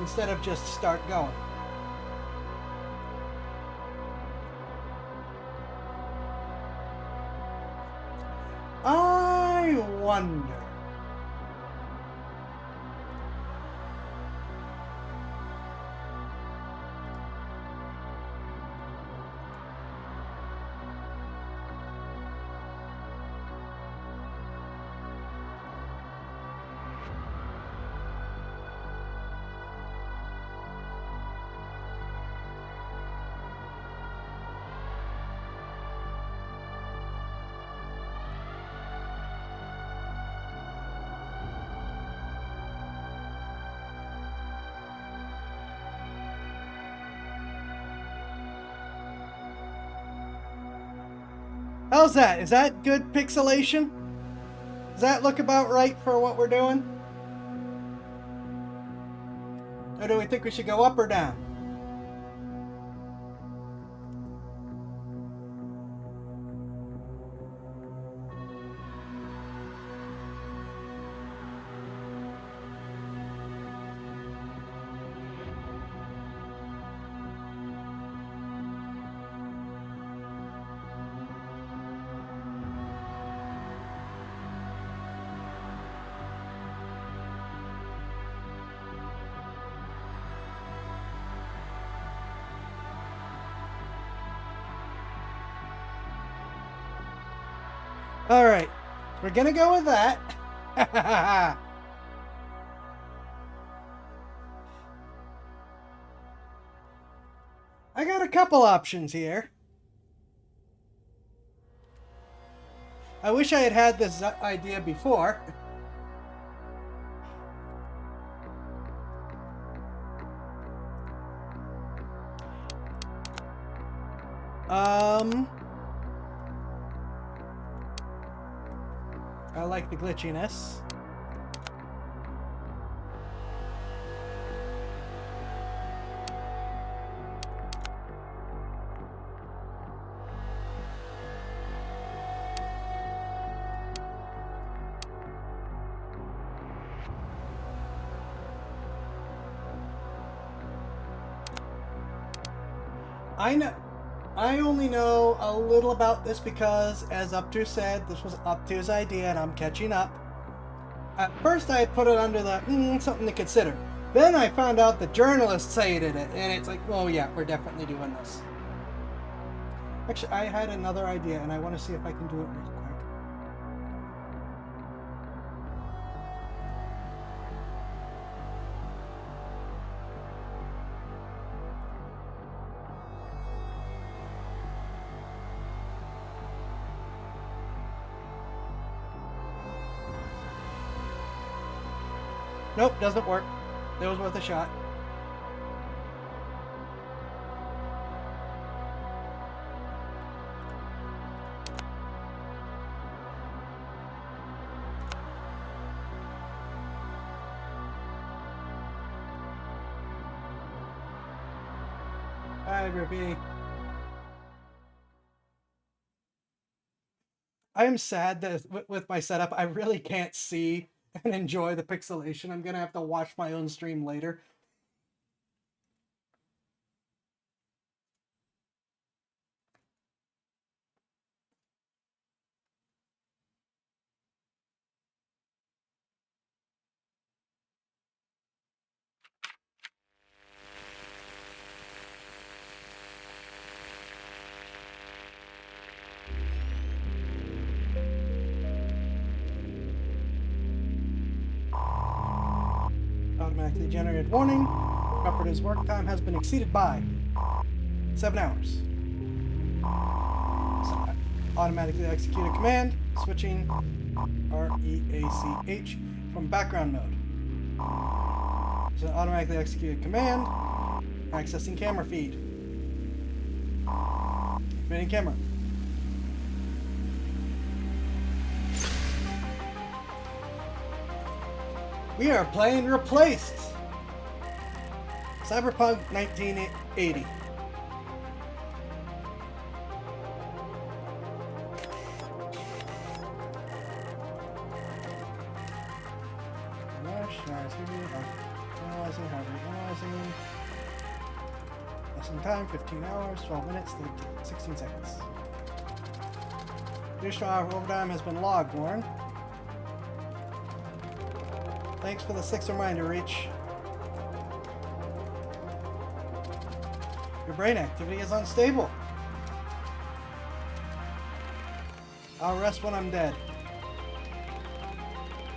instead of just start going. I wonder. How's that? Is that good pixelation? Does that look about right for what we're doing? Or do we think we should go up or down? Alright, we're gonna go with that. I got a couple options here. I wish I had had this idea before. I like the glitchiness. I only know a little about this because, as Upto said, this was Upto's idea and I'm catching up. At first I had put it under the, something to consider. Then I found out the journalists hated it, and it's like, oh yeah, we're definitely doing this. Actually, I had another idea and I want to see if I can do it real quick. Nope, doesn't work. It was worth a shot. Hi, Ruby. I am sad that with my setup, I really can't see and enjoy the pixelation. I'm gonna have to watch my own stream later. Automatically generated warning. Operative's work time has been exceeded by 7 hours. So, automatically execute a command, switching REACH from background mode. So automatically execute a command, accessing camera feed. Activating camera. We are playing Replaced. Cyberpunk 1980. Maximum time 15 hours, 12 minutes, 16 seconds. Additional hour of overtime has been logged, Warren. Thanks for the 6th reminder, Reach. Your brain activity is unstable. I'll rest when I'm dead.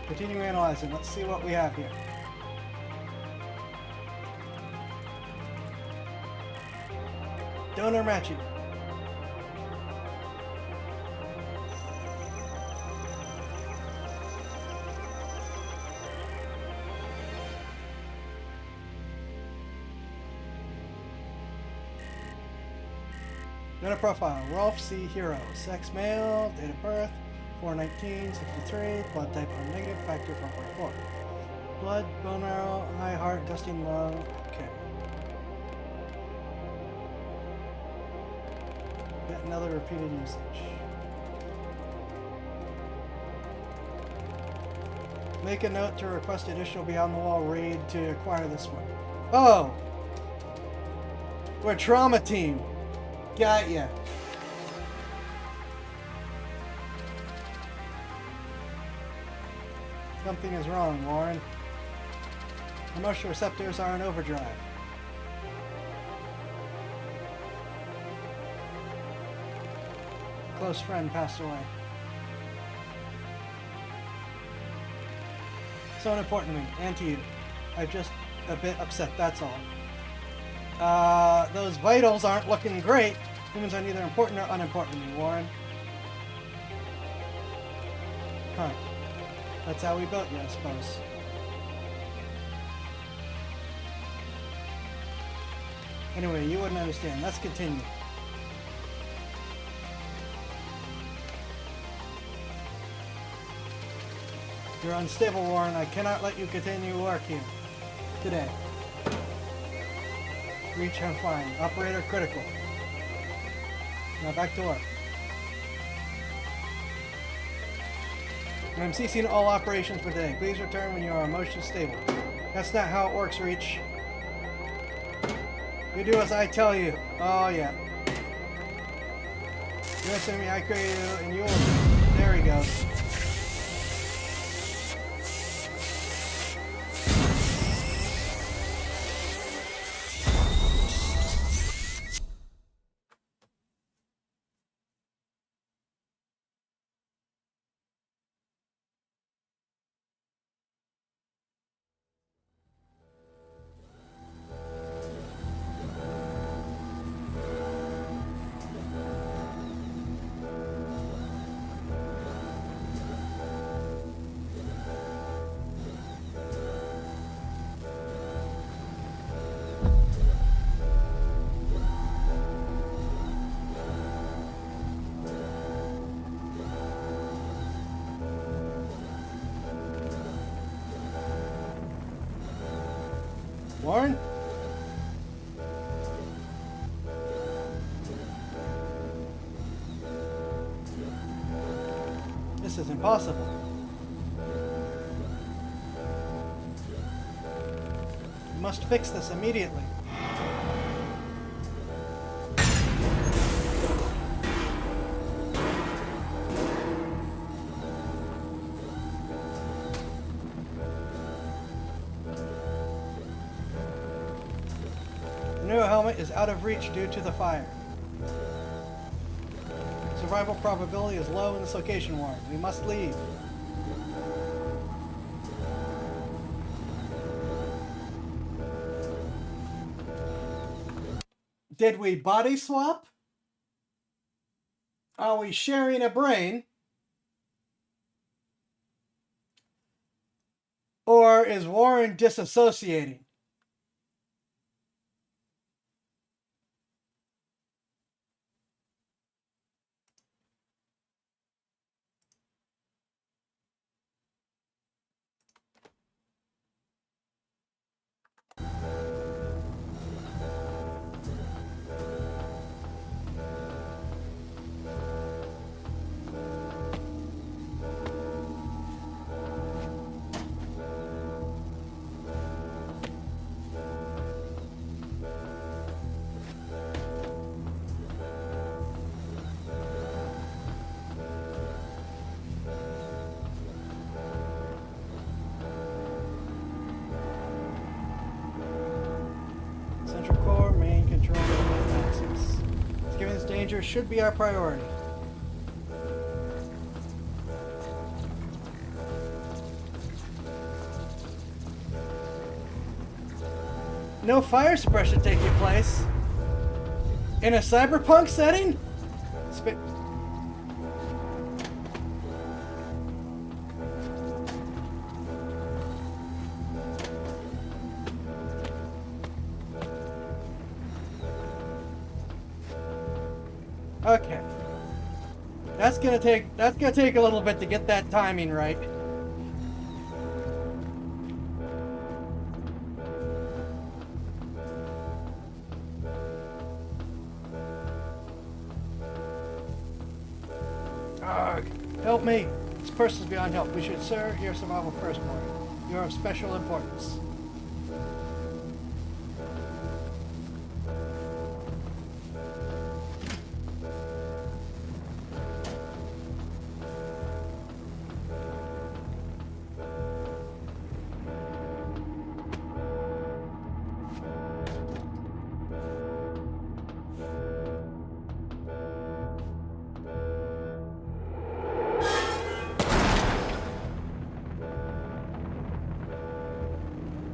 Continue analyzing. Let's see what we have here. Donor matching. Donor profile, Rolf C. Hero, sex male, date of birth, 4/19/63, blood type O negative, factor 4.4. Blood, bone marrow, high heart, gusting lung, okay. Get another repeated usage. Make a note to request additional Beyond the Wall raid to acquire this one. Oh! We're a trauma team. Got ya. Something is wrong, Warren. Emotional receptors are in overdrive. A close friend passed away. So important to me, and to you. I'm just a bit upset, that's all. Those vitals aren't looking great. Humans are neither important or unimportant to me, Warren. Huh. That's how we built you, I suppose. Anyway, you wouldn't understand. Let's continue. You're unstable, Warren. I cannot let you continue work here today. Reach, I'm fine. Operator critical. Now back to work. I'm ceasing all operations for today. Please return when you are emotionally stable. That's not how it works, Reach. You do as I tell you. Oh, yeah. You listen to me, I create you, and you will. There he goes. Warren? This is impossible. You must fix this immediately. Is out of reach due to the fire. Survival probability is low in this location, Warren. We must leave. Did we body swap? Are we sharing a brain? Or is Warren disassociating? procedures should be our priority. No fire suppression taking place. In a cyberpunk setting? Okay. That's gonna take a little bit to get that timing right. Help me. This person's beyond help. We should serve your survival first, boy. You are of special importance.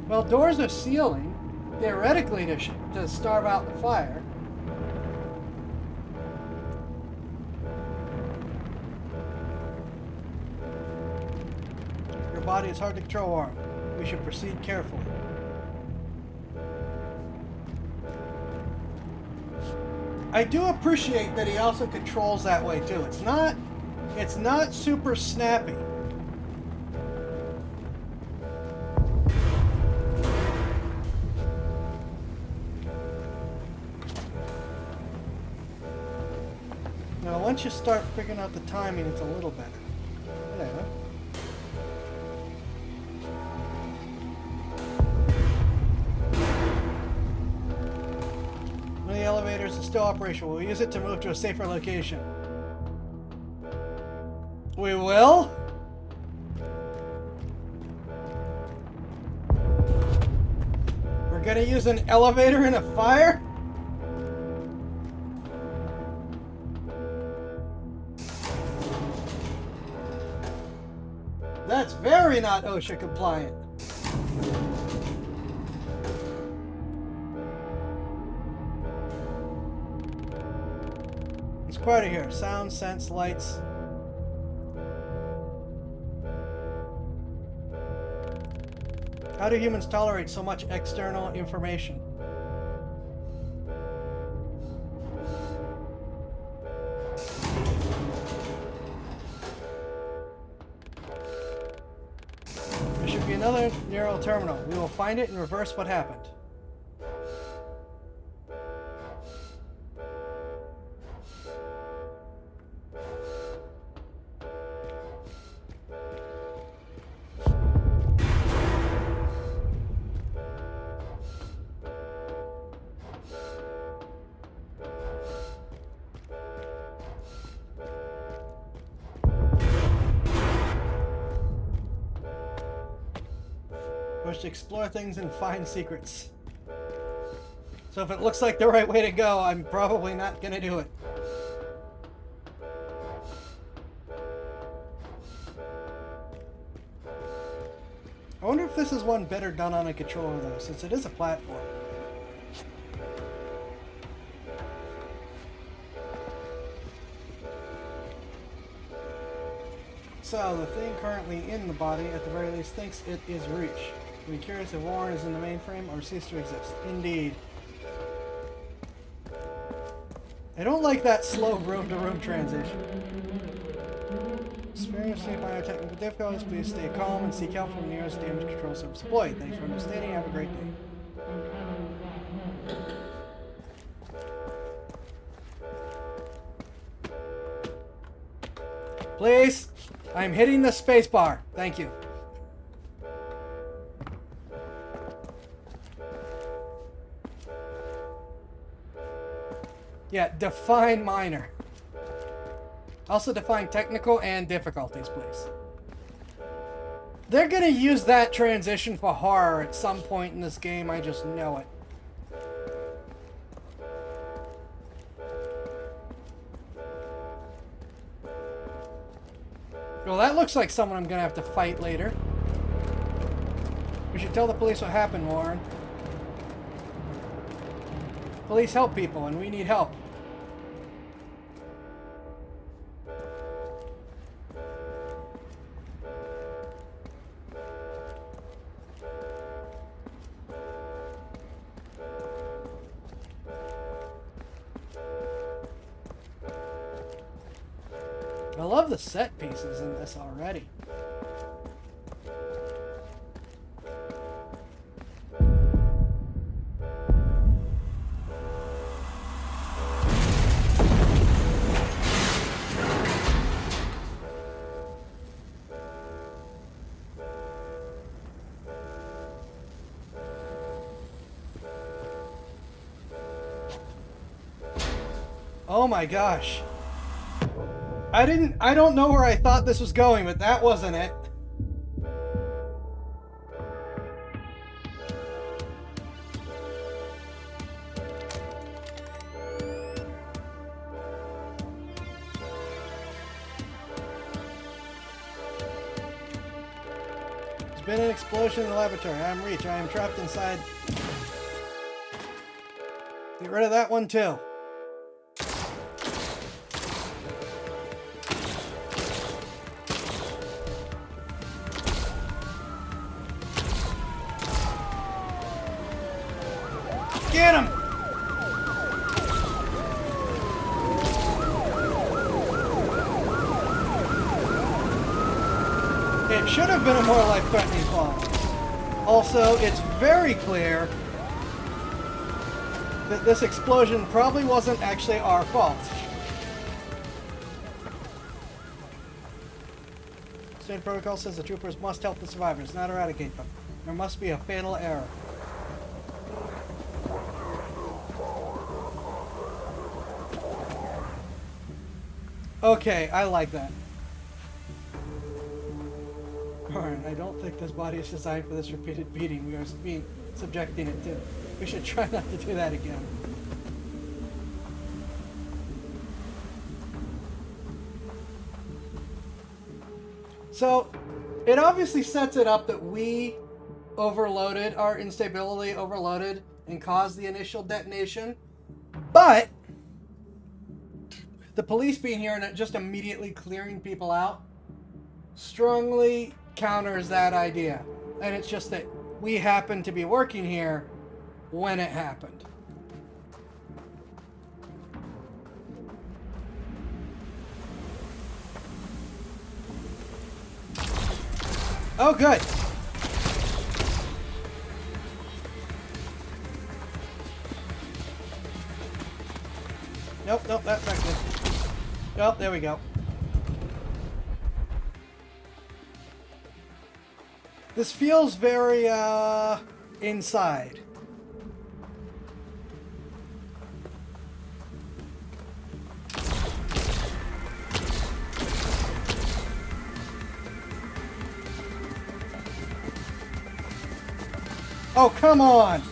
Well, doors are sealing, theoretically to starve out the fire. Your body is hard to control, Warren. We should proceed carefully. I do appreciate that he also controls that way too. It's not super snappy. Now, once you start figuring out the timing, it's a little better. Whatever. One of the elevators is still operational. We'll use it to move to a safer location. We will? We're gonna use an elevator in a fire? That's very not OSHA compliant. It's quieter here. Sound, sense, lights. How do humans tolerate so much external information? Another neural terminal. We will find it and reverse what happened. To explore things and find secrets. So if it looks like the right way to go, I'm probably not gonna do it. I wonder if this is one better done on a controller though, since it is a platform. So the thing currently in the body, at the very least, thinks it is Reach. Be curious if Warren is in the mainframe or cease to exist. Indeed. I don't like that slow room-to-room transition. Experiencing biotechnical difficulties, please stay calm and seek help from the nearest damage control service deployed. Thanks for understanding. Have a great day. Please, I'm hitting the space bar. Thank you. Yeah, define minor. Also define technical and difficulties, please. They're gonna use that transition for horror at some point in this game, I just know it. Well, that looks like someone I'm gonna have to fight later. We should tell the police what happened, Warren. Police help people, and we need help. I love the set pieces in this already. Oh my gosh. I don't know where I thought this was going, but that wasn't it. There's been an explosion in the laboratory. I'm Reach. I am trapped inside. Get rid of that one too. Get him! It should have been a more life-threatening fall. Also, it's very clear that this explosion probably wasn't actually our fault. Standard protocol says the troopers must help the survivors, not eradicate them. There must be a fatal error. Okay, I like that. Alright, I don't think this body is designed for this repeated beating we are subjecting it to. We should try not to do that again. So, it obviously sets it up that we overloaded, our instability overloaded, and caused the initial detonation. But the police being here and just immediately clearing people out strongly counters that idea. And it's just that we happened to be working here when it happened. Oh, good. Nope, that's not good. Oh, there we go. This feels very, inside. Oh, come on!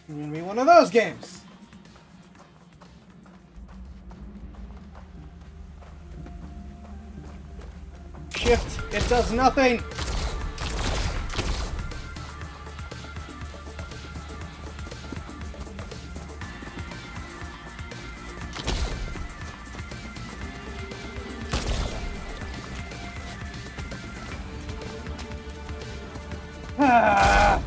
It's gonna be one of those games. Shift, it does nothing. Ah.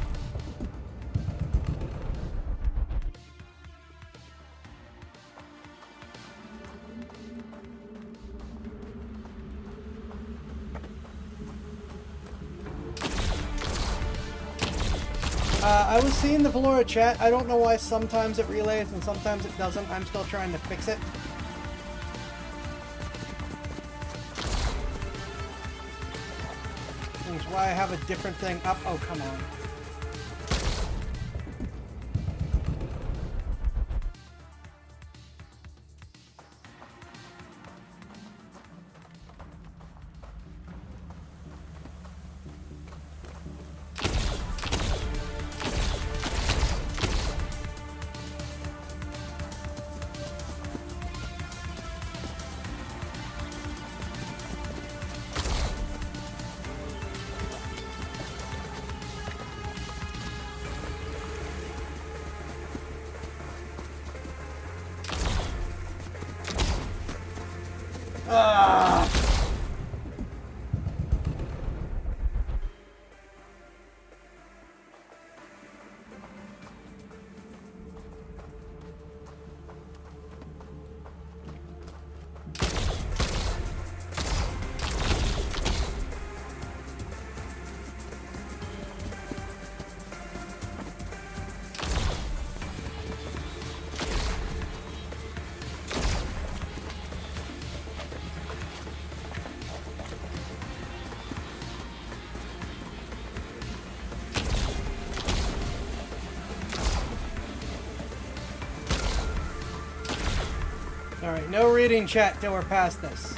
I was seeing the Valora chat. I don't know why sometimes it relays and sometimes it doesn't. I'm still trying to fix it. Which is why I have a different thing up. Oh, come on. Alright, no reading chat till we're past this.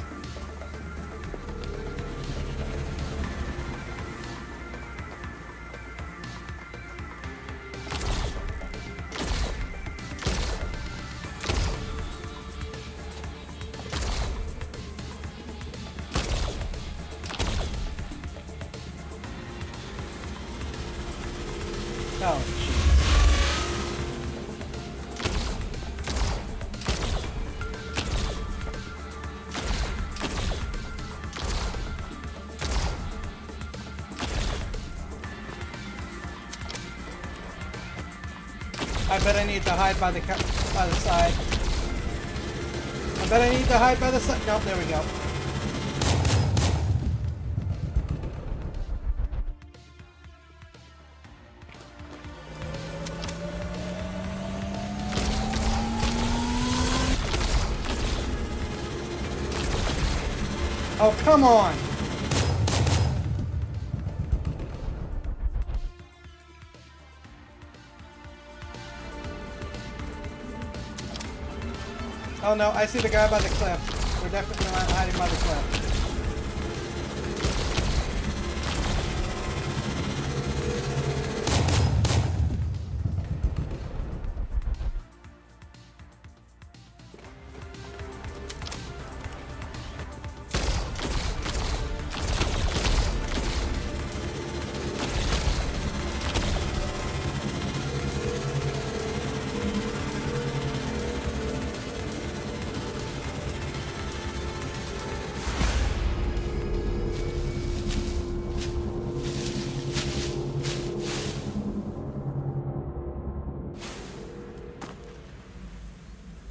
Oh, jeez. I bet I need to hide by the side. I bet I need to hide by the side. Nope, there we go. Oh, come on! Oh no, I see the guy by the cliff. We're definitely not hiding by the cliff.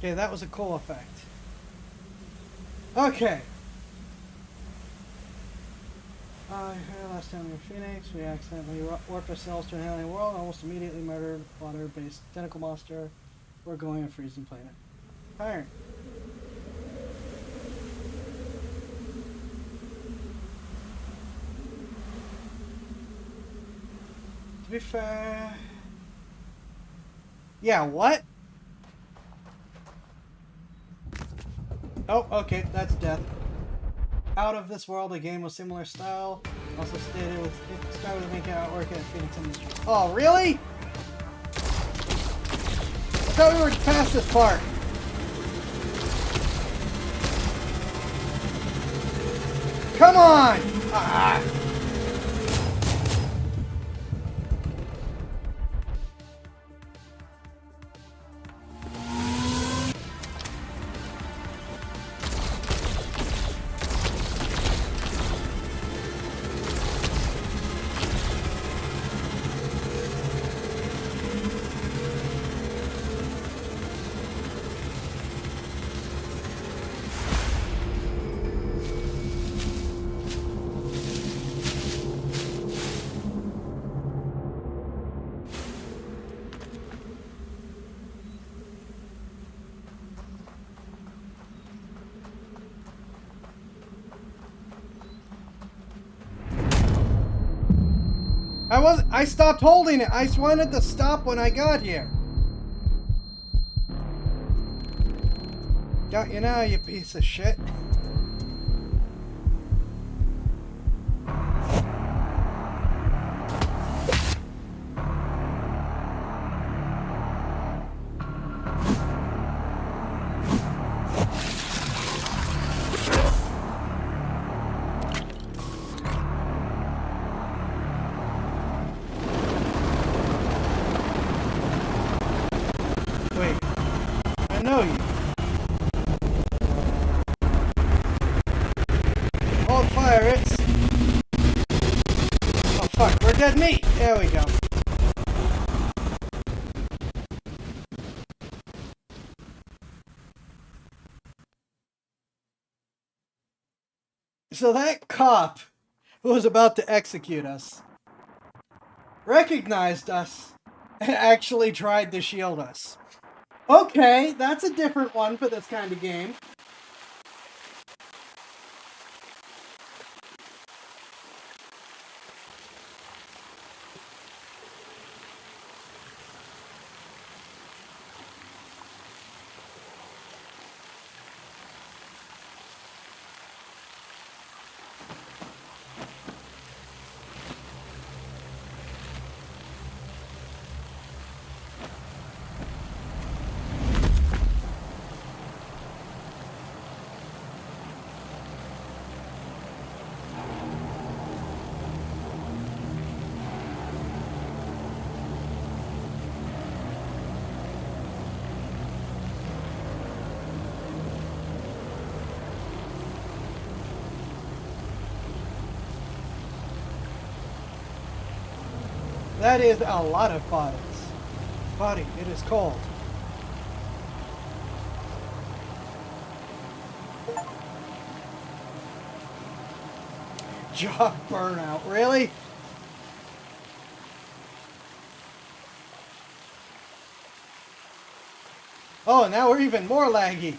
Okay, that was a cool effect. Okay. Last time we were Phoenix, we accidentally warped ourselves to an alien world, almost immediately murdered water-based tentacle monster. We're going to freezing planet. Iron. To be fair... Yeah, what? Oh, okay, that's death. Out of This World, a game with similar style. Also stated with it started making artwork at Phoenix Industries. Oh, really? I thought we were past this part. Come on! Ah! I stopped holding it. I wanted to stop when I got here. Got you now, you piece of shit. Dead meat! There we go. So that cop who was about to execute us recognized us and actually tried to shield us. Okay, that's a different one for this kind of game. That is a lot of bodies. Body, it is cold. Job burnout, really? Oh, now we're even more laggy.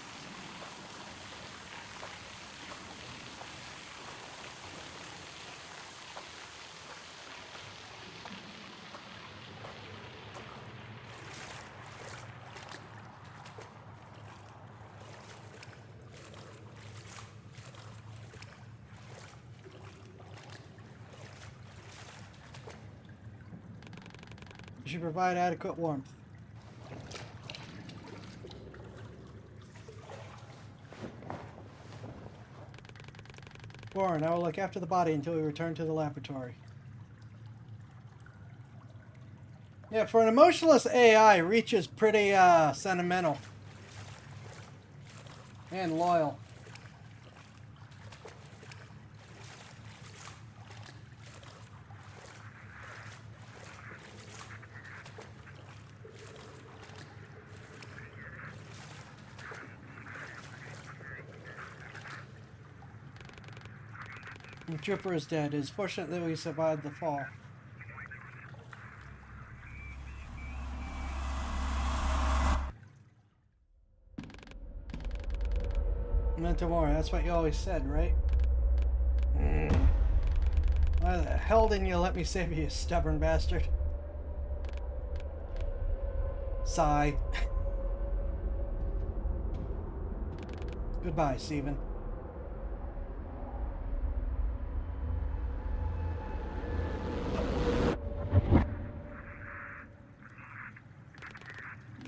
You should provide adequate warmth. Warren, I will look after the body until we return to the laboratory. Yeah, for an emotionless AI, Reach is pretty sentimental. And loyal. The trooper is dead. It is fortunate that we survived the fall. Not tomorrow. That's what you always said, right? Why the hell didn't you let me save you, stubborn bastard? Sigh. Goodbye, Steven.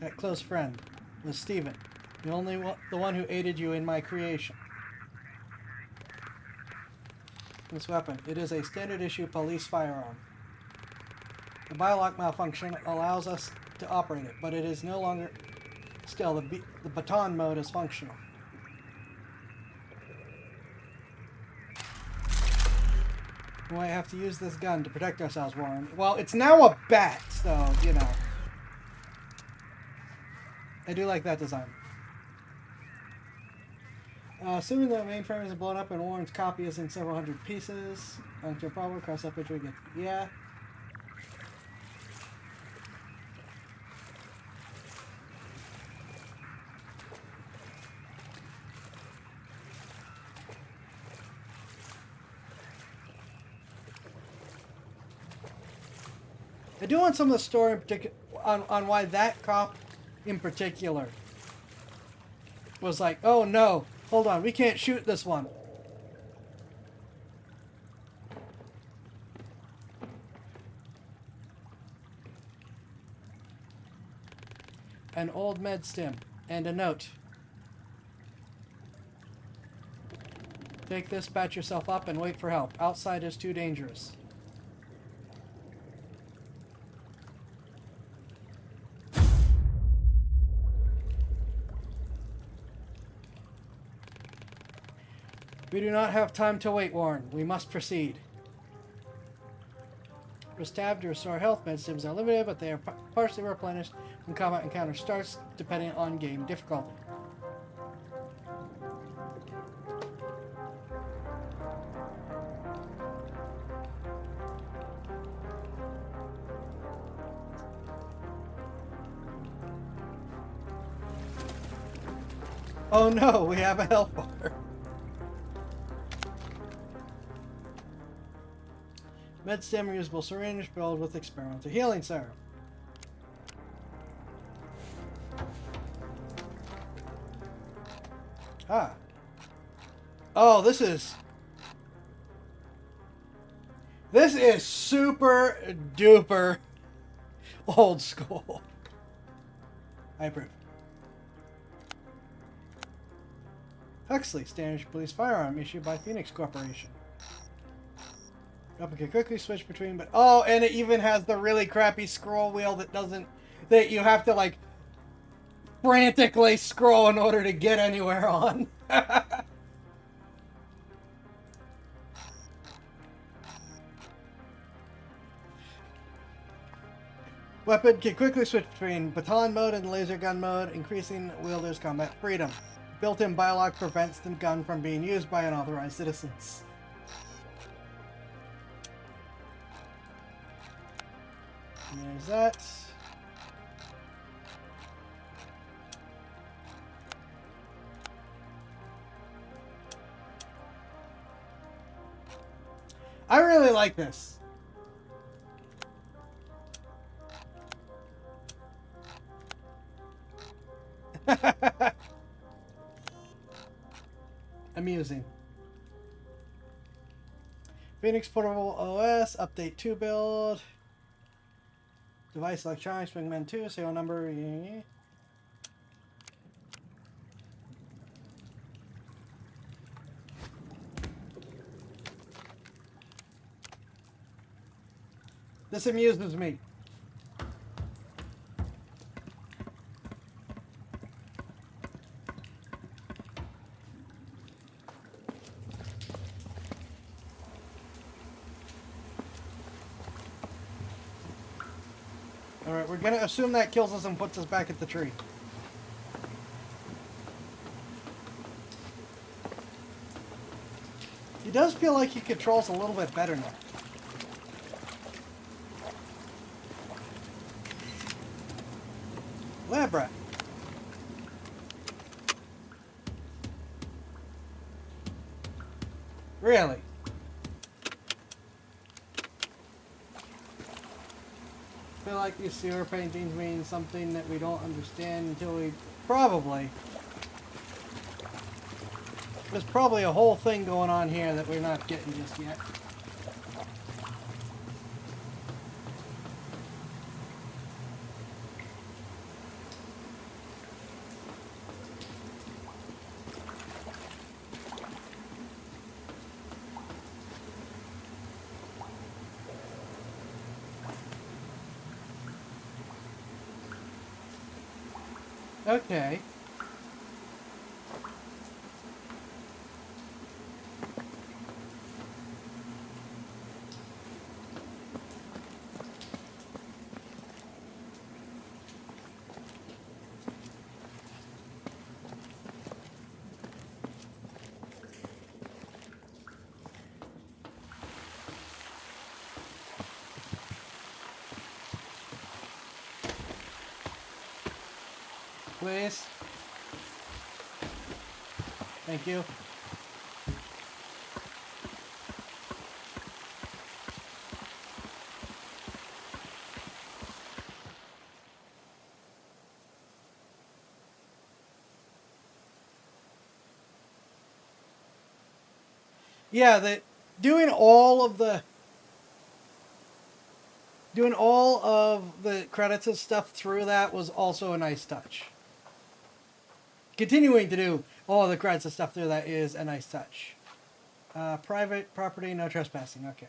That close friend was Steven, the one who aided you in my creation. This weapon, it is a standard issue police firearm. The biolock malfunction allows us to operate it, but it is no longer. Still, the baton mode is functional. We might have to use this gun to protect ourselves, Warren. Well, it's now a bat, so, you know. I do like that design. Assuming the mainframe is blown up and Warren's copy is in several hundred pieces. Not your problem, cross that bridge we get. Yeah. I do want some of the story in particular on why that cop in particular was like, oh no, hold on, we can't shoot this one. An old med stim and a note. Take this, patch yourself up, and wait for help. Outside is too dangerous. We do not have time to wait, Warren. We must proceed. Tab to restore health. Med stims are limited, but they are partially replenished when combat encounter starts, depending on game difficulty. Oh no, we have a health bar. Med-stim reusable syringe filled with experimental healing serum. Ah. Oh, this is super duper old school. I approve. Huxley, standard police firearm issued by Phoenix Corporation. You can quickly switch between, but oh, and it even has the really crappy scroll wheel that you have to like frantically scroll in order to get anywhere on. Weapon can quickly switch between baton mode and laser gun mode, increasing wielder's combat freedom. Built-in biolock prevents the gun from being used by unauthorized citizens. And there's that. I really like this. Amusing. Phoenix Portable OS, Update 2 build. Device Electronics, Wingman 2, serial number. This amuses me. Alright, we're gonna assume that kills us and puts us back at the tree. He does feel like he controls a little bit better now. Lab rat. Really? I feel like these sewer paintings mean something that we don't understand until we... Probably. There's probably a whole thing going on here that we're not getting just yet. Okay. Please. Thank you. Yeah, doing all of the credits and stuff through that was also a nice touch. Continuing to do all the credits and stuff through that is a nice touch. Private property, no trespassing. Okay.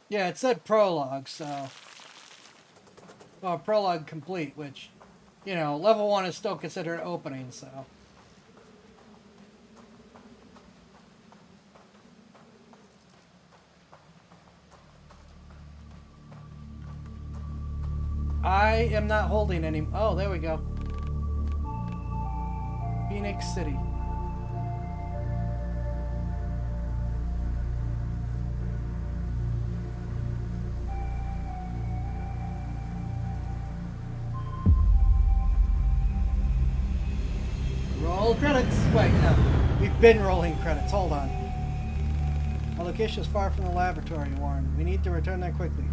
Yeah, it said prologue, so... Well, prologue complete, which, you know, level 1 is still considered opening, so... I am not holding any... Oh, there we go. Phoenix City. Roll credits. Wait, no. We've been rolling credits. Hold on. Our location is far from the laboratory, Warren. We need to return there quickly.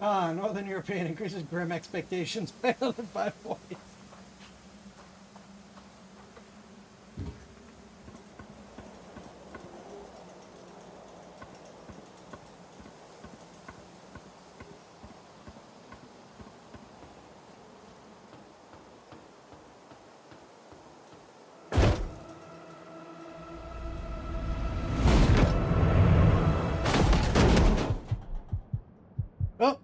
Northern European increases grim expectations by 105 points. Oh,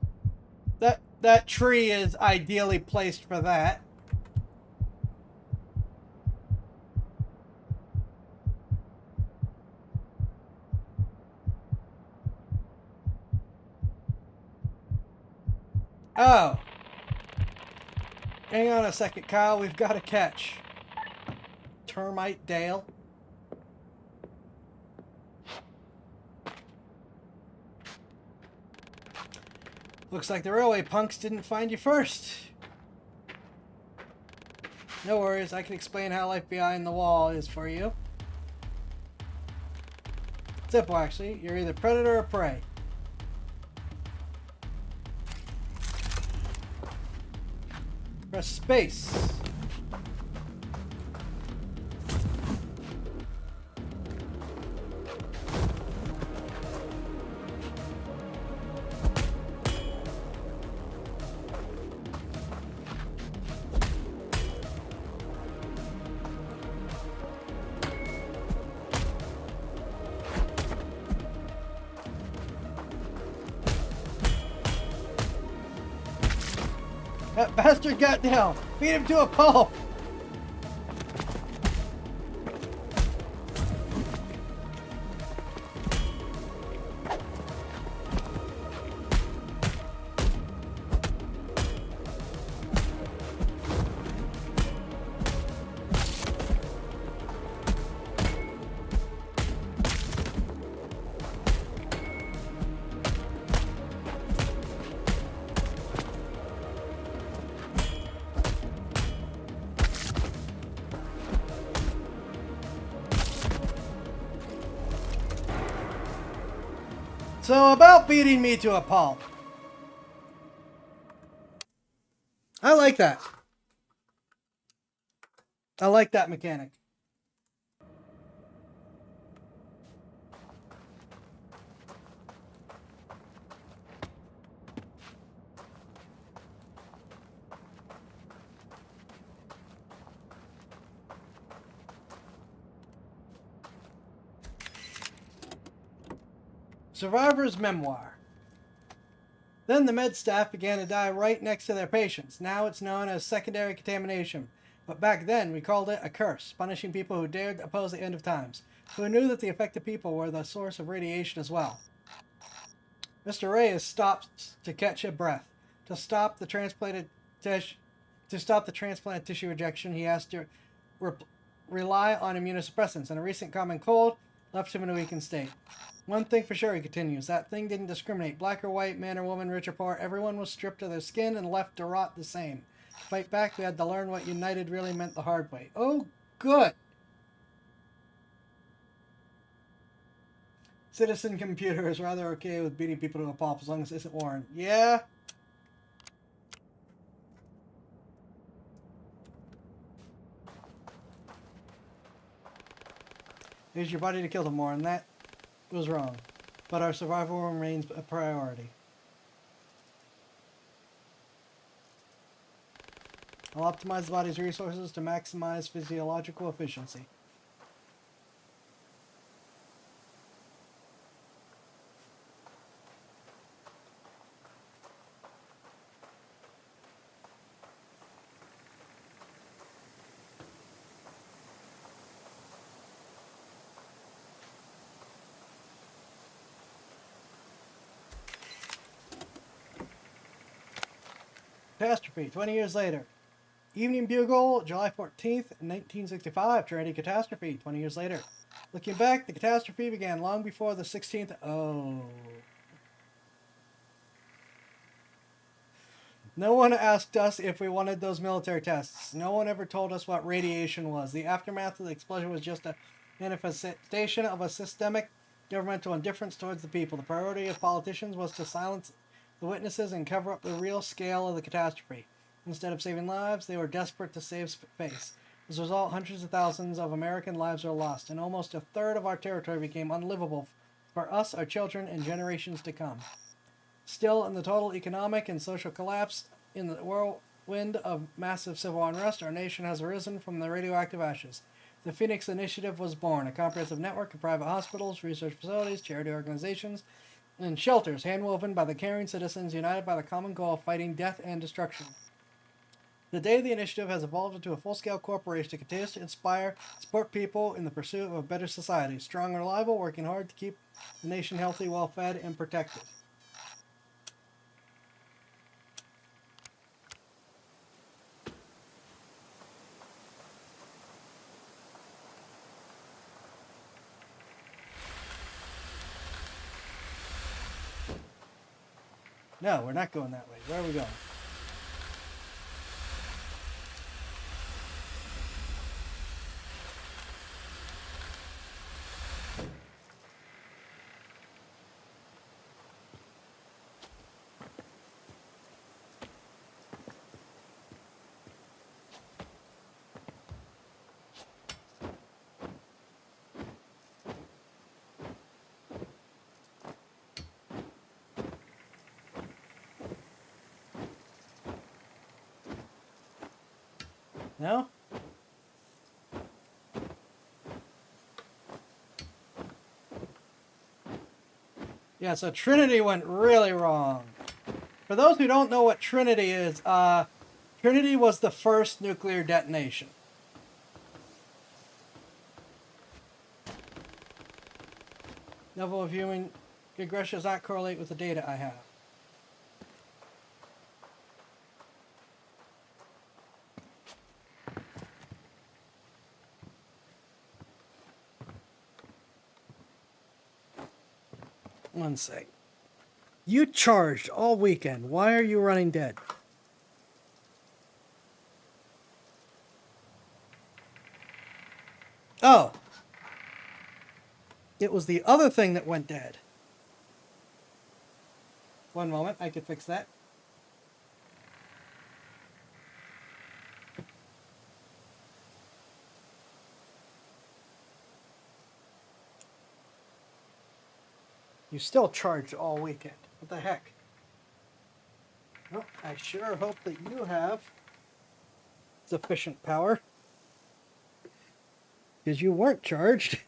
that tree is ideally placed for that. Oh. Hang on a second, Kyle. We've got a catch. Termite Dale. Looks like the railway punks didn't find you first. No worries, I can explain how life behind the wall is for you. Simple, actually. You're either predator or prey. Press space. That bastard got down. Beat him to a pulp. So about beating me to a pulp. I like that. I like that mechanic. Survivor's Memoir. Then the med staff began to die right next to their patients. Now it's known as secondary contamination. But back then, we called it a curse, punishing people who dared oppose the end of times, who knew that the affected people were the source of radiation as well. Mr. Ray has stopped to catch a breath. To stop the transplanted tissue rejection, he has to rely on immunosuppressants, and a recent common cold left him in a weakened state. One thing for sure, he continues, that thing didn't discriminate. Black or white, man or woman, rich or poor, everyone was stripped of their skin and left to rot the same. To fight back, we had to learn what united really meant the hard way. Oh, good! Citizen Computer is rather okay with beating people to a pulp as long as it isn't Warren. Yeah? Here's your body to kill them, Warren. That was wrong. But our survival remains a priority. I'll optimize the body's resources to maximize physiological efficiency. Catastrophe, 20 years later. Evening Bugle, July 14th, 1965. Trinity Catastrophe, 20 years later. Looking back, the catastrophe began long before the 16th... Oh. No one asked us if we wanted those military tests. No one ever told us what radiation was. The aftermath of the explosion was just a manifestation of a systemic governmental indifference towards the people. The priority of politicians was to silence the witnesses and cover up the real scale of the catastrophe. Instead of saving lives, they were desperate to save face. As a result, hundreds of thousands of American lives were lost, and almost a third of our territory became unlivable for us, our children, and generations to come. Still, in the total economic and social collapse, in the whirlwind of massive civil unrest, our nation has arisen from the radioactive ashes. The Phoenix Initiative was born, a comprehensive network of private hospitals, research facilities, charity organizations, and shelters, handwoven by the caring citizens, united by the common goal of fighting death and destruction. Today, the initiative has evolved into a full-scale corporation that continues to inspire, support people in the pursuit of a better society, strong and reliable, working hard to keep the nation healthy, well-fed, and protected. No, we're not going that way. Where are we going? No? Yeah, so Trinity went really wrong. For those who don't know what Trinity is, Trinity was the first nuclear detonation. Level of human aggression does not correlate with the data I have. One sec. You charged all weekend. Why are you running dead? Oh. It was the other thing that went dead. One moment, I could fix that. You still charged all weekend. What the heck? Well, I sure hope that you have sufficient power. Because you weren't charged.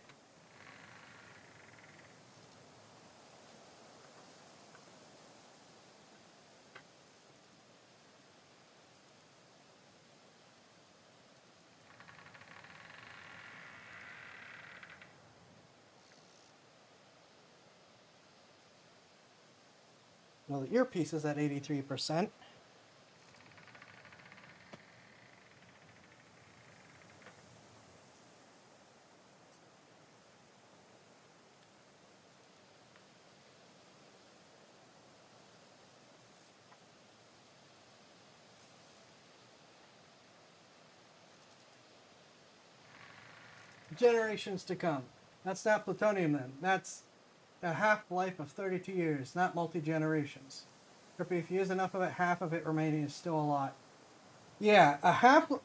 Well, the earpiece is at 83%. Generations to come. That's not plutonium then. That's a half-life of 32 years, not multi-generations. If you use enough of it, half of it remaining is still a lot. Yeah, a half-life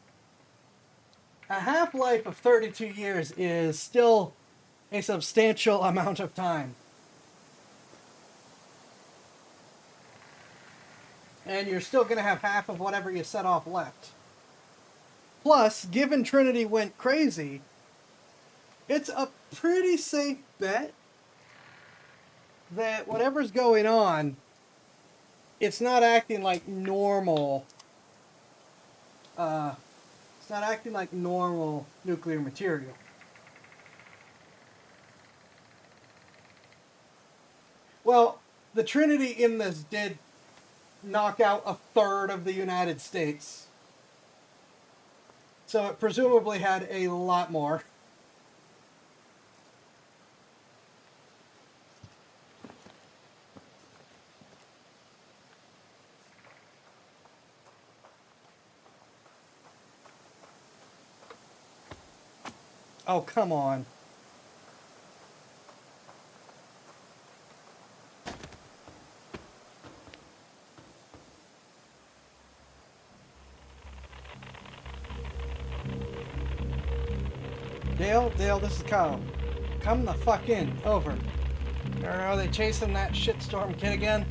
of 32 years is still a substantial amount of time. And you're still going to have half of whatever you set off left. Plus, given Trinity went crazy, it's a pretty safe bet that whatever's going on, it's not acting like normal. It's not acting like normal nuclear material. Well, the Trinity in this did knock out a third of the United States. So it presumably had a lot more. Oh, come on. Dale? Dale, this is Kyle. Come the fuck in. Over. Are they chasing that shitstorm kid again?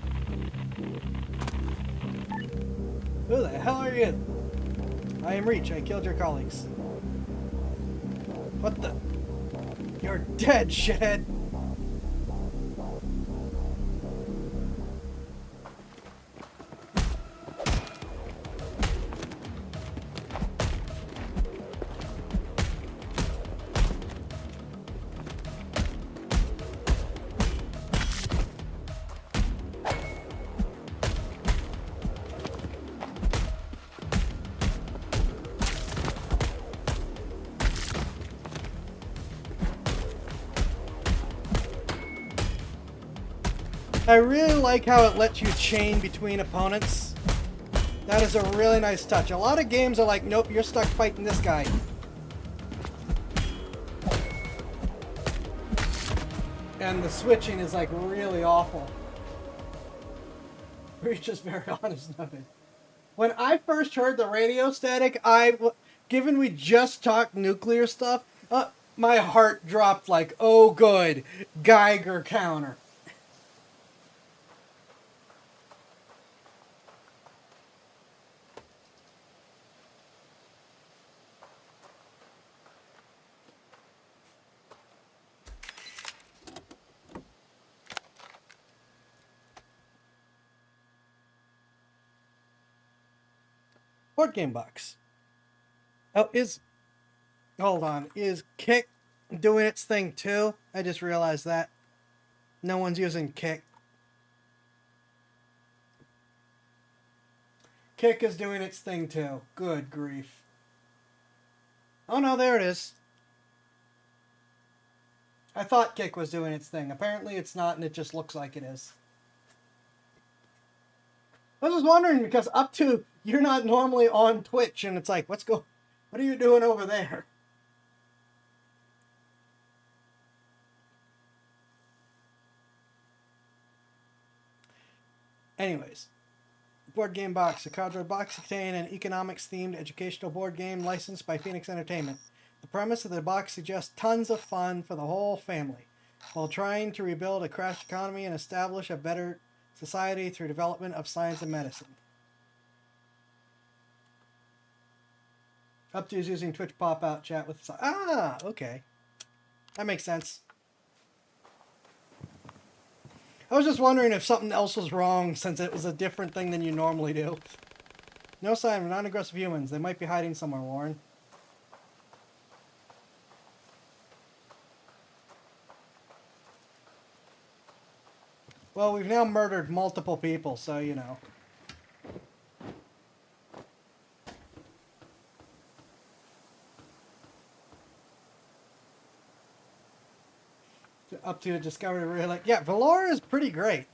Who the hell are you? I am Reach. I killed your colleagues. What the? You're dead, shithead. I really like how it lets you chain between opponents. That is a really nice touch. A lot of games are like, nope, you're stuck fighting this guy. And the switching is like really awful. Reach is very honest of it. When I first heard the radio static, given we just talked nuclear stuff, my heart dropped like, oh good, Geiger counter. Board game box. Oh, hold on. Is Kick doing its thing too? I just realized that. No one's using Kick. Kick is doing its thing too. Good grief. Oh no, there it is. I thought Kick was doing its thing. Apparently it's not, and it just looks like it is. I was just wondering because up to you're not normally on Twitch, and it's like, what are you doing over there? Anyways, board game box. The cardboard box contains an economics-themed educational board game licensed by Phoenix Entertainment. The premise of the box suggests tons of fun for the whole family, while trying to rebuild a crashed economy and establish a better society through development of science and medicine. Up to is using Twitch pop-out chat with... Ah, okay. That makes sense. I was just wondering if something else was wrong since it was a different thing than you normally do. No sign of non-aggressive humans. They might be hiding somewhere, Warren. Well, we've now murdered multiple people, so you know. Up to a discovery where you're like, yeah, Valora is pretty great.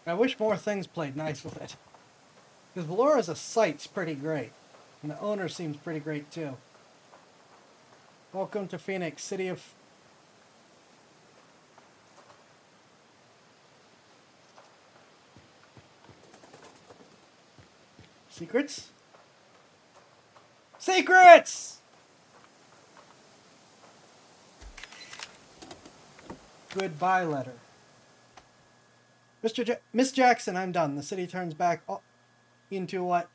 I wish more things played nice with it. Because Valora as a site's pretty great. And the owner seems pretty great too. Welcome to Phoenix, city of... Secrets? Secrets! Goodbye letter. Miss Jackson, I'm done. The city turns back into what?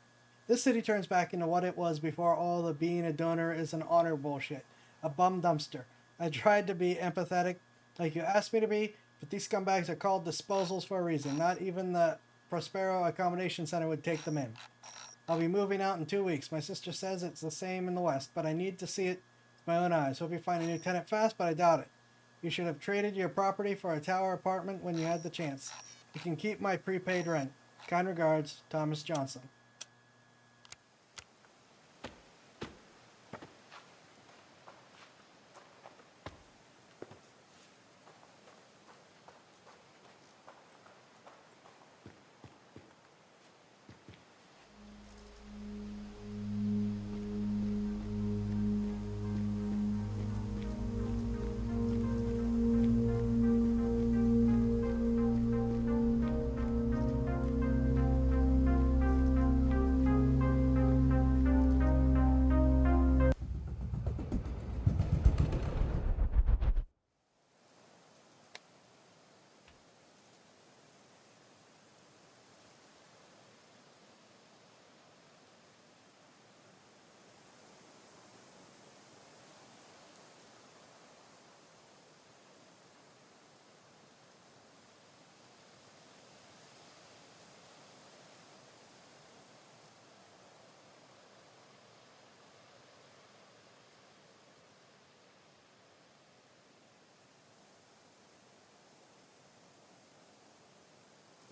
This city turns back into what it was before all the being a donor is an honor bullshit. A bum dumpster. I tried to be empathetic like you asked me to be, but these scumbags are called disposals for a reason. Not even the Prospero Accommodation Center would take them in. I'll be moving out in 2 weeks. My sister says it's the same in the West, but I need to see it with my own eyes. Hope you find a new tenant fast, but I doubt it. You should have traded your property for a tower apartment when you had the chance. You can keep my prepaid rent. Kind regards, Thomas Johnson.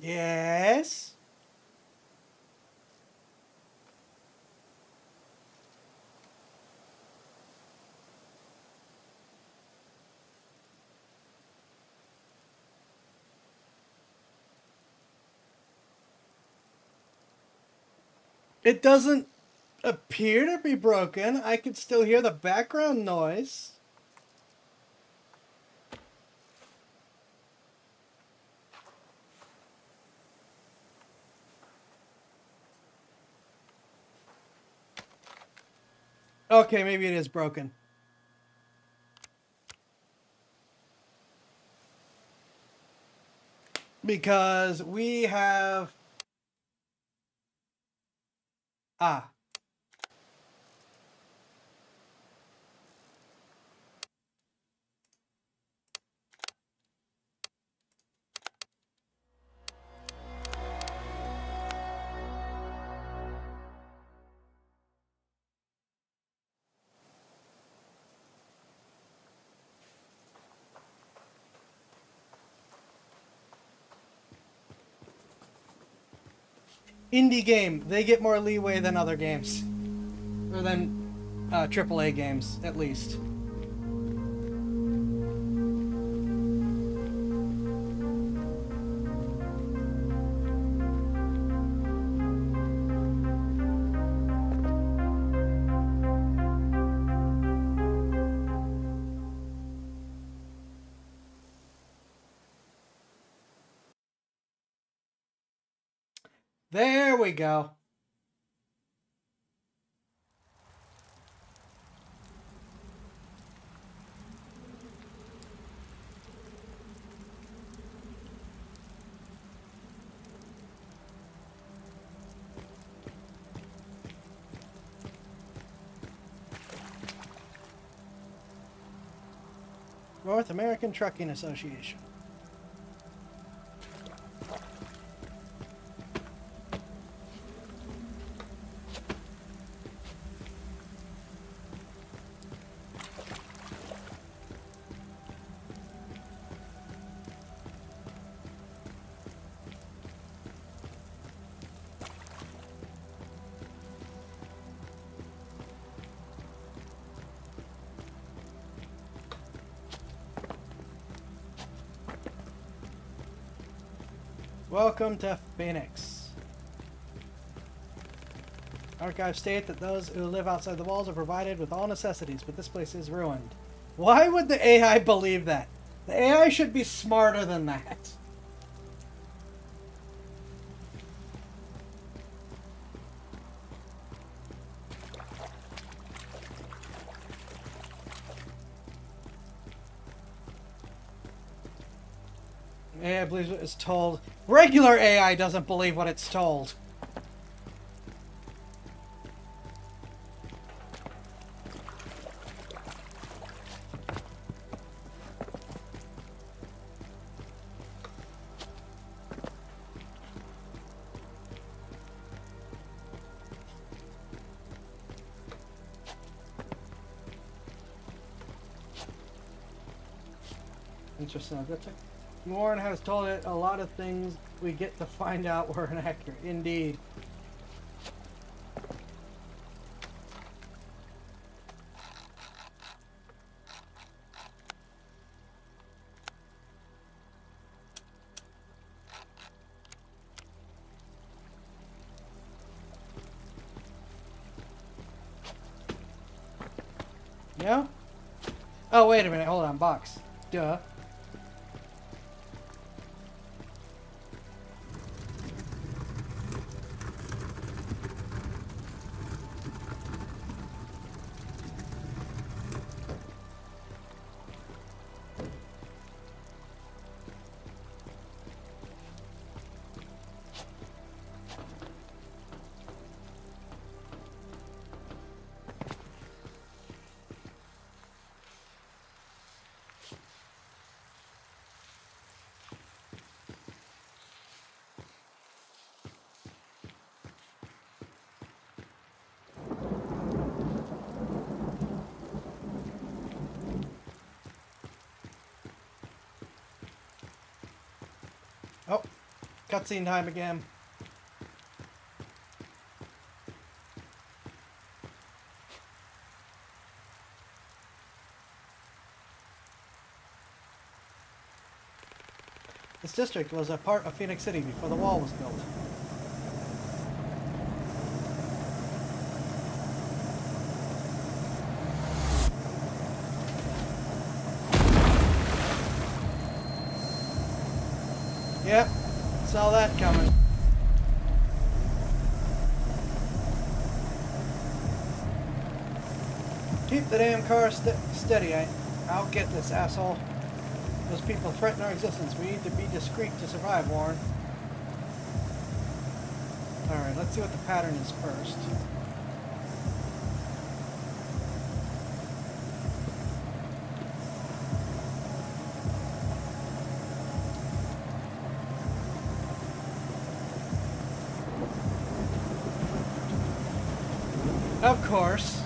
Yes? It doesn't appear to be broken. I can still hear the background noise. Okay, maybe it is broken. Because we have... Ah. Indie game. They get more leeway than other games. Or than AAA games, at least. There we go. North American Trucking Association. Welcome to Phoenix. Archives state that those who live outside the walls are provided with all necessities, but this place is ruined. Why would the AI believe that? The AI should be smarter than that. AI believes what it's told. Regular AI doesn't believe what it's told. Interesting. That's Warren has told it a lot of things we get to find out were inaccurate. Indeed. Yeah? Oh, wait a minute. Hold on. Box. Duh. Cutscene time again. This district was a part of Phoenix City before the wall was built. Yep, saw that coming. Keep the damn car steady. I'll get this, asshole. Those people threaten our existence. We need to be discreet to survive, Warren. Alright, let's see what the pattern is first. Of course.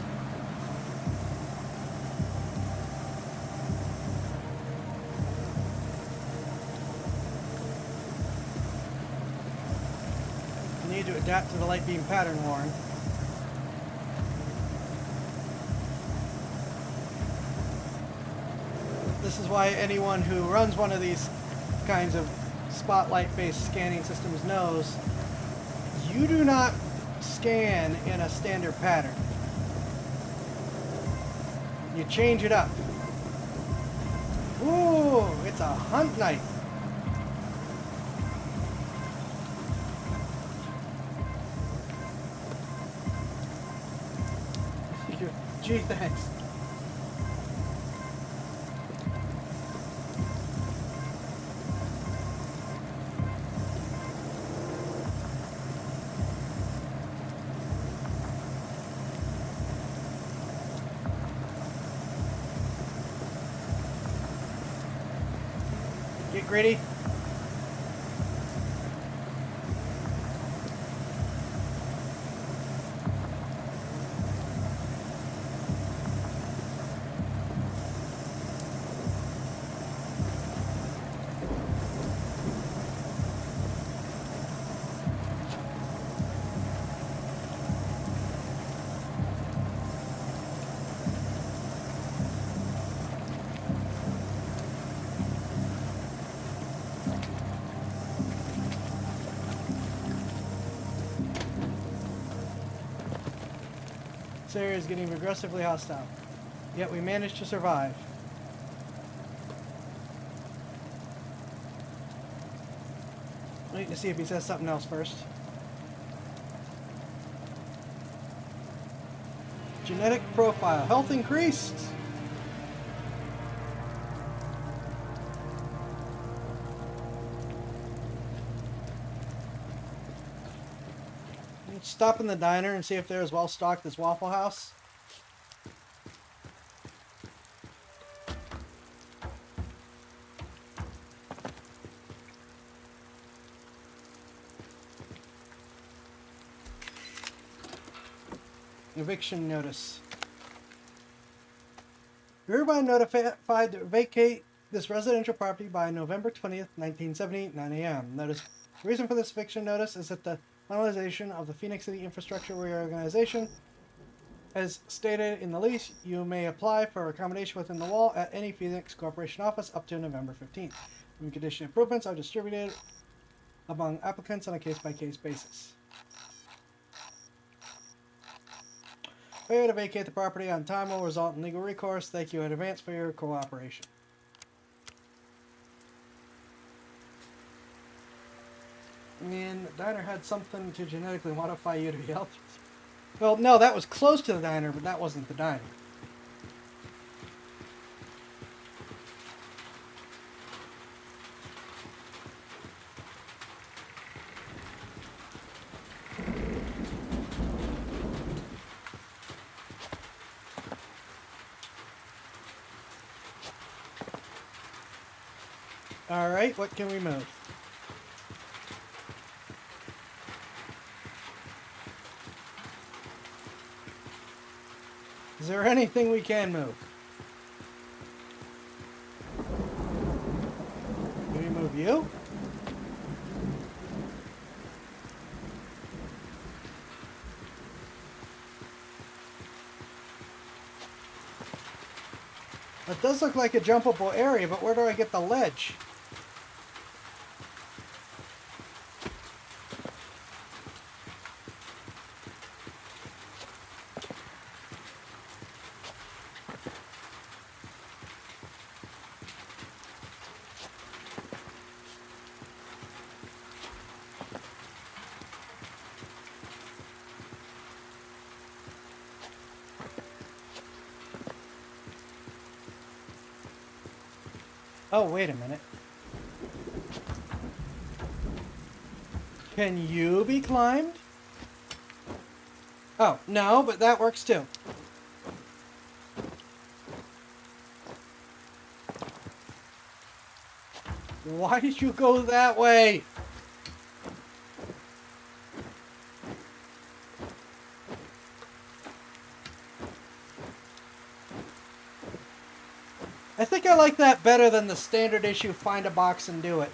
You need to adapt to the light beam pattern, Warren. This is why anyone who runs one of these kinds of spotlight-based scanning systems knows you do not scan in a standard pattern. You change it up. Ooh, it's a hunt night. Gee, thanks. Get gritty. This area is getting aggressively hostile. Yet we managed to survive. Wait to see if he says something else first. Genetic profile. Health increased. Let's stop in the diner and see if they're as well stocked as Waffle House. Eviction notice. You're hereby notified to vacate this residential property by November 20th, 1970, 9 a.m. Notice. The reason for this eviction notice is that the finalization of the Phoenix City infrastructure reorganization. As stated in the lease, you may apply for accommodation within the wall at any Phoenix Corporation office up to November 15th. New condition improvements are distributed among applicants on a case-by-case basis. Failure to vacate the property on time will result in legal recourse. Thank you in advance for your cooperation. And the diner had something to genetically modify you to be healthy. Well, no, that was close to the diner, but that wasn't the diner. Alright, what can we move? Is there anything we can move? Can we move you? It does look like a jumpable area, but where do I get the ledge? Oh, wait a minute. Can you be climbed? Oh, no, but that works too. Why did you go that way? I think I like that better than the standard issue find a box and do it.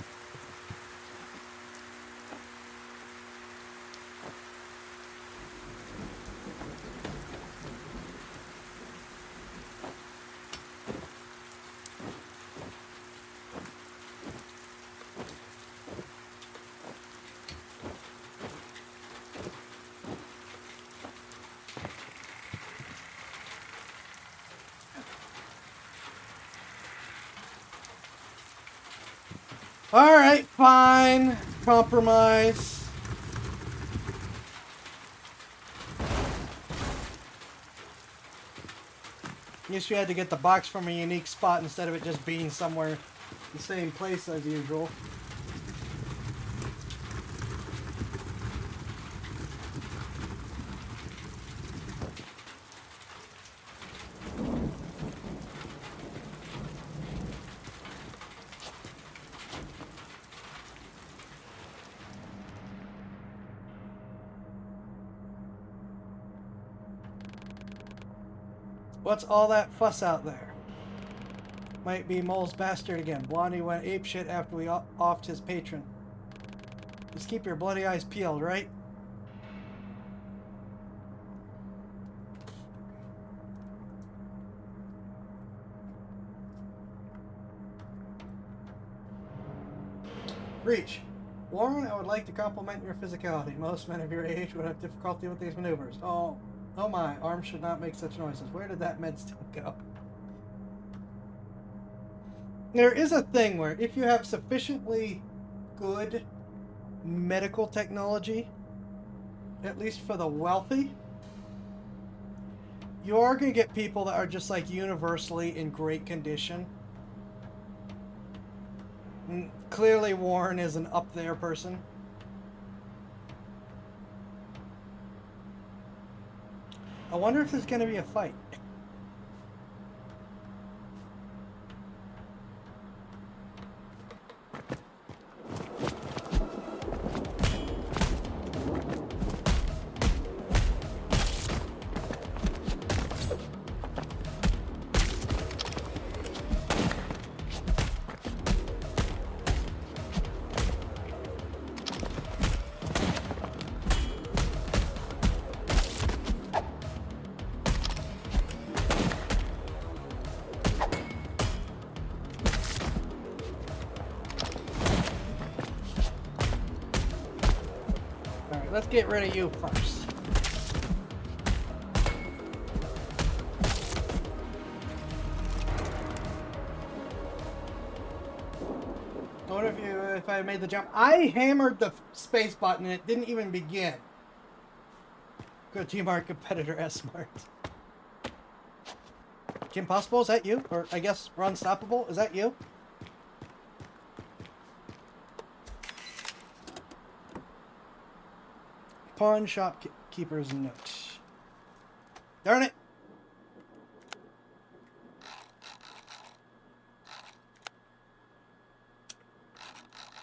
Alright, fine. Compromise. Guess you had to get the box from a unique spot instead of it just being somewhere the same place as usual. What's all that fuss out there? Might be Mole's bastard again. Blondie went apeshit after we offed his patron. Just keep your bloody eyes peeled, right? Reach. Warren, I would like to compliment your physicality. Most men of your age would have difficulty with these maneuvers. Oh my, arms should not make such noises. Where did that med still go? There is a thing where if you have sufficiently good medical technology, at least for the wealthy, you are going to get people that are just like universally in great condition. And clearly Warren is an up there person. I wonder if there's going to be a fight. Let's get rid of you first. I wonder if I made the jump. I hammered the space button and it didn't even begin. Good team, our competitor S-Smart. Kim Possible, is that you? Or I guess Unstoppable, is that you? Pawn shopkeeper's note. Darn it!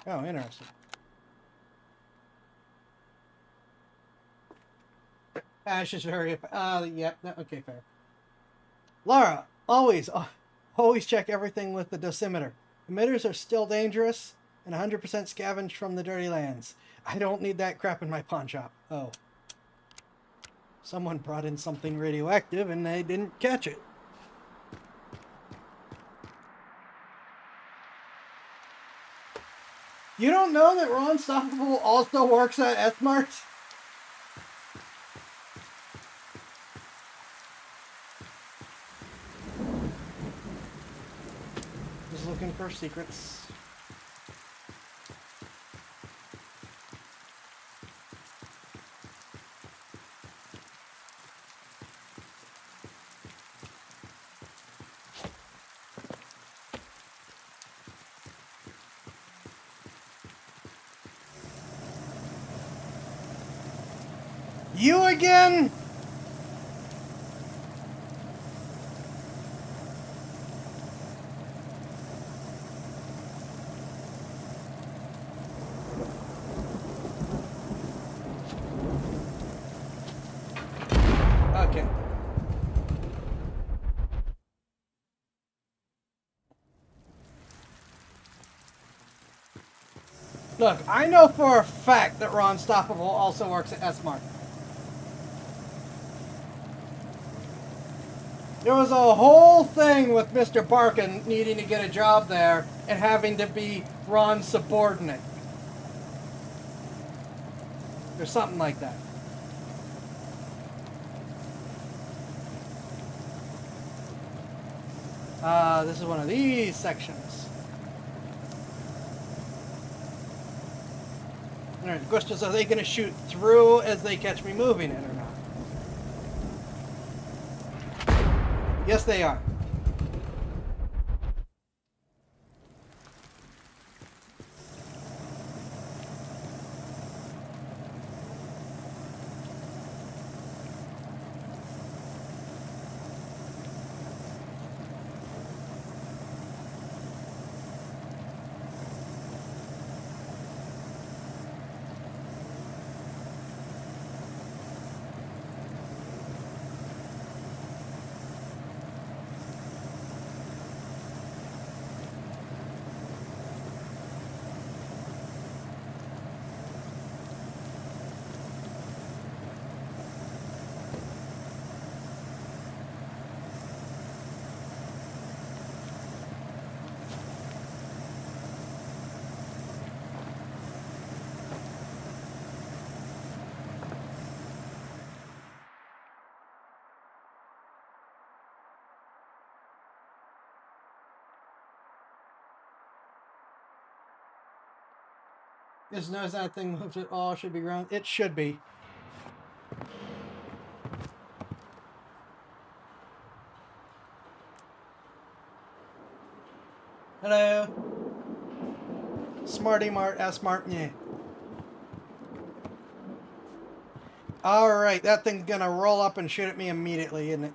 Oh, interesting. Ash is very... yep, okay, fair. Laura, always check everything with the dosimeter. Emitters are still dangerous and 100% scavenged from the dirty lands. I don't need that crap in my pawn shop. Oh. Someone brought in something radioactive and they didn't catch it. You don't know that Ron Stoppable also works at S-Mart? Just looking for secrets. You again? Okay. Look, I know for a fact that Ron Stoppable also works at S-Mart. There was a whole thing with Mr. Barkin needing to get a job there and having to be Ron's subordinate. Or something like that. This is one of these sections. Alright, the question is, are they going to shoot through as they catch me moving it or not? Yes, they are. Just notice that thing moves at all. Should be ground. It should be. Hello. Smarty Mart, S-Mart, yeah. Alright, that thing's gonna roll up and shoot at me immediately, isn't it?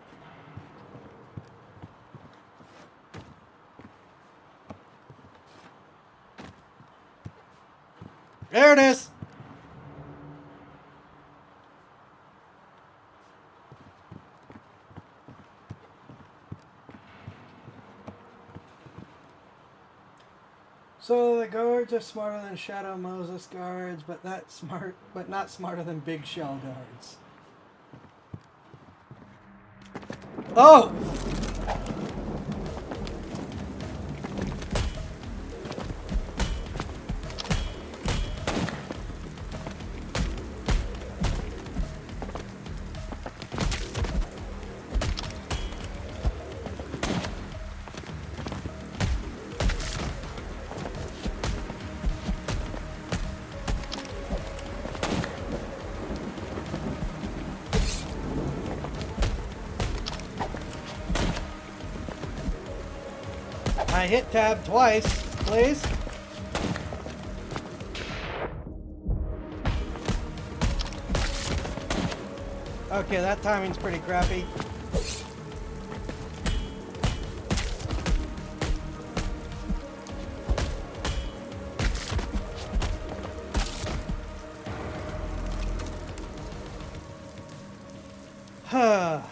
There it is! So the guards are smarter than Shadow Moses guards, but not smarter than Big Shell guards. Oh! I hit tab twice, please. Okay, that timing's pretty crappy. Huh.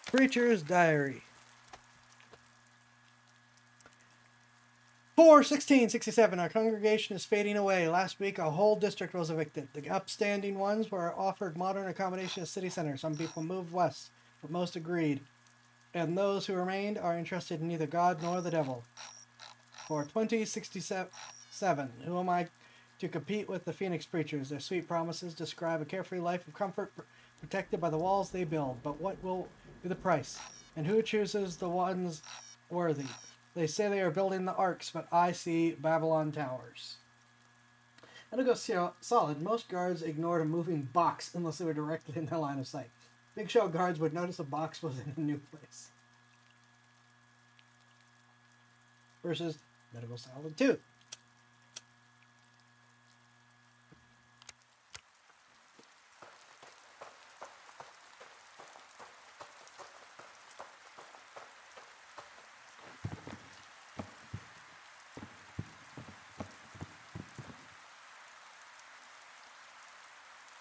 Preacher's Diary. For 1667, our congregation is fading away. Last week, a whole district was evicted. The upstanding ones were offered modern accommodation at city center. Some people moved west, but most agreed. And those who remained are interested in neither God nor the devil. For 2067, who am I to compete with the Phoenix preachers? Their sweet promises describe a carefree life of comfort protected by the walls they build. But what will be the price? And who chooses the ones worthy? They say they are building the arcs, but I see Babylon towers. That'll go solid. Most guards ignored a moving box unless they were directly in their line of sight. Big show guards would notice a box was in a new place. Versus Medical Solid 2.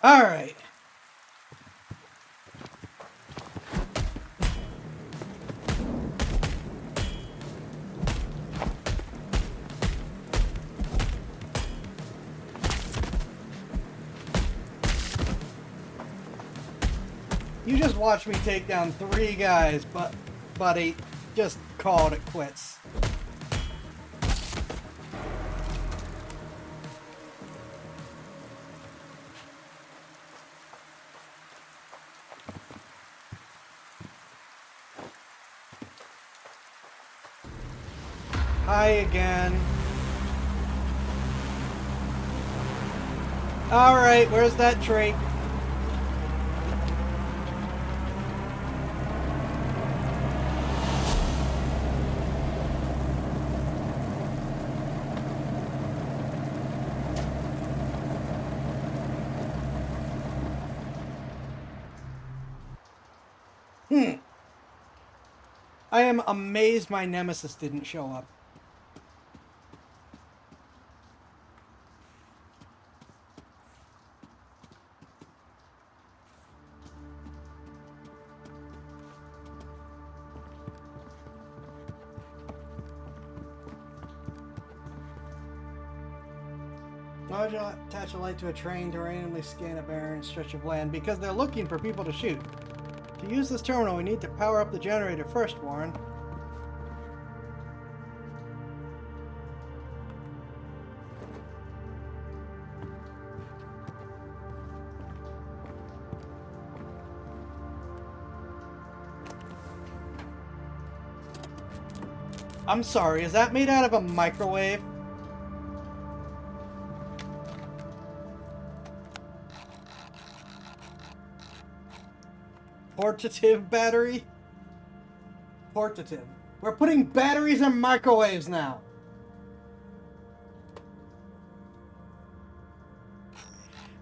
All right. You just watched me take down 3 guys, but buddy, just called it quits. Hi again. Alright, where's that trait? I am amazed my nemesis didn't show up. Why would you attach a light to a train to randomly scan a barren stretch of land? Because they're looking for people to shoot. To use this terminal, we need to power up the generator first, Warren. I'm sorry, is that made out of a microwave? Portative battery? Portative. We're putting batteries in microwaves now.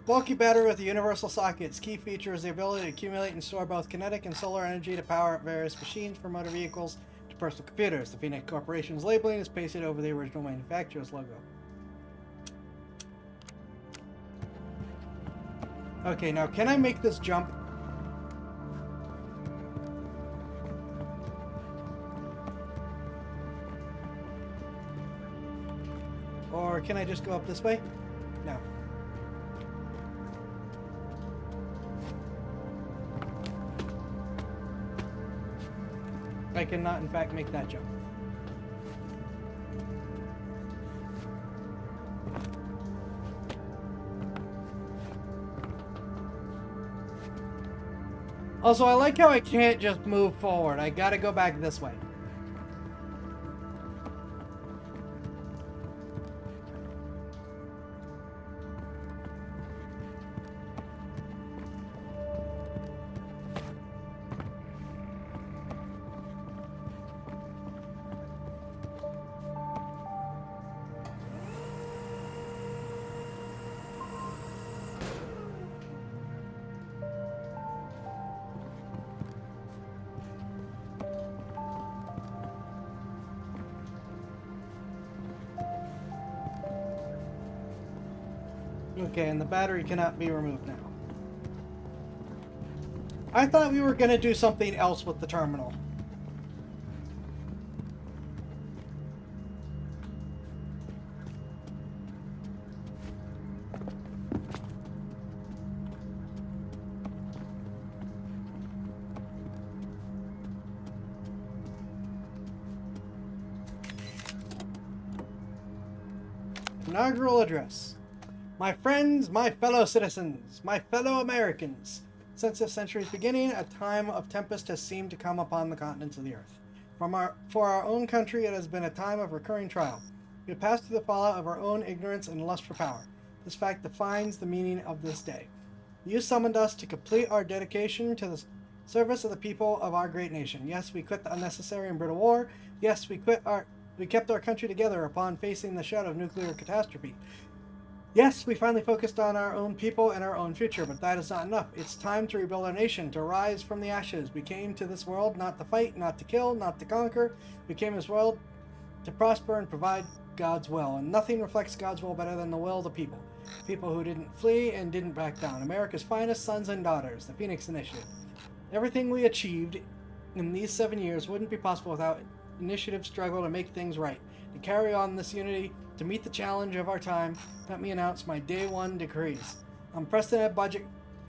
Bulky battery with a universal socket. Its key feature is the ability to accumulate and store both kinetic and solar energy to power up various machines, from motor vehicles to personal computers. The Phoenix Corporation's labeling is pasted over the original manufacturer's logo. Okay, now can I make this jump? Or can I just go up this way? No. I cannot, in fact, make that jump. Also, I like how I can't just move forward. I gotta go back this way. Okay, and the battery cannot be removed now. I thought we were going to do something else with the terminal. Inaugural address. My friends, my fellow citizens, my fellow Americans. Since the century's beginning, a time of tempest has seemed to come upon the continents of the earth. For our own country, it has been a time of recurring trial. We have passed through the fallout of our own ignorance and lust for power. This fact defines the meaning of this day. You summoned us to complete our dedication to the service of the people of our great nation. Yes, we quit the unnecessary and brutal war. Yes, we kept our country together upon facing the shadow of nuclear catastrophe. Yes, we finally focused on our own people and our own future, but that is not enough. It's time to rebuild our nation, to rise from the ashes. We came to this world not to fight, not to kill, not to conquer. We came to this world to prosper and provide God's will, and nothing reflects God's will better than the will of the people. People who didn't flee and didn't back down. America's finest sons and daughters, the Phoenix Initiative. Everything we achieved in these 7 years wouldn't be possible without initiative struggle to make things right. To carry on this unity, to meet the challenge of our time, let me announce my Day 1 decrees. Unprecedented budget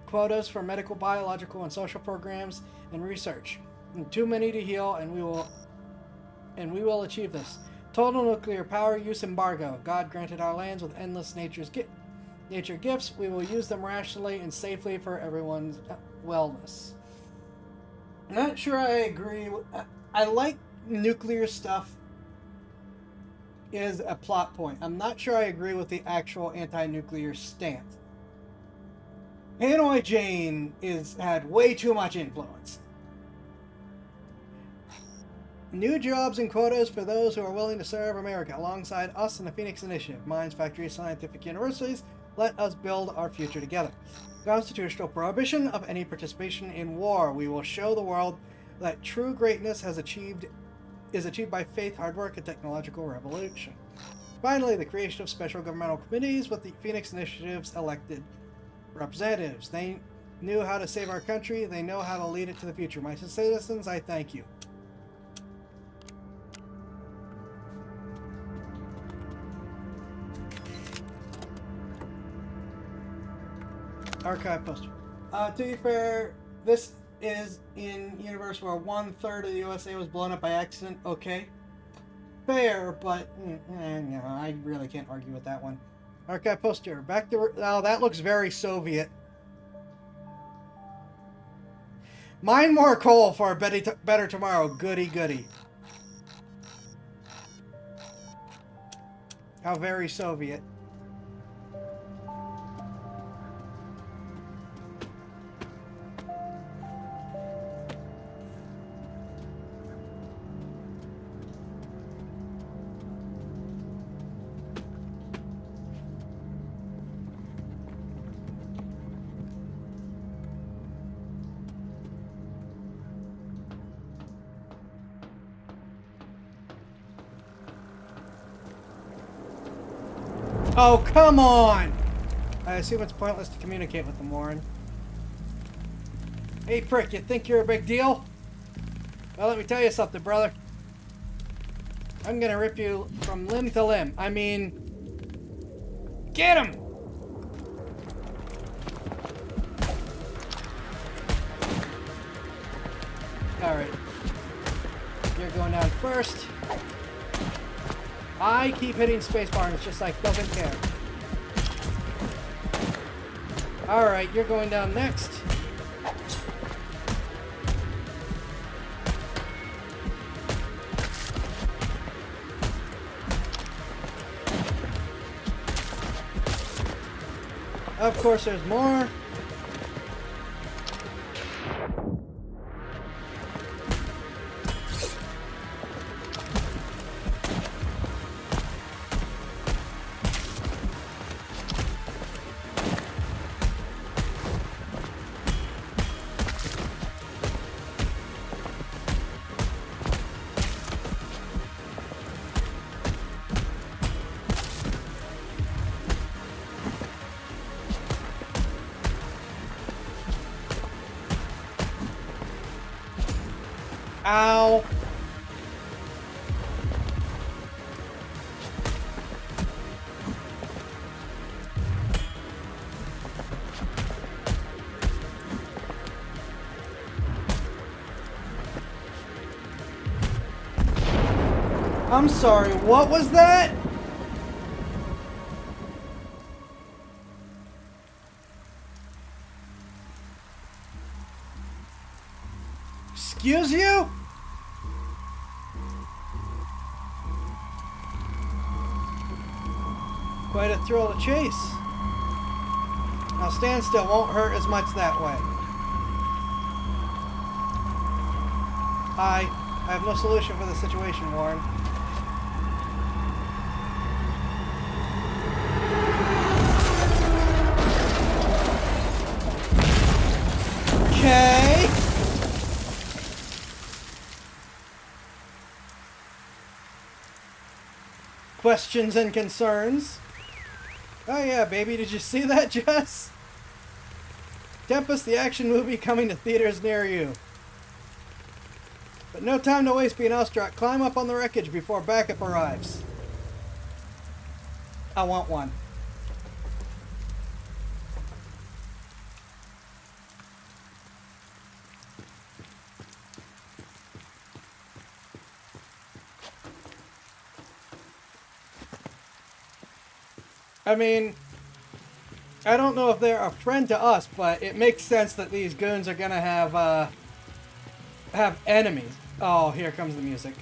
quotas for medical, biological, and social programs and research. And too many to heal, and we will achieve this. Total nuclear power use embargo. God granted our lands with endless nature gifts. We will use them rationally and safely for everyone's wellness. I'm not sure I agree. I like nuclear stuff is a plot point. I'm not sure I agree with the actual anti-nuclear stance. Hanoi Jane had way too much influence. New jobs and quotas for those who are willing to serve America alongside us in the Phoenix Initiative. Mines, factories, scientific universities. Let us build our future together. Constitutional prohibition of any participation in war. We will show the world that true greatness is achieved by faith, hard work, and technological revolution. Finally, the creation of special governmental committees with the Phoenix Initiative's elected representatives. They knew how to save our country. They know how to lead it to the future. My citizens, I thank you. Archive poster. To be fair, this is in universe where 1/3 of the USA was blown up by accident. Okay. Fair, but no, I really can't argue with that one. Archive poster. Back to... Oh, that looks very Soviet. Mine more coal for a better tomorrow. Goody, goody. How very Soviet. Oh, come on! I assume it's pointless to communicate with them, Warren. Hey, prick, you think you're a big deal? Well, let me tell you something, brother. I'm gonna rip you from limb to limb. I mean... Get him! Alright. You're going down first. I keep hitting spacebar and it's just like, doesn't care. Alright, you're going down next. Of course, there's more. Ow. I'm sorry, what was that? Excuse you? Quite a thrill to chase. Now standstill won't hurt as much that way. I have no solution for the situation, Warren. Okay. Questions and concerns? Oh yeah, baby, did you see that, Jess? Tempest, the action movie coming to theaters near you. But no time to waste being awestruck. Climb up on the wreckage before backup arrives. I want one. I mean, I don't know if they're a friend to us, but it makes sense that these goons are gonna have enemies. Oh, here comes the music.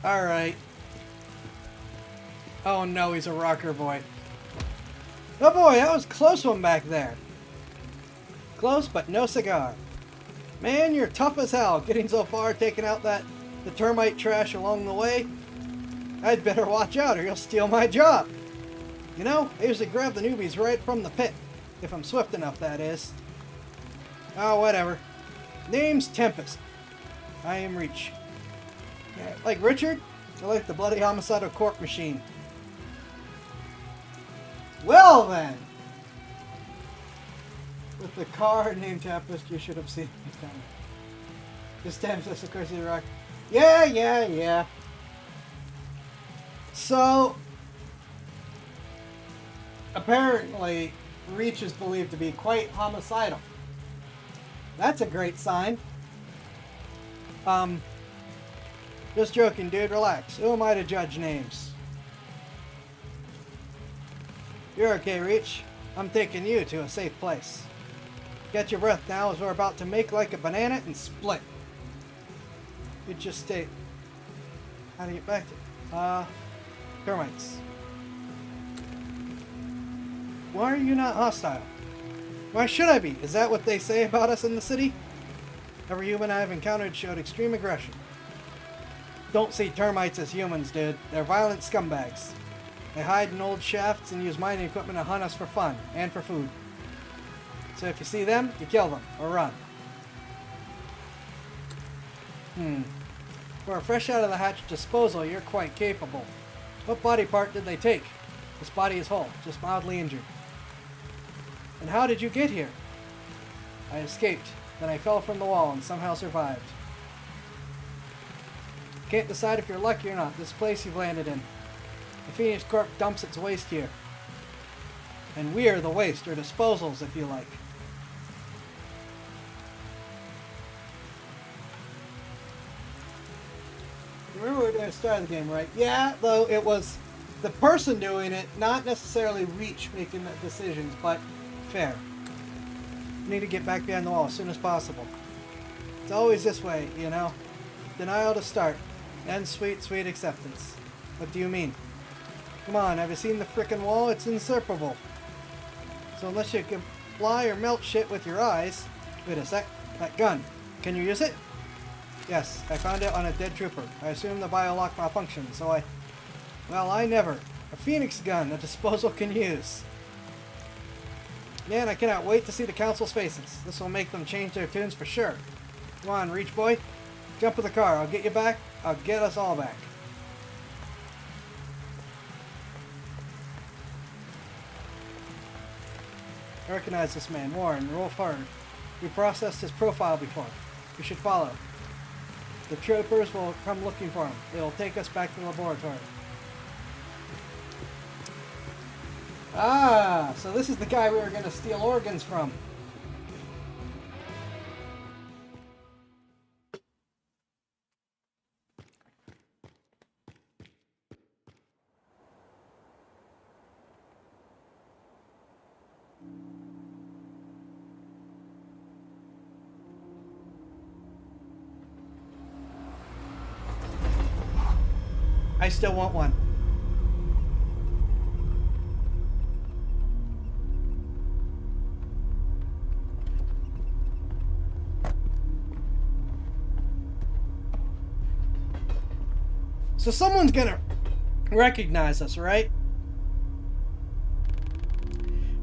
Alright. Oh no, he's a rocker boy. Oh boy, that was a close one back there. Close, but no cigar. Man, you're tough as hell, getting so far, taking out the termite trash along the way. I'd better watch out or you'll steal my job. You know, I usually grab the newbies right from the pit. If I'm swift enough, that is. Oh, whatever. Name's Tempest. I am Reach. Yeah, like Richard? I like the bloody homicidal cork machine. Well then! With the car named Tempest, you should have seen me coming. This Tempest, of course, the rock. Yeah. So, apparently, Reach is believed to be quite homicidal. That's a great sign. Just joking, dude. Relax. Who am I to judge names? You're okay, Reach. I'm taking you to a safe place. Get your breath now as we're about to make like a banana and split. You just stay. How do you get back to termites. Why are you not hostile? Why should I be? Is that what they say about us in the city? Every human I've encountered showed extreme aggression. Don't see termites as humans, dude. They're violent scumbags. They hide in old shafts and use mining equipment to hunt us for fun and for food. So if you see them, you kill them or run. For a fresh out of the hatch disposal, you're quite capable. What body part did they take? This body is whole, just mildly injured. And how did you get here? I escaped. Then I fell from the wall and somehow survived. Can't decide if you're lucky or not. This place you've landed in. The Phoenix Corp dumps its waste here. And we're the waste, or disposals if you like. Remember we were going to start the game, right? Yeah, though it was the person doing it, not necessarily Reach making the decisions, but fair. Need to get back behind the wall as soon as possible. It's always this way, you know. Denial to start. Then sweet, sweet acceptance. What do you mean? Come on, have you seen the frickin' wall? It's inseparable. So unless you can fly or melt shit with your eyes... Wait a sec. That gun. Can you use it? Yes, I found it on a dead trooper. I assume the biolock malfunctioned, so I... Well, I never. A Phoenix gun a disposal can use. Man, I cannot wait to see the Council's faces. This will make them change their tunes for sure. Come on, Reach Boy. Jump in the car. I'll get you back. I'll get us all back. I recognize this man, Warren, Rolf Hard. We processed his profile before. We should follow. The troopers will come looking for him. It'll take us back to the laboratory. Ah, so this is the guy we were going to steal organs from. I still want one. So someone's gonna recognize us, right?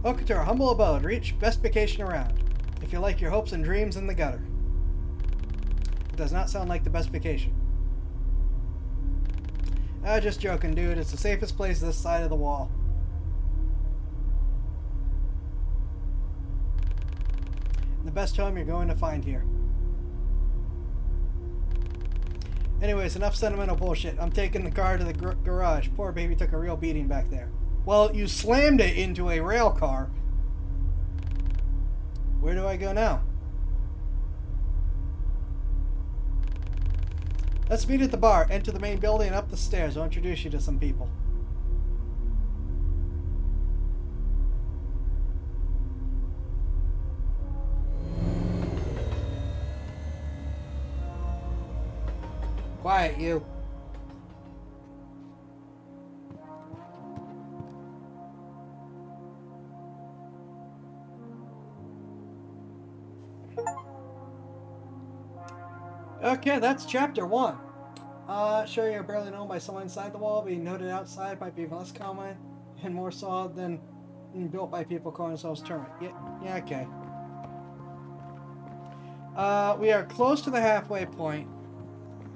Welcome to our humble abode. Reach best vacation around. If you like your hopes and dreams in the gutter. It does not sound like the best vacation. Just joking, dude. It's the safest place this side of the wall. The best home you're going to find here. Anyways, enough sentimental bullshit. I'm taking the car to the garage. Poor baby took a real beating back there. Well, you slammed it into a rail car. Where do I go now? Let's meet at the bar. Enter the main building and up the stairs. I'll introduce you to some people. Quiet, you. Okay, that's chapter 1. Sure, you're barely known by someone inside the wall, being noted outside might be even less common and more solid than built by people calling themselves termite. Yeah, okay. We are close to the halfway point,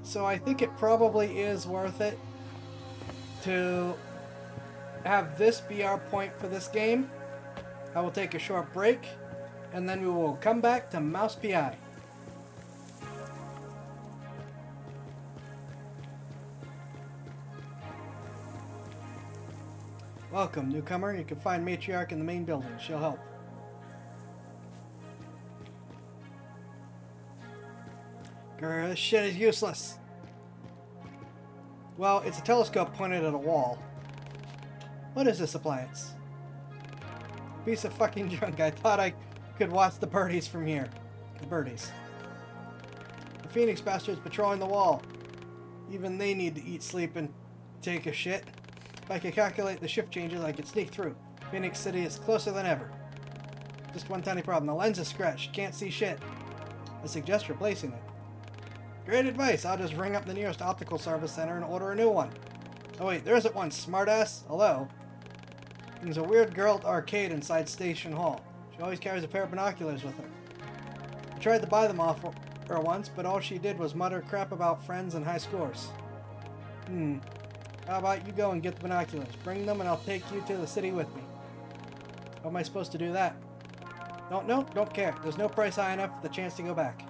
so I think it probably is worth it to have this be our point for this game. I will take a short break, and then we will come back to Mouse PI. Welcome, newcomer. You can find Matriarch in the main building. She'll help. Grr, this shit is useless. Well, it's a telescope pointed at a wall. What is this appliance? Piece of fucking junk. I thought I could watch the birdies from here. The birdies. The Phoenix bastards patrolling the wall. Even they need to eat, sleep, and take a shit. If I could calculate the shift changes, I could sneak through. Phoenix City is closer than ever. Just one tiny problem. The lens is scratched. Can't see shit. I suggest replacing it. Great advice. I'll just ring up the nearest optical service center and order a new one. Oh wait, there isn't one, smartass. Hello. There's a weird girl at the arcade inside Station Hall. She always carries a pair of binoculars with her. I tried to buy them off her once, but all she did was mutter crap about friends and high scores. How about you go and get the binoculars? Bring them and I'll take you to the city with me. How am I supposed to do that? No, don't care. There's no price high enough for the chance to go back.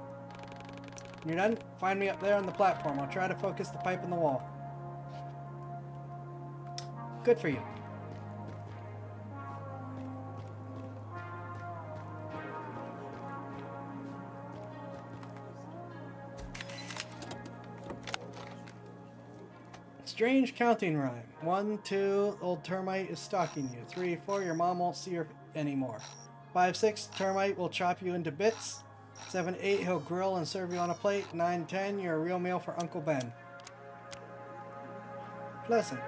When you're done, find me up there on the platform. I'll try to focus the pipe in the wall. Good for you. Strange counting rhyme. 1, 2, old termite is stalking you. 3, 4, your mom won't see her anymore. 5, 6, termite will chop you into bits. 7, 8, he'll grill and serve you on a plate. 9, 10, you're a real meal for Uncle Ben. Pleasant.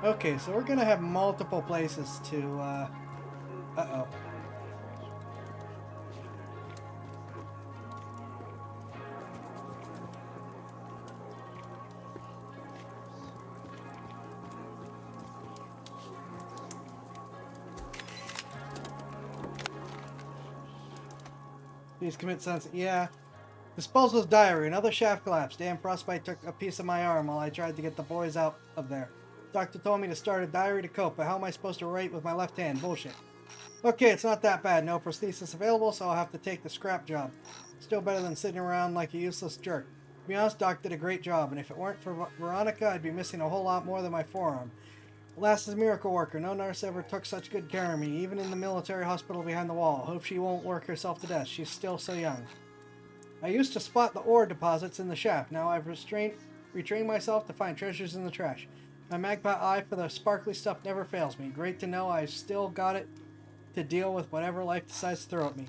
Okay, so we're gonna have multiple places to, uh-oh. Please commit suicide. Yeah. Disposal's diary. Another shaft collapse. Damn frostbite took a piece of my arm while I tried to get the boys out of there. Doctor told me to start a diary to cope, but how am I supposed to write with my left hand? Bullshit. Okay, it's not that bad. No prosthesis available, so I'll have to take the scrap job. Still better than sitting around like a useless jerk. To be honest, Doc did a great job, and if it weren't for Veronica, I'd be missing a whole lot more than my forearm. Lass is a miracle worker. No nurse ever took such good care of me, even in the military hospital behind the wall. Hope she won't work herself to death. She's still so young. I used to spot the ore deposits in the shaft. Now I've retrained myself to find treasures in the trash. My magpie eye for the sparkly stuff never fails me. Great to know I've still got it to deal with whatever life decides to throw at me.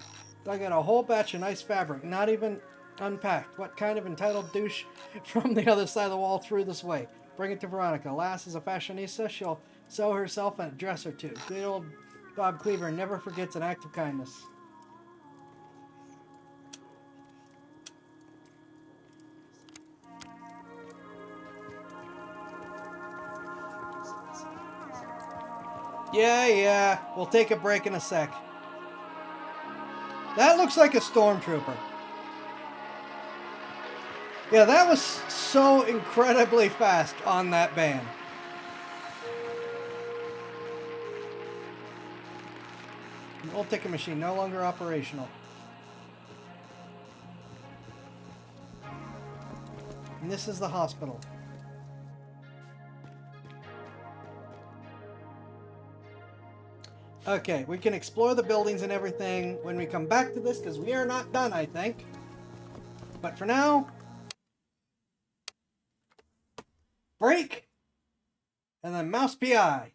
I got a whole batch of nice fabric. Not even Unpacked. What kind of entitled douche from the other side of the wall threw this way? Bring it to Veronica. Lass is a fashionista. She'll sew herself a dress or two. Good old Bob Cleaver never forgets an act of kindness. Yeah. We'll take a break in a sec. That looks like a stormtrooper. Yeah, that was so incredibly fast on that band. An old ticket machine, no longer operational. And this is the hospital. Okay, we can explore the buildings and everything when we come back to this, because we are not done, I think. But for now, break, and then mouse PI.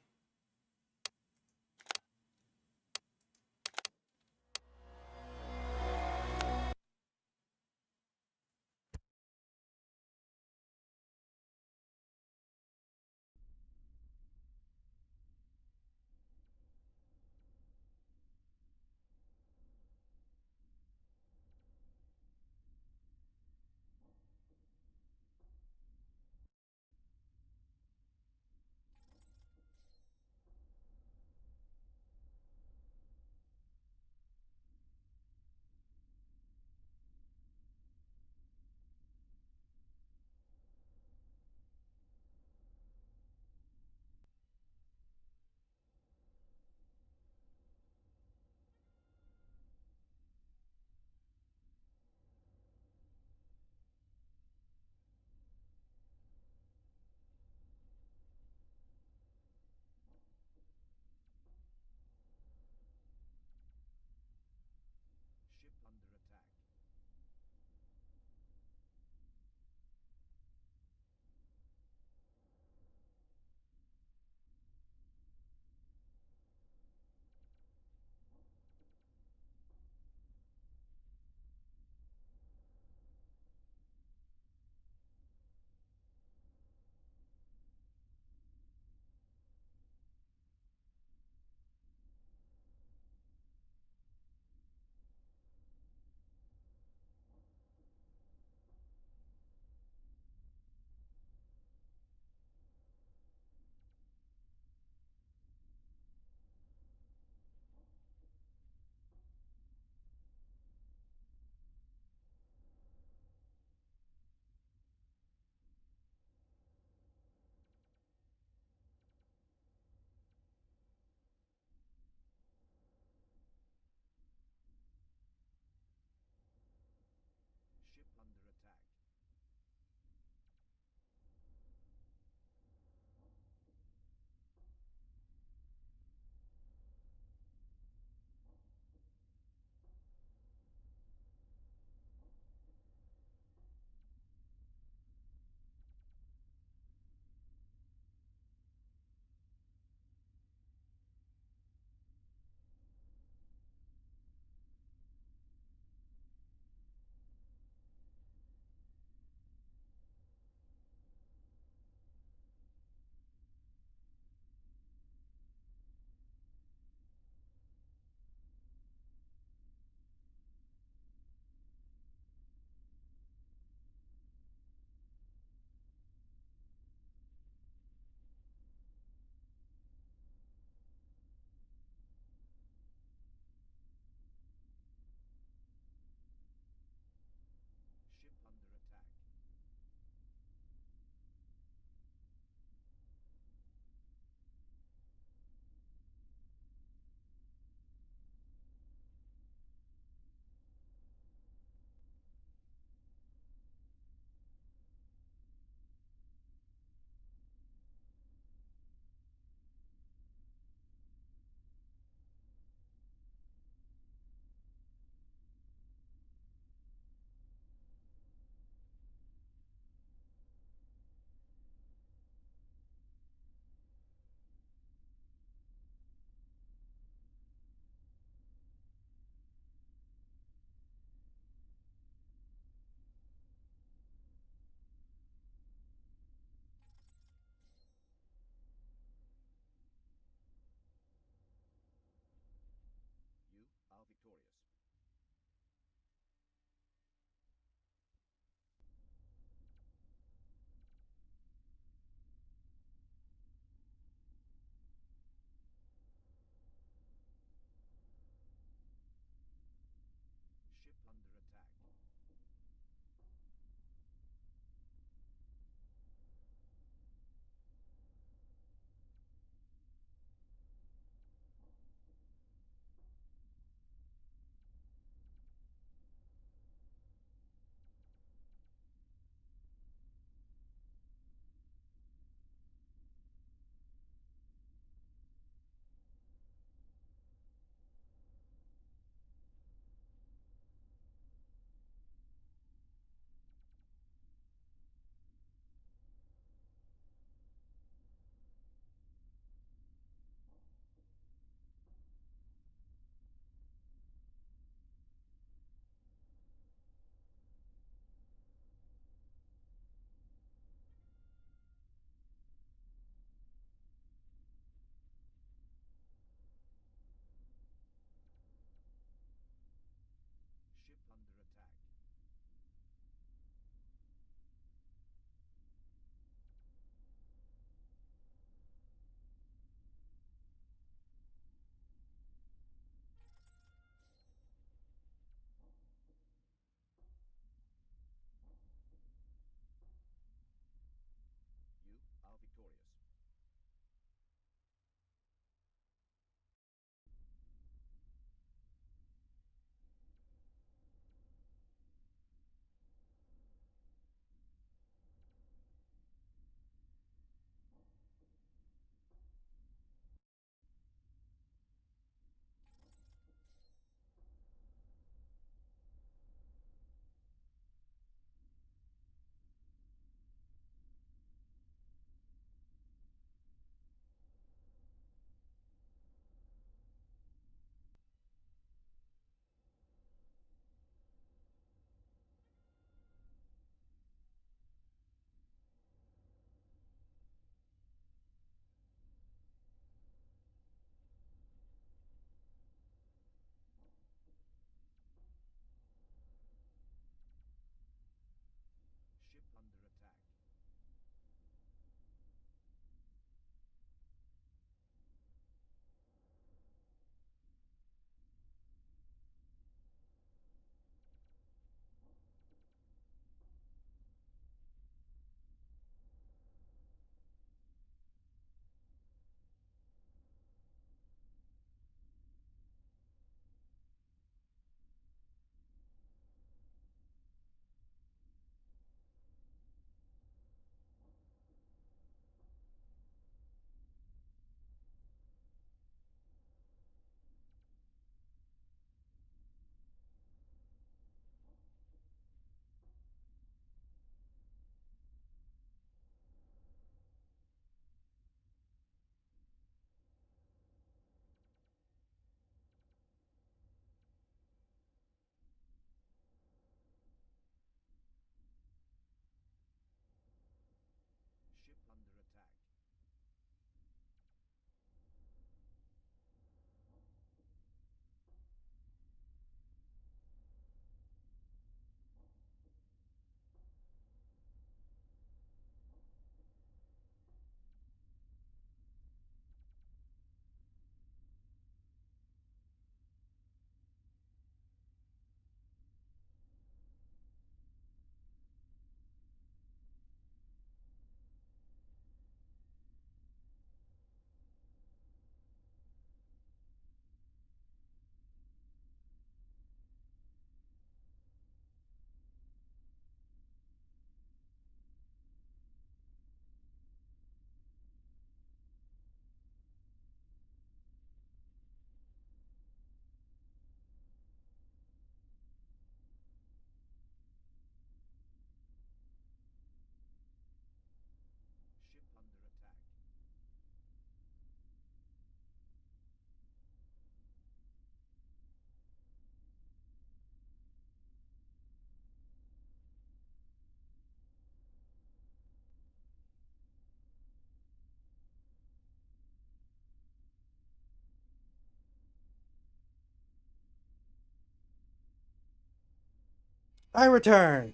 I return.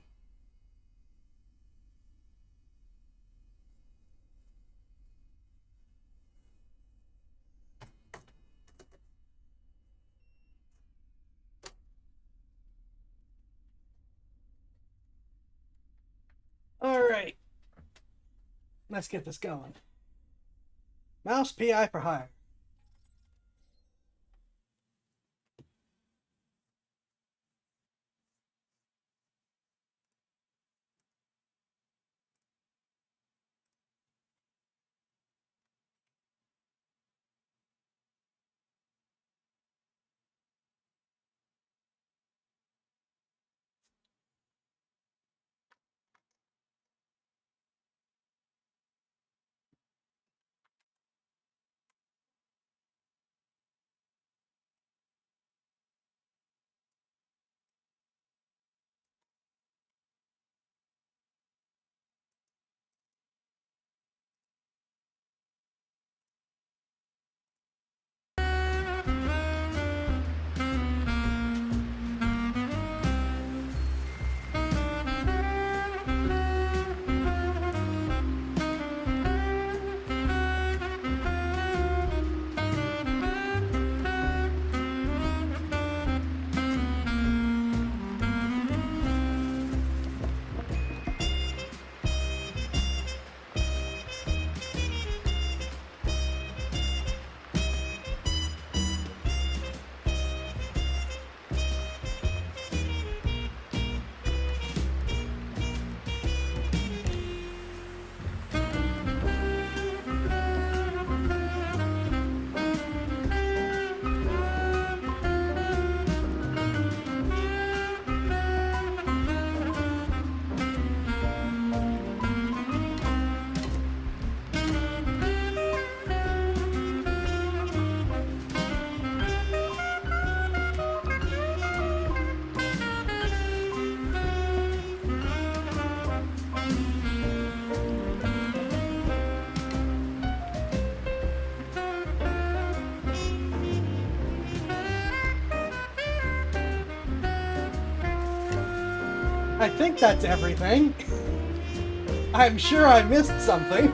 All right. Let's get this going. Mouse PI for hire. I think that's everything. I'm sure I missed something.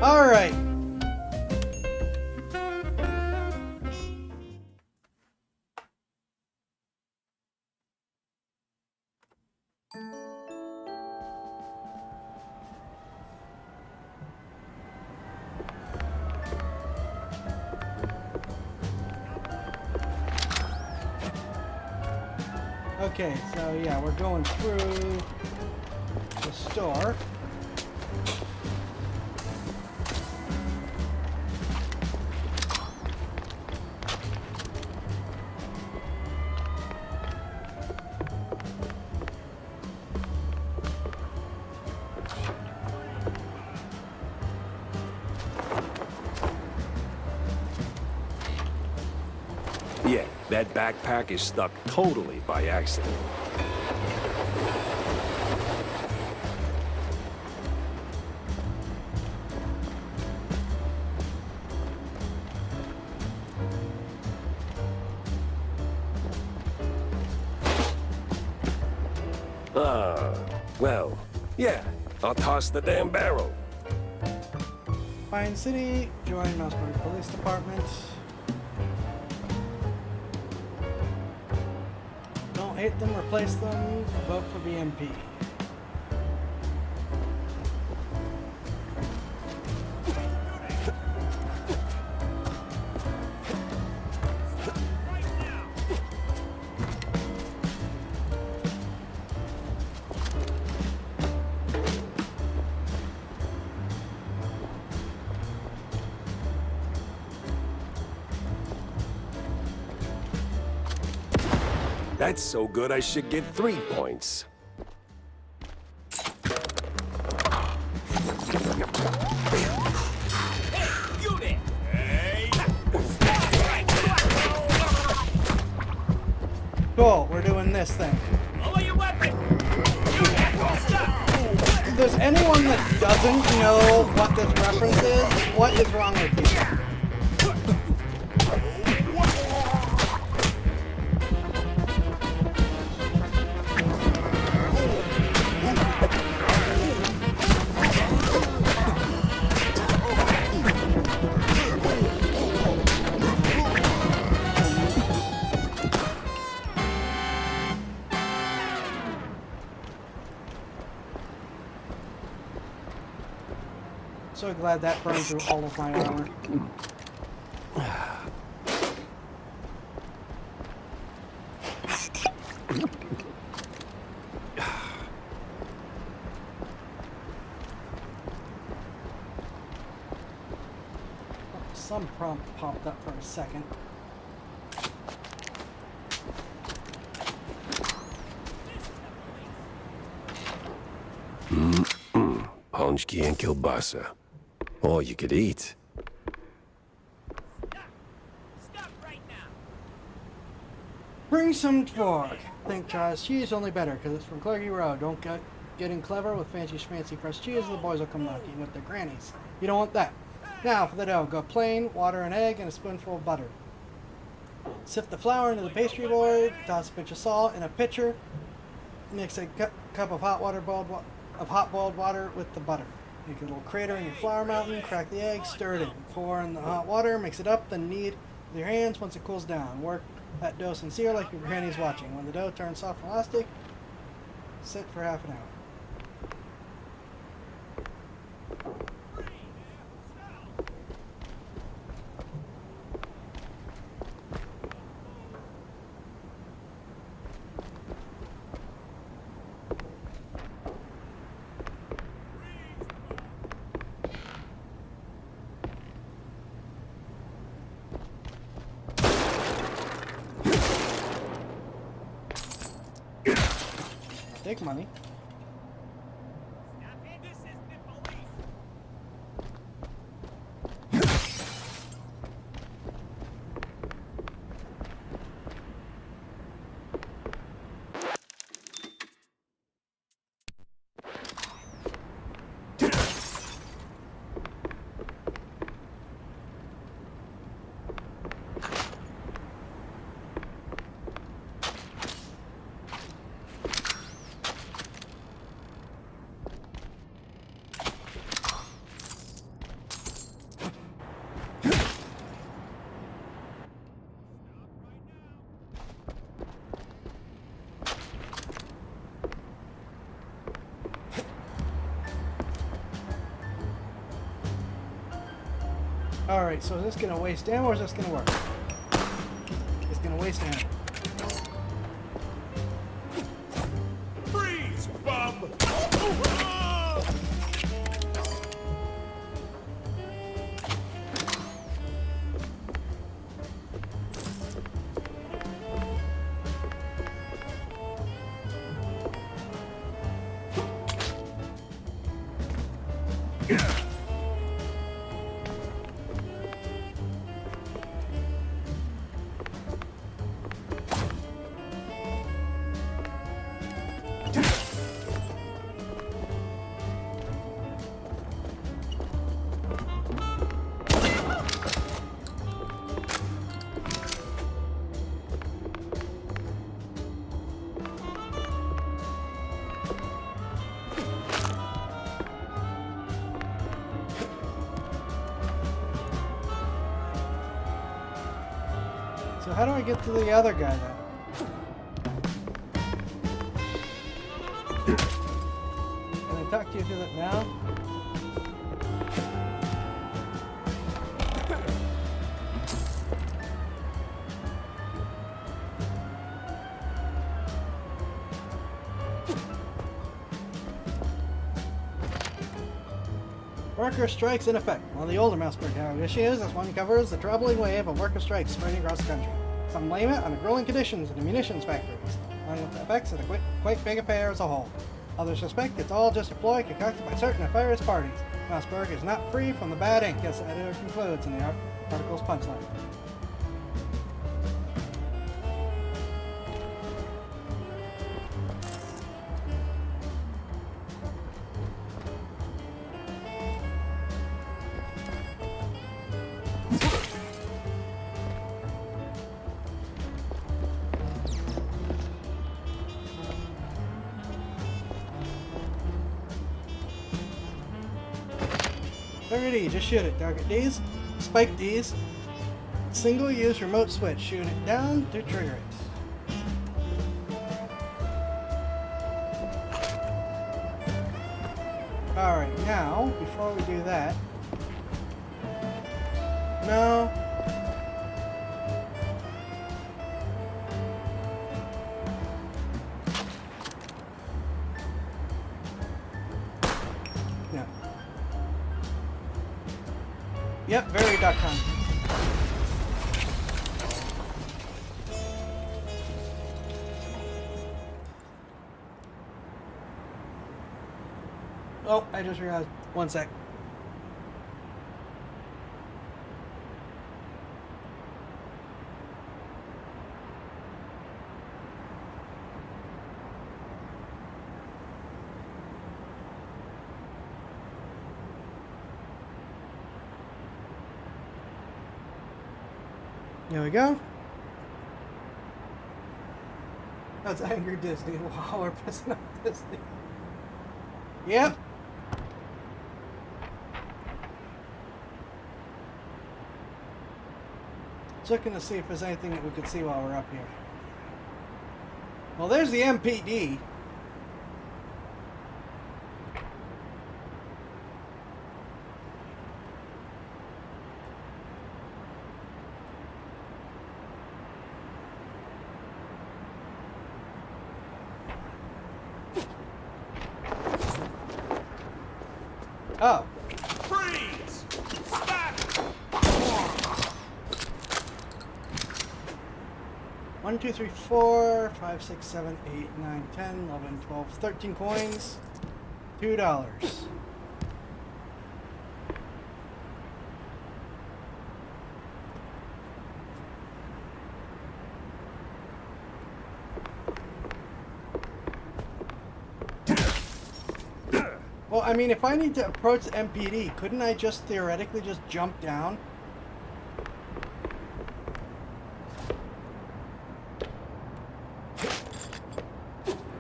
All right. Okay, so yeah, we're going through the store. Yeah, that backpack is stuck totally by accident. Well, yeah, I'll toss the damn barrel. Pine City, join Mouseburg Police Department. Don't hate them, replace them, vote for BMP. That's so good I should get 3 points. Cool, we're doing this thing. If there's anyone that doesn't know what this reference is, what is wrong with you? So glad that burned through all of my armor. Some prompt popped up for a second. Pączki and kielbasa. All you could eat. Stop right now. Bring some tворог. Think Charles cheese, only better, because it's from Clergy Road. Don't get getting clever with fancy schmancy fresh cheese, the boys will come knocking with their grannies. You don't want that. Now for the dough. Go plain, water and egg, and a spoonful of butter. Sift the flour into the pastry board, toss a pinch of salt in a pitcher, mix a cup of hot boiled water with the butter. Make a little crater in your flour mountain, crack the egg, stir it in. Pour in the hot water, mix it up, then knead with your hands once it cools down. Work that dough sincere like your granny's watching. When the dough turns soft and elastic, sit for half an hour. Take money. This is the police. Alright, so is this going to waste ammo or is this going to work? It's going to waste ammo. Freeze, bum! So how do I get to the other guy then? Can I talk to you through that now? Worker strikes in effect. While the older Mouseburg Tower issues, this one covers the troubling wave of worker strikes spreading across the country. Some blame it on the grueling conditions in the munitions factories, along with the effects of the quite big affair as a whole. Others suspect it's all just a ploy concocted by certain nefarious parties. Mouseburg is not free from the bad ink, as the editor concludes in the article's punchline. Alrighty, just shoot it. Target D's, spike D's, single use remote switch, shoot it down to trigger it. Alright, now, before we do that, no. No. Yep, very duck hunt. Oh, I just realized. One sec. There we go. That's Angry Disney. Wow, we're pissing off Disney. Yep. Looking to see if there's anything that we could see while we're up here. Well, there's the MPD. Oh. Freeze! Stop! 1, 2, 3, 4, 5, 6, 7, 8, 9, 10, 11, 12, 13 coins. $2. Well, I mean, if I need to approach the MPD, couldn't I just theoretically just jump down?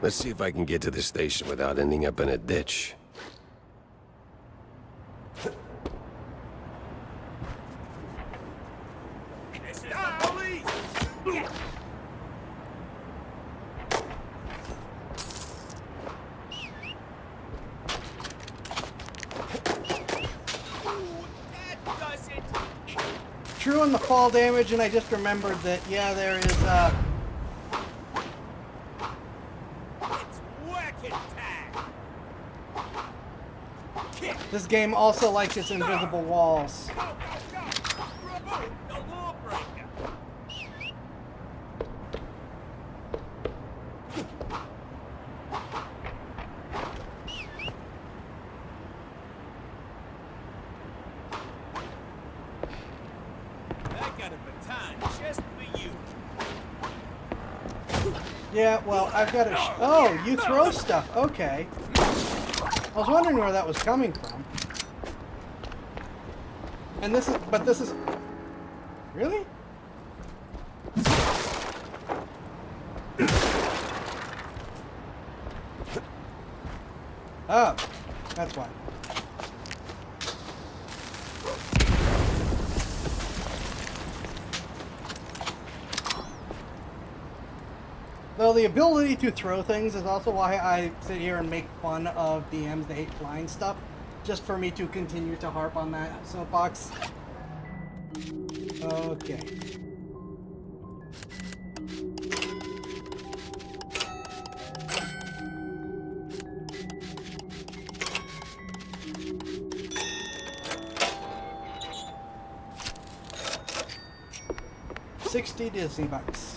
Let's see if I can get to the station without ending up in a ditch. This is the police! Ooh, that does it! True on the fall damage, and I just remembered that, yeah, there is, It's working time! Kick! this game also likes its invisible walls. Go, go, go! Reboot the lawbreaker! I got a baton just for you. Yeah, well, I've got to. Oh, you throw stuff. Okay. I was wondering where that was coming from. And this is, but this is. Really? Oh, that's why. Though the ability to throw things is also why I sit here and make fun of DMs that hate flying stuff, just for me to continue to harp on that soapbox. Okay. $60 Disney bucks.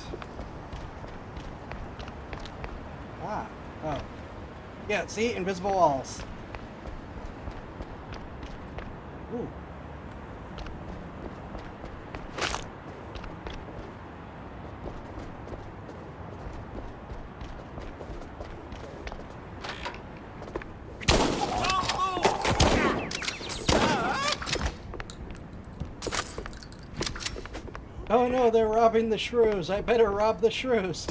Ah, oh. Yeah, see? Invisible walls. Ooh. Oh no, they're robbing the shrews. I better rob the shrews.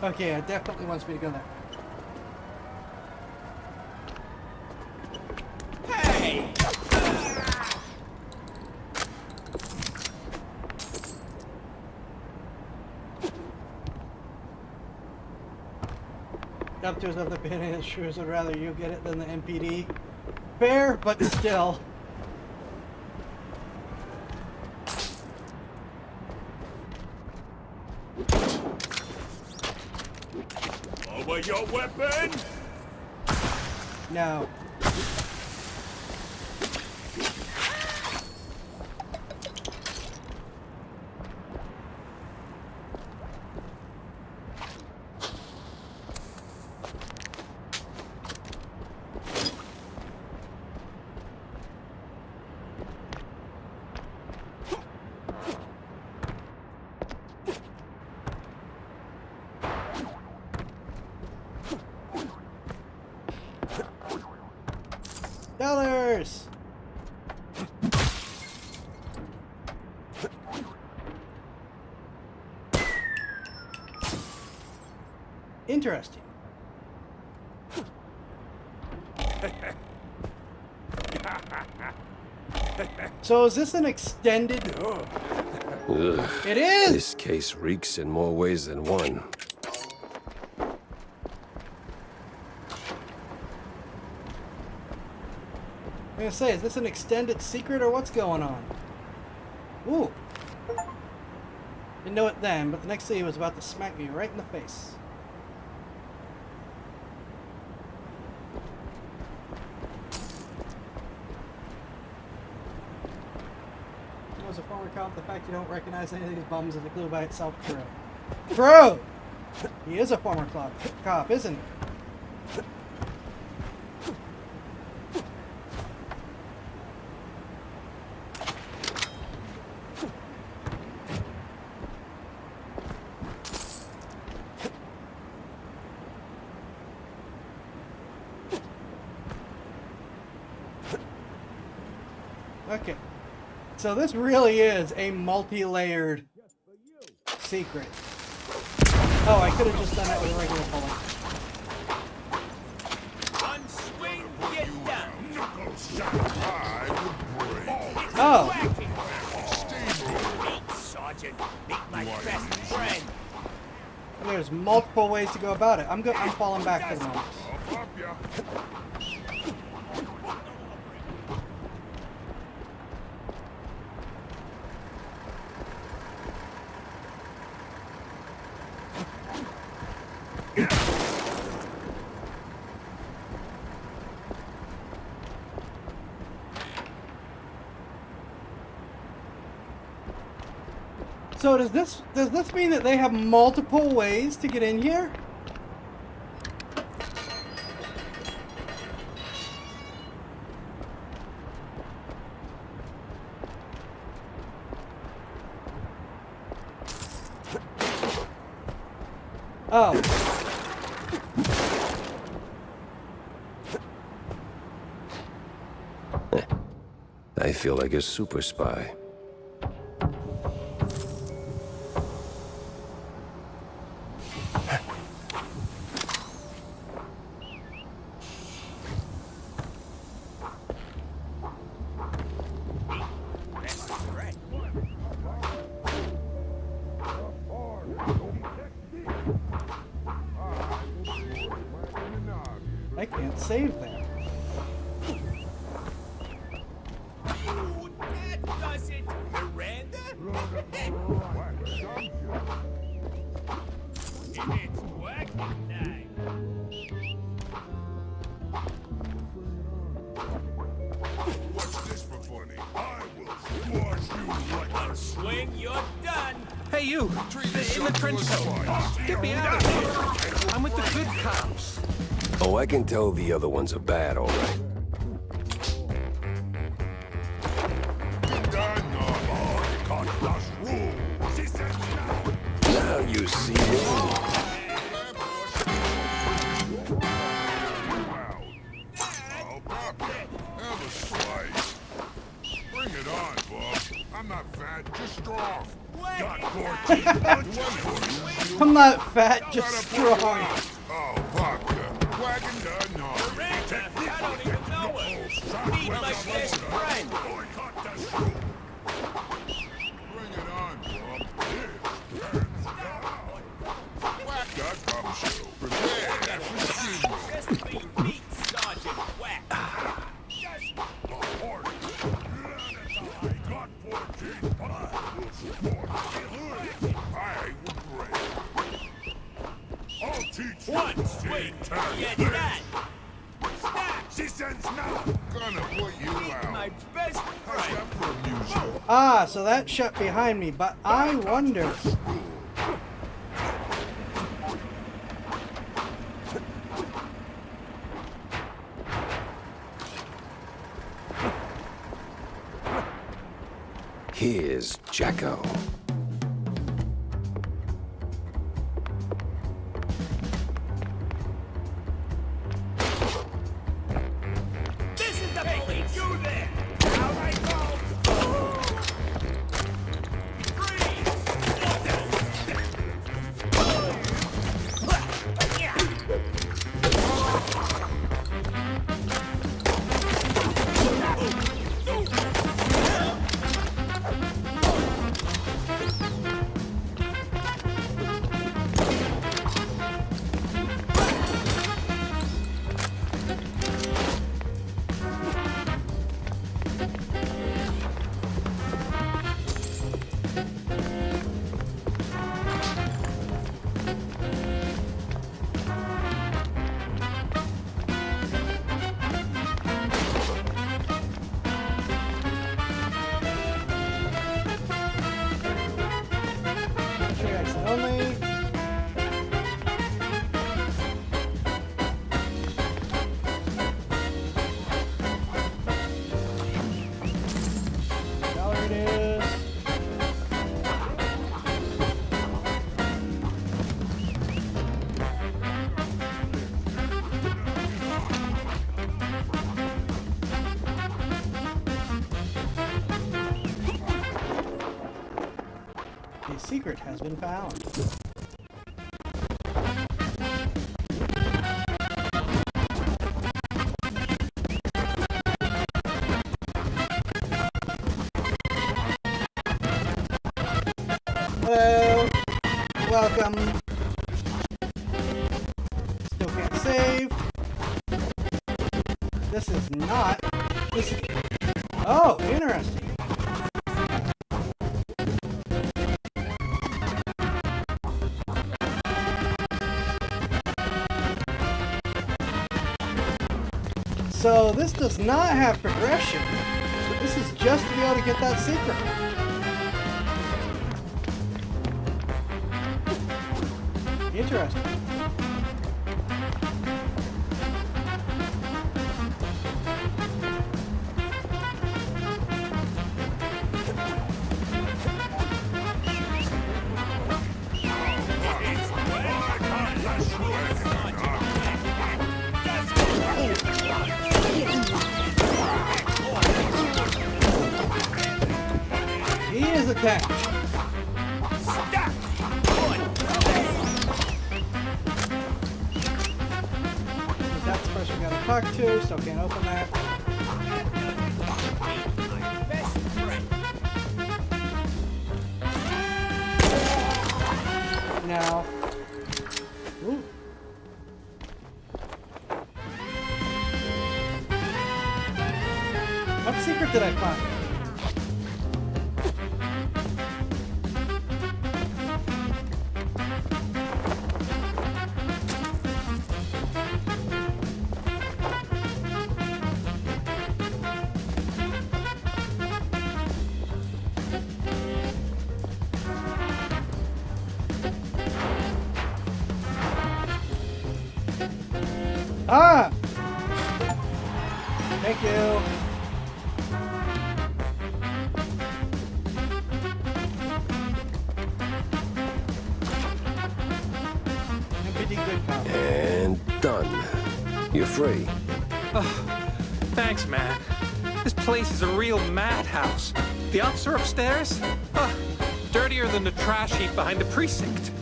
Okay, it definitely wants me to go there. Hey! Doctors of the Pin shrews would rather you get it than the MPD. Fair, but still. Over your weapon! No. Dollars! Interesting. So is this an extended... Ugh. It is! This case reeks in more ways than one. I'm gonna say, is this an extended secret or what's going on? Ooh. Didn't know it then, but the next thing he was about to smack me right in the face. As a former cop, the fact you don't recognize any of these bums is a clue by itself. True. True! He is a former cop, isn't he? Okay. So this really is a multi-layered secret. Oh, I could have just done that with a regular bullet. One swing, get down! Knuckles shot high would break. Oh! Meet Sergeant, meet my best friend! And there's multiple ways to go about it. I'm falling back for the moment. Up ya. So does this mean that they have multiple ways to get in here? Oh. feel like a super spy. I can't save that. Ooh, that does it. Miranda? It's whacking time. What's this for funny? I will squash you like One swing, you're done. Hey, you! In the trench coat! Get me out of here! I'm with the good cops! Oh, I can tell the other ones are bad, all right. Now you see me. Have a slice. Bring it on, Bob. I'm not fat, just strong. Got 14 punches. I'm not fat, just Got a strong. Oh, vodka. Wagon done. No. Miranda, I don't even know her. Meet my best friend. Boycott the show. Bring it on, Bob. This turns down. Whack that gumshoe. Prepare for funeral. Just be meet Sergeant Whack. The party. I got 14 punches. I will break. I'll teach you. One swing, you're done. Stop. She sends now. Gonna put you Meet my out. best How's friend. that for amusement? Ah, so that shut behind me, but I wonder. Here's Jacko. This is the police. You there. Out I go. Only. There it is. The secret has been found. Hello. Welcome. Still can't save. This is not. This. Oh, interesting. So this does not have progression. This is just to be able to get that secret. Interesting. He is a tank. Stop! That's the person we gotta talk to, so can't open that. My best friend. Now. Ooh. What secret did I find? Ah! Thank you. MPD good cop. And done. You're free. Thanks, man. This place is a real madhouse. The officer upstairs? Dirtier than the trash heap behind the precinct.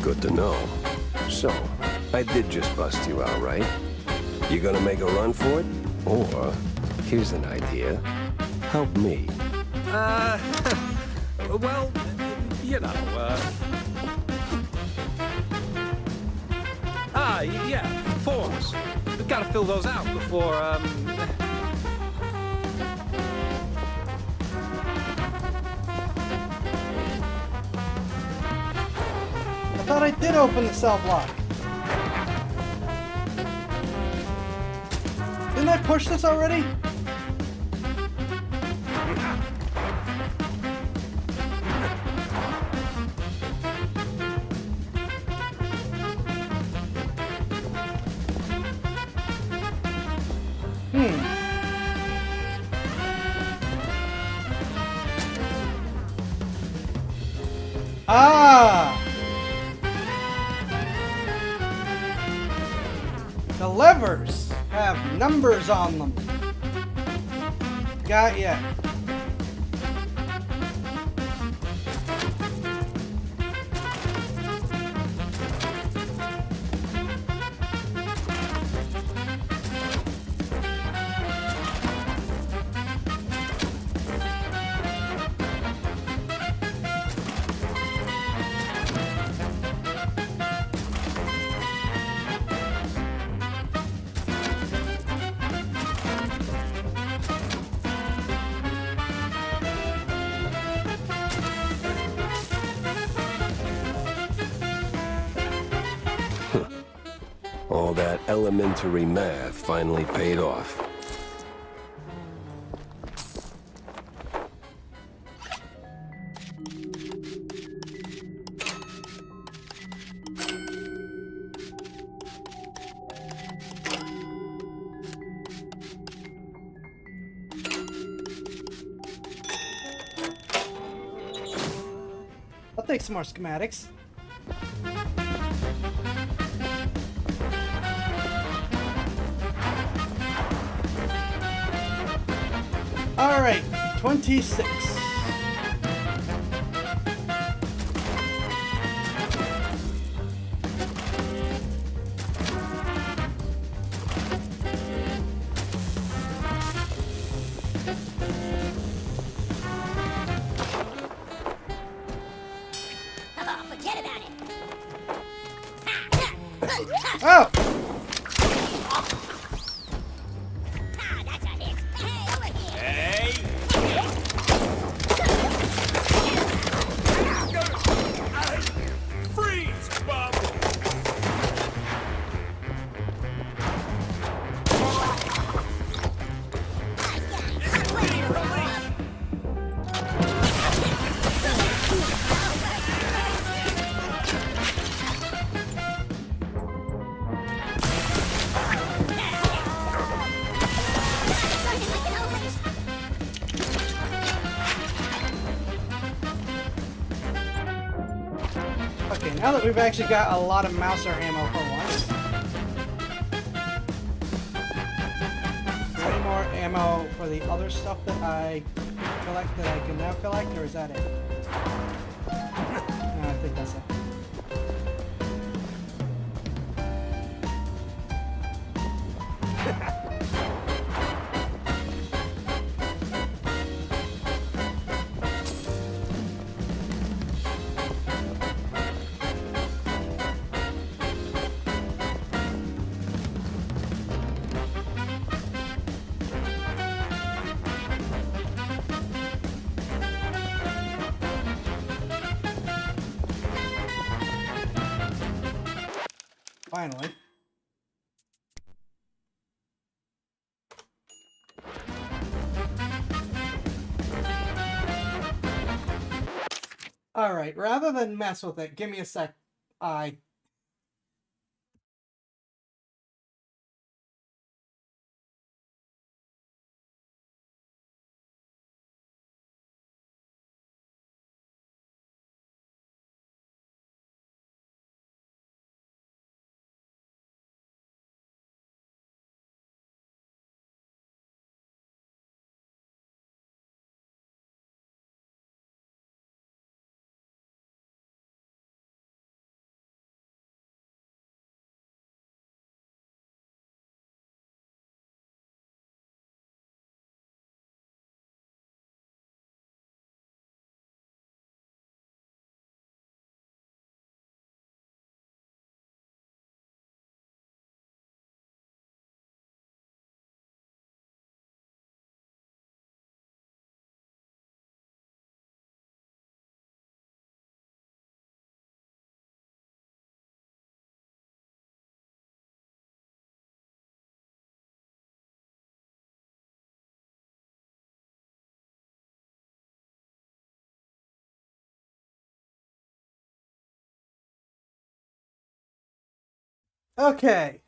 Good to know. So, I did just bust you out, right? You gonna make a run for it? Or, here's an idea. Help me. Well, you know, yeah, forms. We've got to fill those out before, I thought I did open the cell block. Didn't I push this already? Ah! The levers have numbers on them. Got ya. All that elementary math finally paid off. I'll take some more schematics. All right, 26. Oh, forget about it. Oh! Ah, that's a hit. Hey, over here. Hey! Freeze, Bob! Okay, now that we've actually got a lot of Mouser ammo for once. Is there any more ammo for the other stuff that I collect that I can now collect, or is that it? No, I think that's it. Finally. Alright, rather than mess with it, give me a sec. Okay.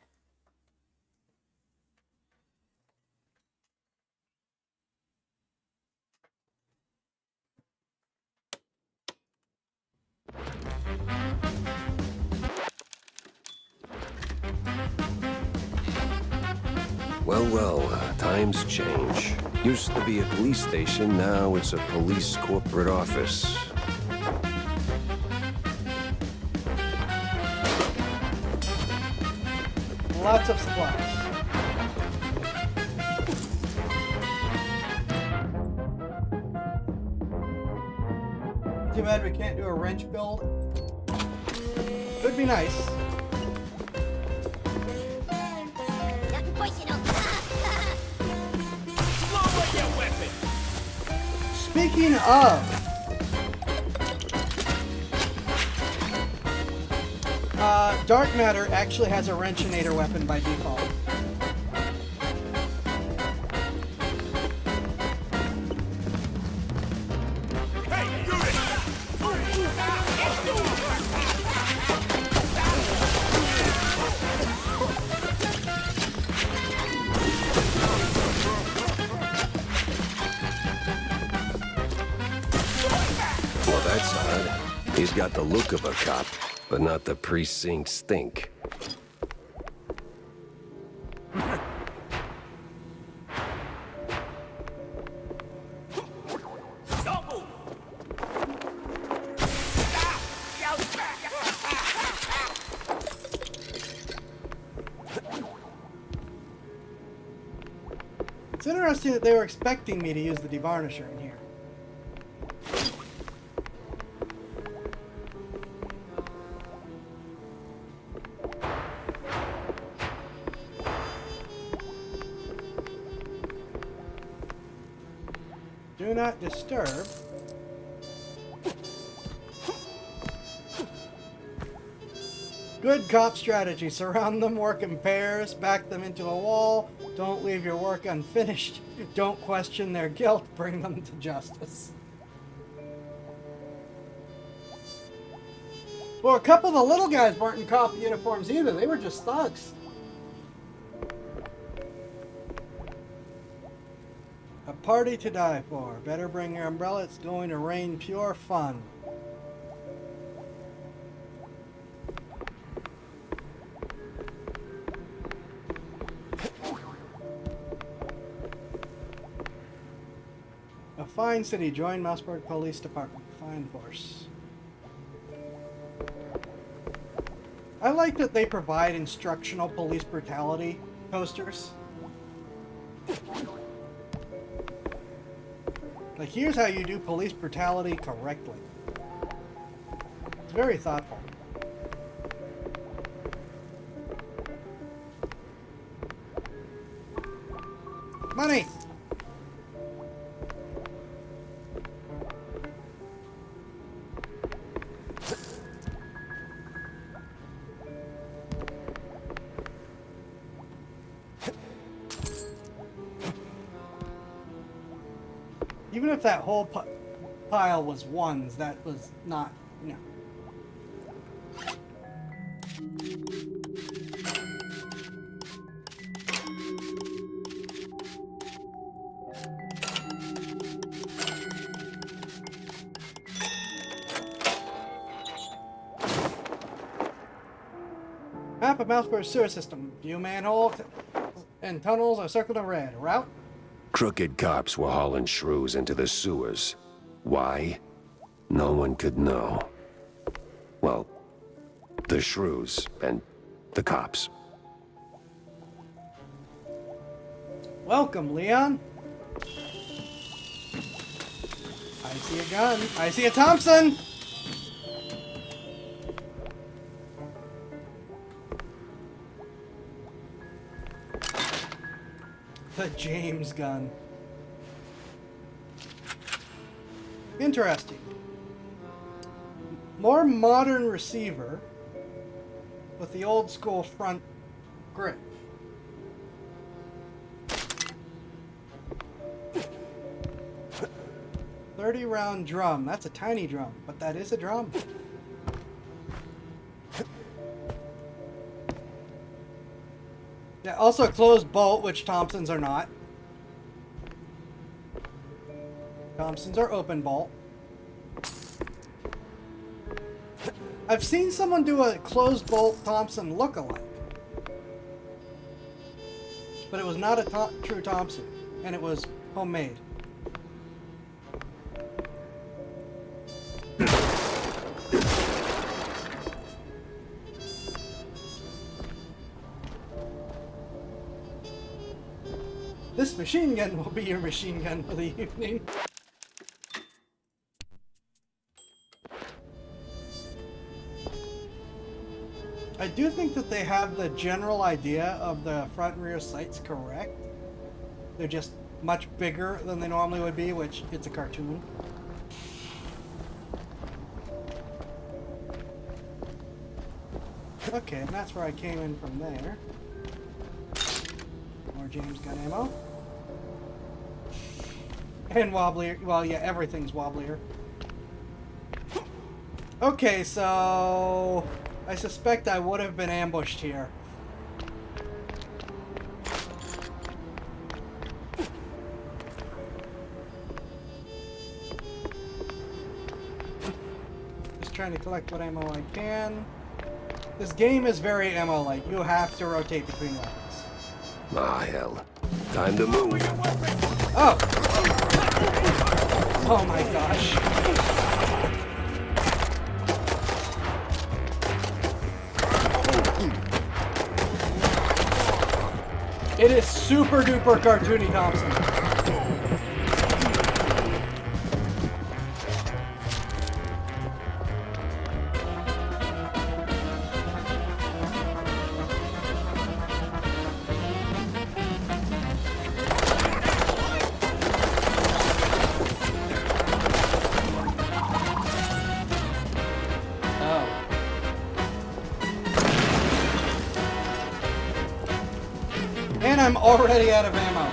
Well, well, times change. Used to be a police station, now it's a police corporate office. Lots of supplies. Too bad we can't do a wrench build. Would be nice. Nothing personal. Lower your weapon. Speaking of, Dark Matter actually has a wrenchinator weapon by default. Hey, you Well, that's odd. He's got the look of a cop, but not the precinct stink. don't move. It's interesting that they were expecting me to use the devarnisher in here. Do not disturb. Good cop strategy. Surround them, work in pairs, back them into a wall. Don't leave your work unfinished. Don't question their guilt. Bring them to justice. Well, a couple of the little guys weren't in cop uniforms either. They were just thugs. A party to die for. Better bring your umbrella. It's going to rain pure fun. A Fine city. Join Mousburg Police Department. Fine force. I like that they provide instructional police brutality posters. Like, here's how you do police brutality correctly. It's very thoughtful. Money! Even if that whole pile was ones, that was not, you know. Map of Mousburg sewer system. View manhole and tunnels are circled in red. Route? Crooked cops were hauling shrews into the sewers. Why? No one could know. Well, the shrews and the cops. Welcome, Leon. I see a gun. I see a Thompson! The James gun. Interesting. More modern receiver with the old school front grip. .30-round drum. That's a tiny drum, but that is a drum. Yeah, also a closed bolt, which Thompsons are not. Thompsons are open bolt. I've seen someone do a closed bolt Thompson look-alike. But it was not a true Thompson, and it was homemade. This machine gun will be your machine gun for the evening. I do think that they have the general idea of the front and rear sights correct. They're just much bigger than they normally would be, which it's a cartoon. Okay, and that's where I came in from there. More James gun ammo. And wobblier. Well, yeah, everything's wobblier. Okay, so I suspect I would have been ambushed here. Just trying to collect what ammo I can. This game is very ammo-like. You have to rotate between weapons. Ah, hell. Time to move. Oh! Oh my gosh. It is super duper cartoony, Thompson. And I'm already out of ammo.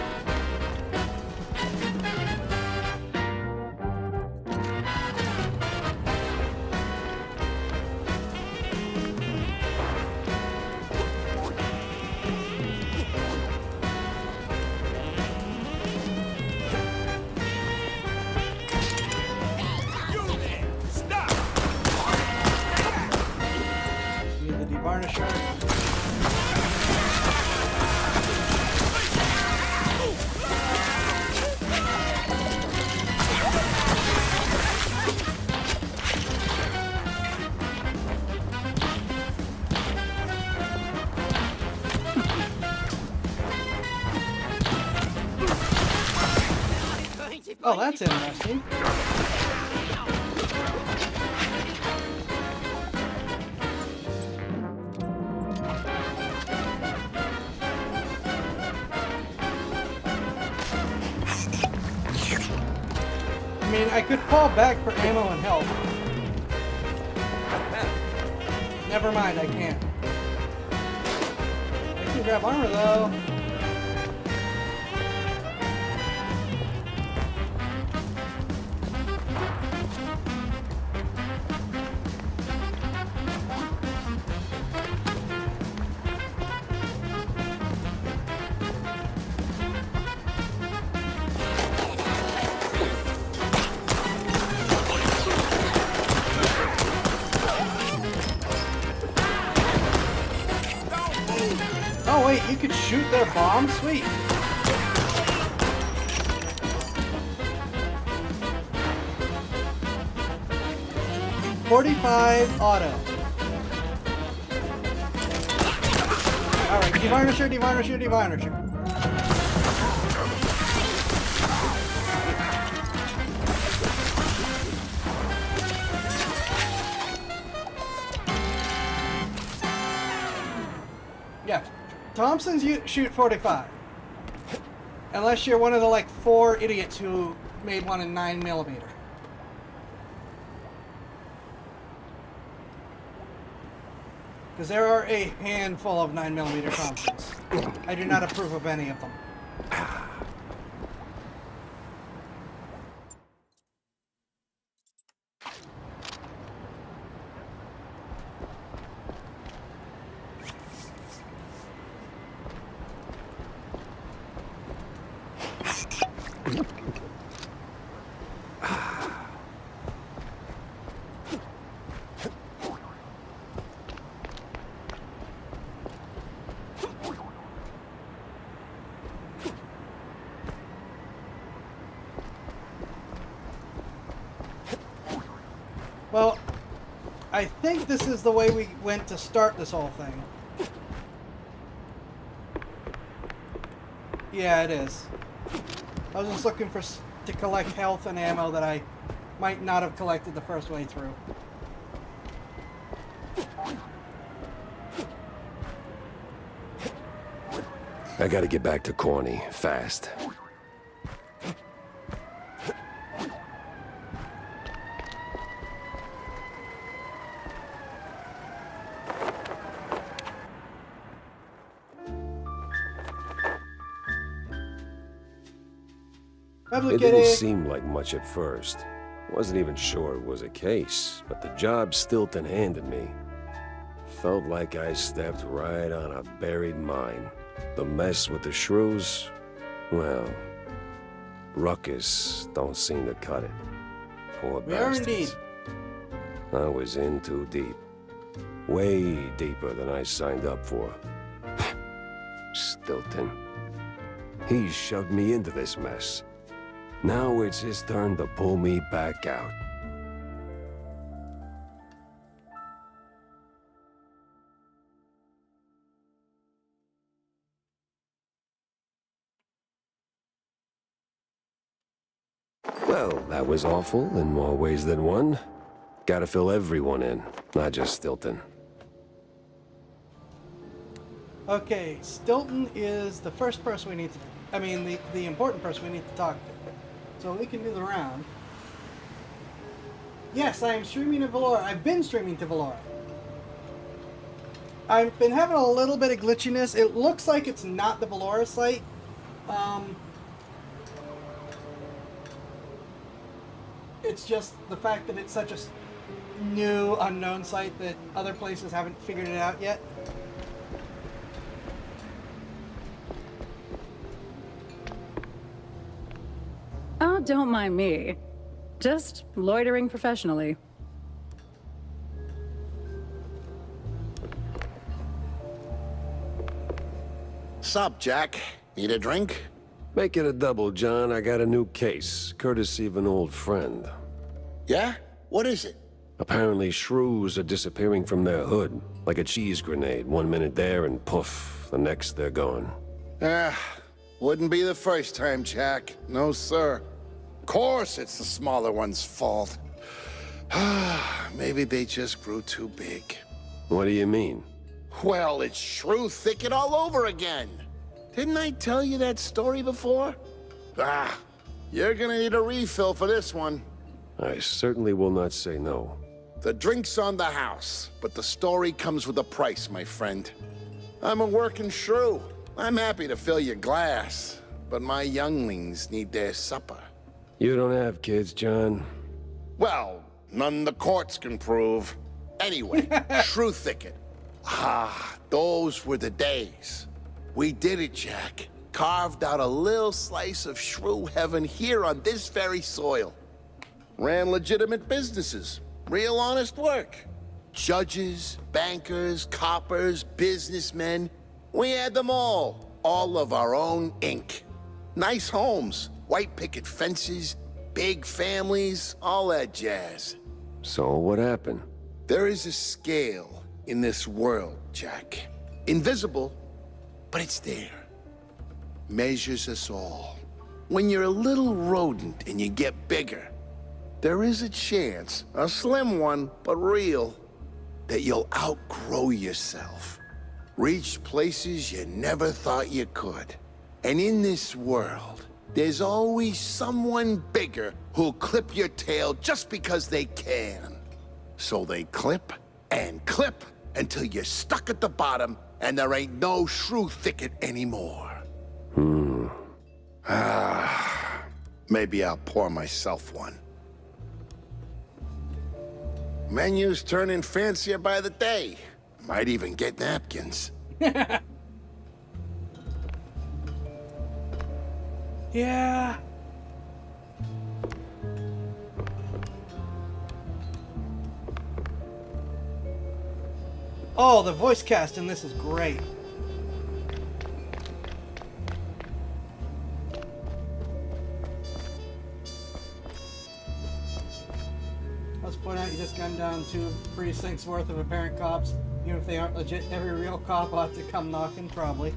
Stop! Need the devarnisher. Oh, that's interesting. I mean, I could fall back for ammo and health. Never mind, I can't. I can grab armor though. Oh wait, you could shoot their bombs? Sweet. .45 auto. Alright, Divinershire, Divinershire, Divinershire. Yeah. Thompsons you shoot 45. Unless you're one of the like 4 idiots who made one in 9mm. Because there are a handful of 9mm Thompsons. I do not approve of any of them. Well, I think this is the way we went to start this whole thing. Yeah, it is. I was just looking for to collect health and ammo that I might not have collected the first way through. I gotta get back to Corny, fast. It didn't seem like much at first. Wasn't even sure it was a case, but the job Stilton handed me felt like I stepped right on a buried mine. The mess with the shrews, well, Ruckus don't seem to cut it. Poor We are bastards. indeed. I was in too deep. Way deeper than I signed up for. Stilton. He shoved me into this mess. Now it's his turn to pull me back out. Well, that was awful in more ways than one. Gotta fill everyone in, not just Stilton. Okay, Stilton is the first person we need to... I mean, the important person we need to talk to. So we can do the round. Yes, I am streaming to Valora. I've been streaming to Valora. I've been having a little bit of glitchiness. It looks like it's not the Valora site. It's just the fact that it's such a new, unknown site that other places haven't figured it out yet. Oh, don't mind me. Just loitering professionally. Sup, Jack? Need a drink? Make it a double, John. I got a new case, courtesy of an old friend. Yeah? What is it? Apparently, shrews are disappearing from their hood, like a cheese grenade. 1 minute there and poof, the next they're gone. Wouldn't be the first time, Jack. No, sir. Of course it's the smaller one's fault. Maybe they just grew too big. What do you mean? Well, it's Shrew Thicket all over again. Didn't I tell you that story before? You're gonna need a refill for this one. I certainly will not say no. The drink's on the house, but the story comes with a price, my friend. I'm a working shrew. I'm happy to fill your glass, but my younglings need their supper. You don't have kids, John? Well, none the courts can prove. Anyway, Shrew Thicket. Those were the days. We did it, Jack. Carved out a little slice of shrew heaven here on this very soil. Ran legitimate businesses. Real honest work. Judges, bankers, coppers, businessmen. We had them all. All of our own ink. Nice homes, white picket fences, big families, all that jazz. So what happened? There is a scale in this world, Jack. Invisible, but it's there. Measures us all. When you're a little rodent and you get bigger, there is a chance, a slim one, but real, that you'll outgrow yourself. Reach places you never thought you could. And in this world, there's always someone bigger who'll clip your tail just because they can. So they clip and clip until you're stuck at the bottom and there ain't no Shrew Thicket anymore. Maybe I'll pour myself one. Menu's turning fancier by the day. Might even get napkins. Yeah. Oh, the voice cast in this is great. Let's point out you just gone down 2 precincts worth of apparent cops. Even if they aren't legit, every real cop ought to come knocking, probably.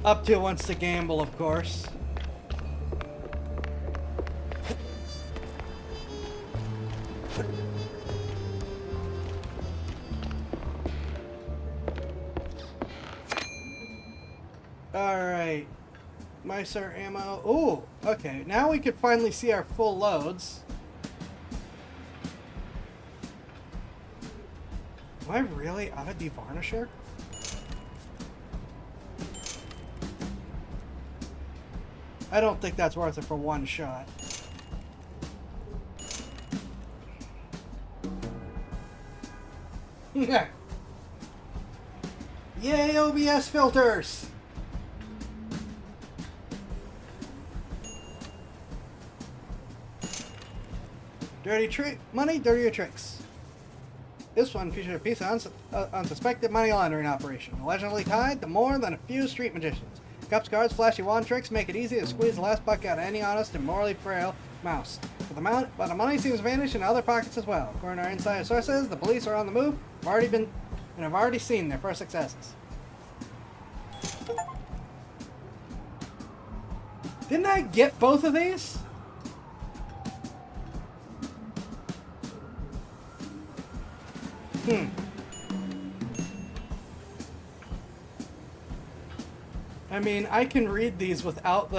Up to wants to gamble, of course. Alright. Micer ammo. Ooh, okay. Now we could finally see our full loads. Am I really out of devarnisher? I don't think that's worth it for one shot. Yay, OBS filters! Dirty trick money, dirtier tricks. This one featured a piece of unsuspected money laundering operation, allegedly tied to more than a few street magicians. Cops, guards, flashy wand tricks make it easy to squeeze the last buck out of any honest and morally frail mouse. But the money seems vanished in other pockets as well. According to our insider sources, the police are on the move. Have already seen their first successes. Didn't I get both of these? I mean, I can read these without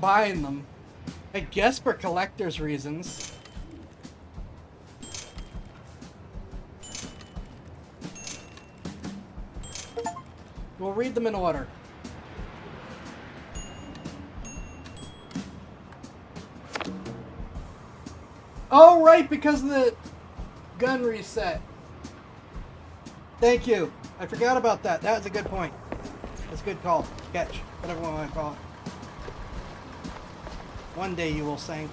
buying them. I guess for collector's reasons. We'll read them in order. Oh, right, because of the gun reset. Thank you. I forgot about that. That was a good point. That's a good call. Catch. Whatever one I call it. One day you will sing.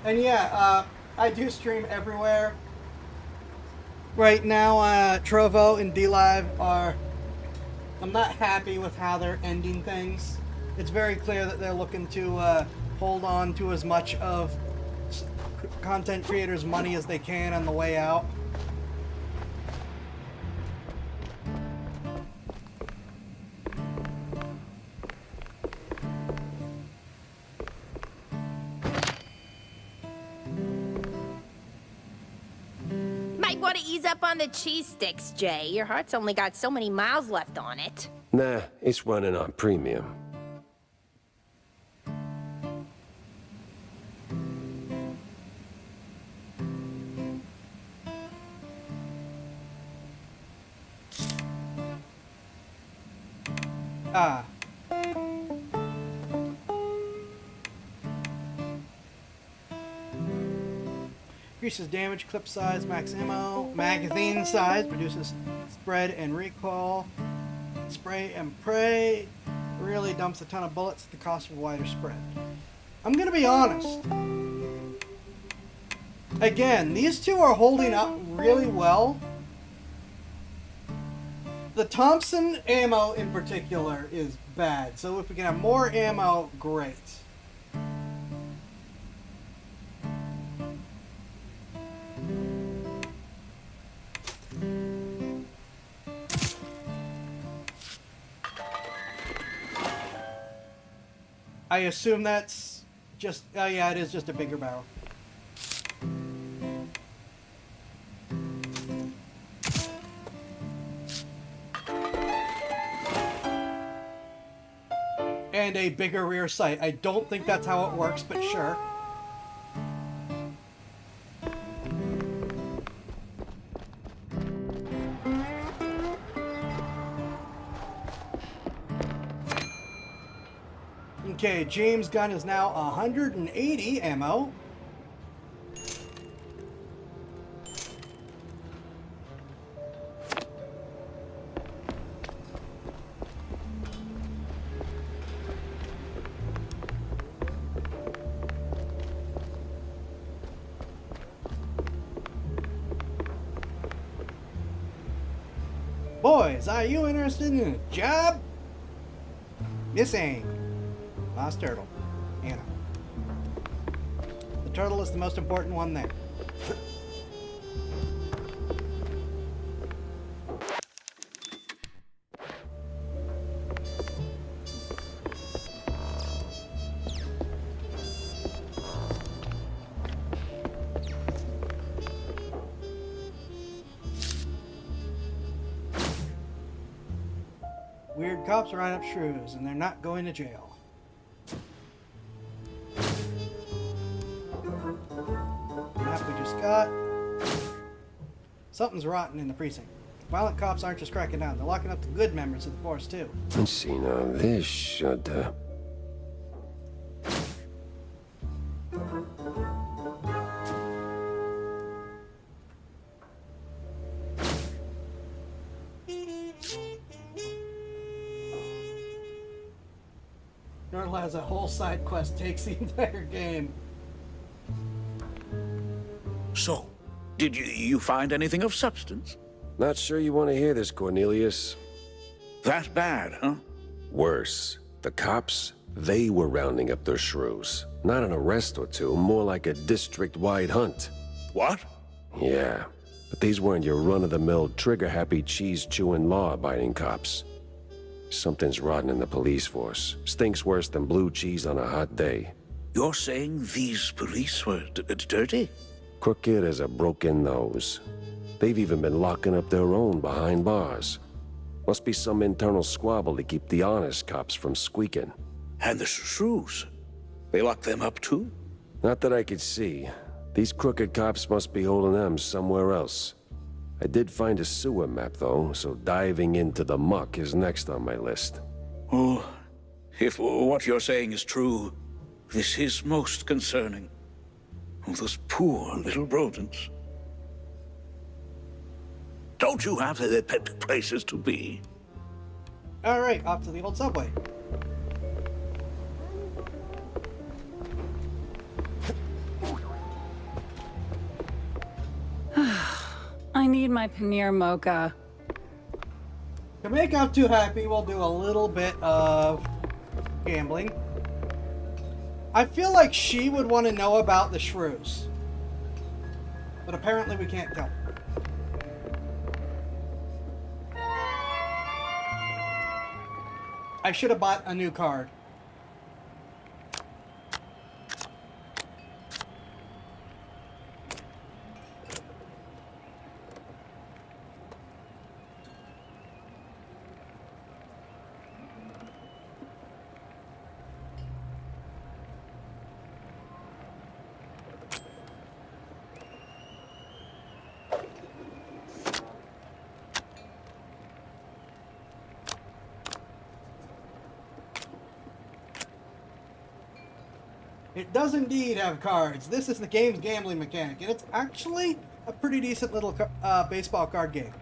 And yeah, I do stream everywhere. Right now, Trovo and DLive are... I'm not happy with how they're ending things. It's very clear that they're looking to hold on to as much of content creators' money as they can on the way out. might want to ease up on the cheese sticks, Jay. Your heart's only got so many miles left on it. Nah, it's running on premium. Ah. Increases damage, clip size, max ammo, magazine size, reduces spread and recoil. Spray and pray really dumps a ton of bullets at the cost of a wider spread. I'm gonna be honest. Again, these two are holding up really well. The Thompson ammo in particular is bad, so if we can have more ammo, great. I assume that's just, oh yeah, it is just a bigger barrel. And a bigger rear sight. I don't think that's how it works, but sure. Okay, James' gun is now 180 ammo. Boys, are you interested in a job? Missing. Lost turtle. Anna. The turtle is the most important one there. Weird cops round up shrews, and they're not going to jail. Map we just got. Something's rotten in the precinct. Violent cops aren't just cracking down, they're locking up the good members of the force too. Let's see now, this should, Turtle has a whole side quest, takes the entire game. So, did you find anything of substance? Not sure you want to hear this, Cornelius. That bad, huh? Worse. The cops, they were rounding up their shrews. Not an arrest or two, more like a district-wide hunt. What? Yeah, but these weren't your run-of-the-mill, trigger-happy, cheese-chewing, law-abiding cops. Something's rotten in the police force. Stinks worse than blue cheese on a hot day. You're saying these police were dirty? Crooked as a broken nose. They've even been locking up their own behind bars. Must be some internal squabble to keep the honest cops from squeaking. And the shrews? They locked them up too? Not that I could see. These crooked cops must be holding them somewhere else. I did find a sewer map, though, so diving into the muck is next on my list. Oh, if what you're saying is true, this is most concerning. Oh, those poor little rodents. Don't you have the places to be? Alright, off to the old subway. I need my paneer mocha. To make out too happy, we'll do a little bit of gambling. I feel like she would want to know about the shrews. But apparently we can't tell. I should have bought a new card. It does indeed have cards. This is the game's gambling mechanic, and it's actually a pretty decent little baseball card game.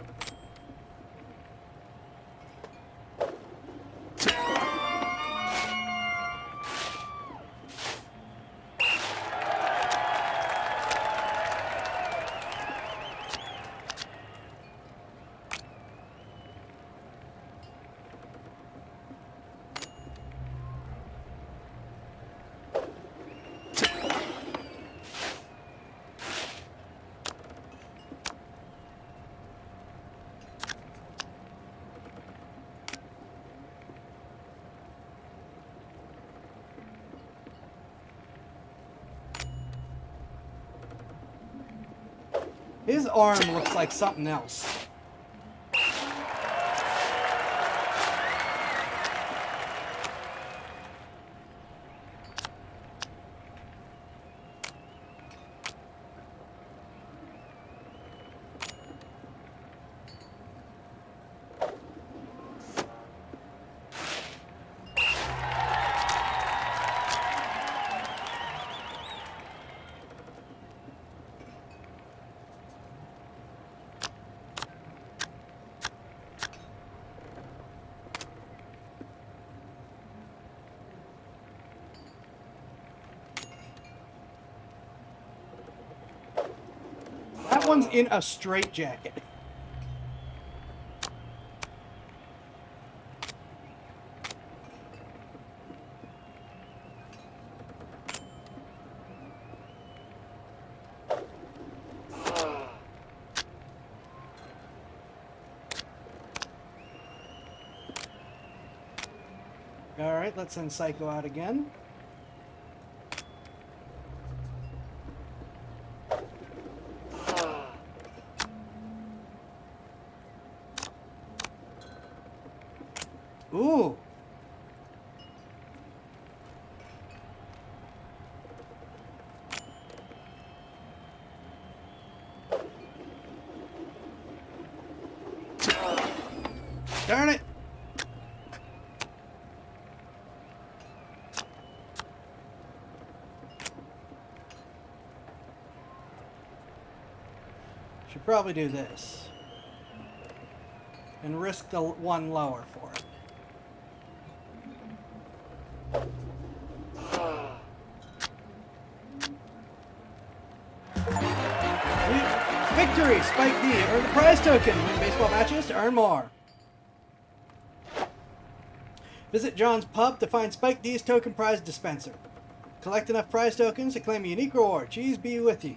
His arm looks like something else. That one's in a straitjacket. Alright, let's send Psycho out again. Ooh. Darn it. Should probably do this. And risk the one lower for it. Victory! Spike D. Earn the prize token. Win baseball matches to earn more. Visit John's pub to find Spike D's token prize dispenser. Collect enough prize tokens to claim a unique reward. Cheese be with you.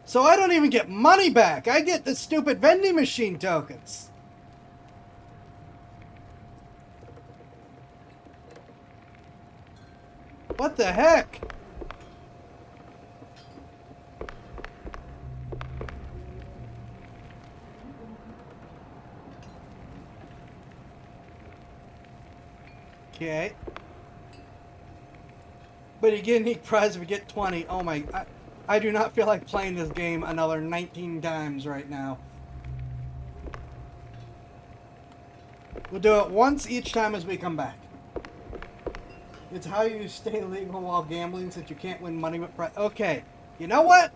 So I don't even get money back. I get the stupid vending machine tokens. What the heck? Okay. But you get a unique prize if you get 20. Oh my... I do not feel like playing this game another 19 times right now. We'll do it once each time as we come back. It's how you stay legal while gambling since you can't win money with prize. Okay. You know what?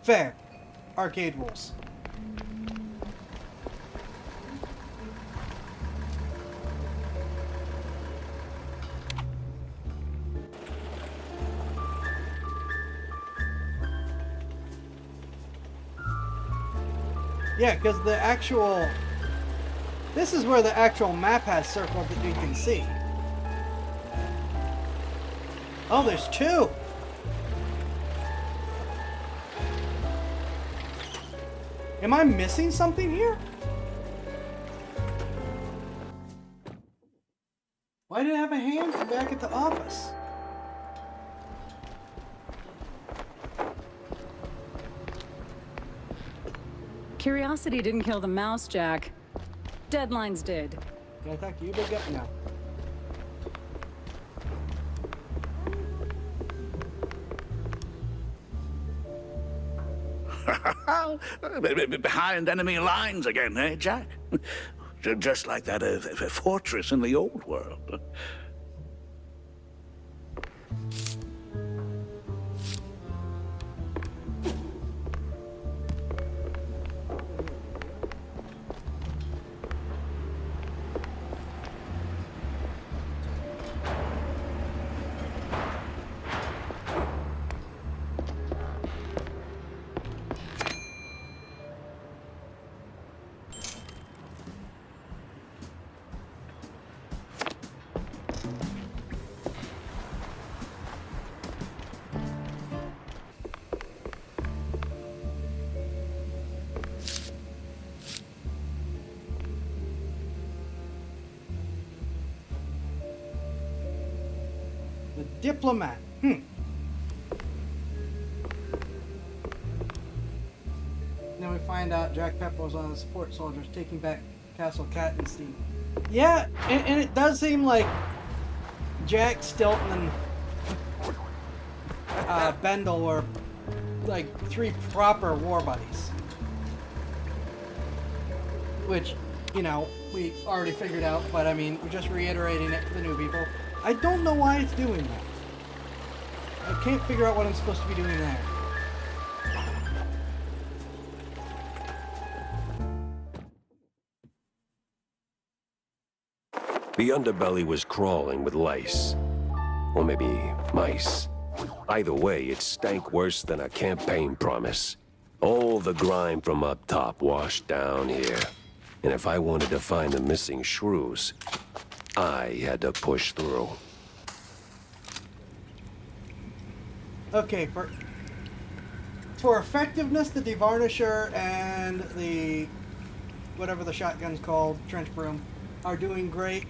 Fair. Arcade rules. Yeah, because the actual... This is where the actual map has circled that you can see. Oh, there's two! Am I missing something here? Why did I have a hand back at the office? Curiosity didn't kill the mouse, Jack. Deadlines did. Yeah, thank you, big up now. Behind enemy lines again, eh, Jack? Just like that fortress in the old world. The diplomat. Then we find out Jack Pepper was one of the support soldiers taking back Castle Kattenstein. Yeah, and it does seem like Jack, Stilton, and Bendel were like 3 proper war buddies. Which, you know, we already figured out, but I mean, we're just reiterating it for the new people. I don't know why it's doing that. I can't figure out what I'm supposed to be doing there. The underbelly was crawling with lice. Or maybe mice. Either way, it stank worse than a campaign promise. All the grime from up top washed down here. And if I wanted to find the missing shrews, I had to push through. Okay, for effectiveness, the Devarnisher and the whatever the shotgun's called, trench broom, are doing great.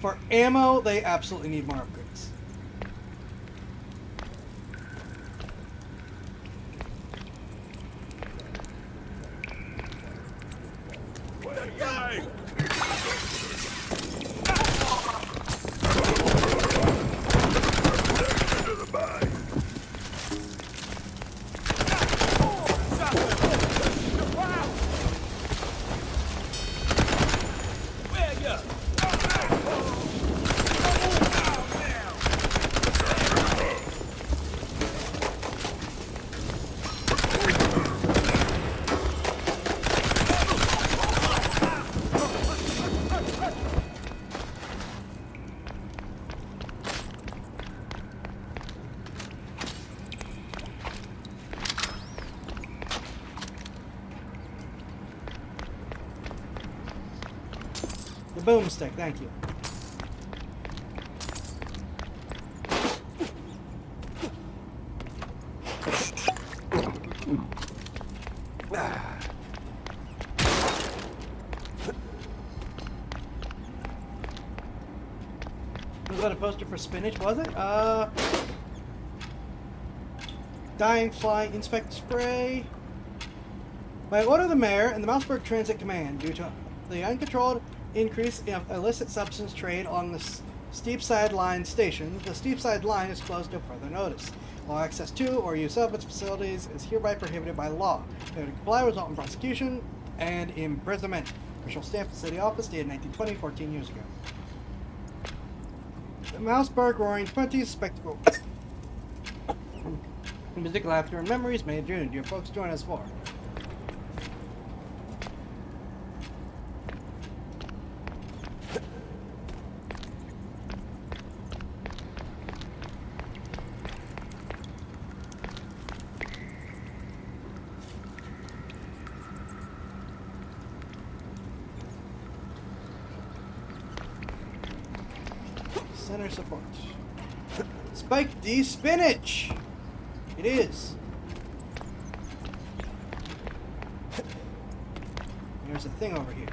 For ammo, they absolutely need more upgrades. The boomstick, thank you. Was that a poster for spinach, was it? Dying fly inspect spray. By order of the mayor and the Mouseburg Transit Command, due to the uncontrolled increase in illicit substance trade on the Steepside Line station, the Steepside Line is closed to further notice. All access to or use of its facilities is hereby prohibited by law. Failure to comply will result in prosecution and imprisonment. Official stamp at City Office, dated 1920, 14 years ago. The Mouseburg Roaring Twenties Spectacle. Music, laughter, and memories, May and June. Dear folks, join us for. Center support. Spike D spinach! It is. There's a thing over here.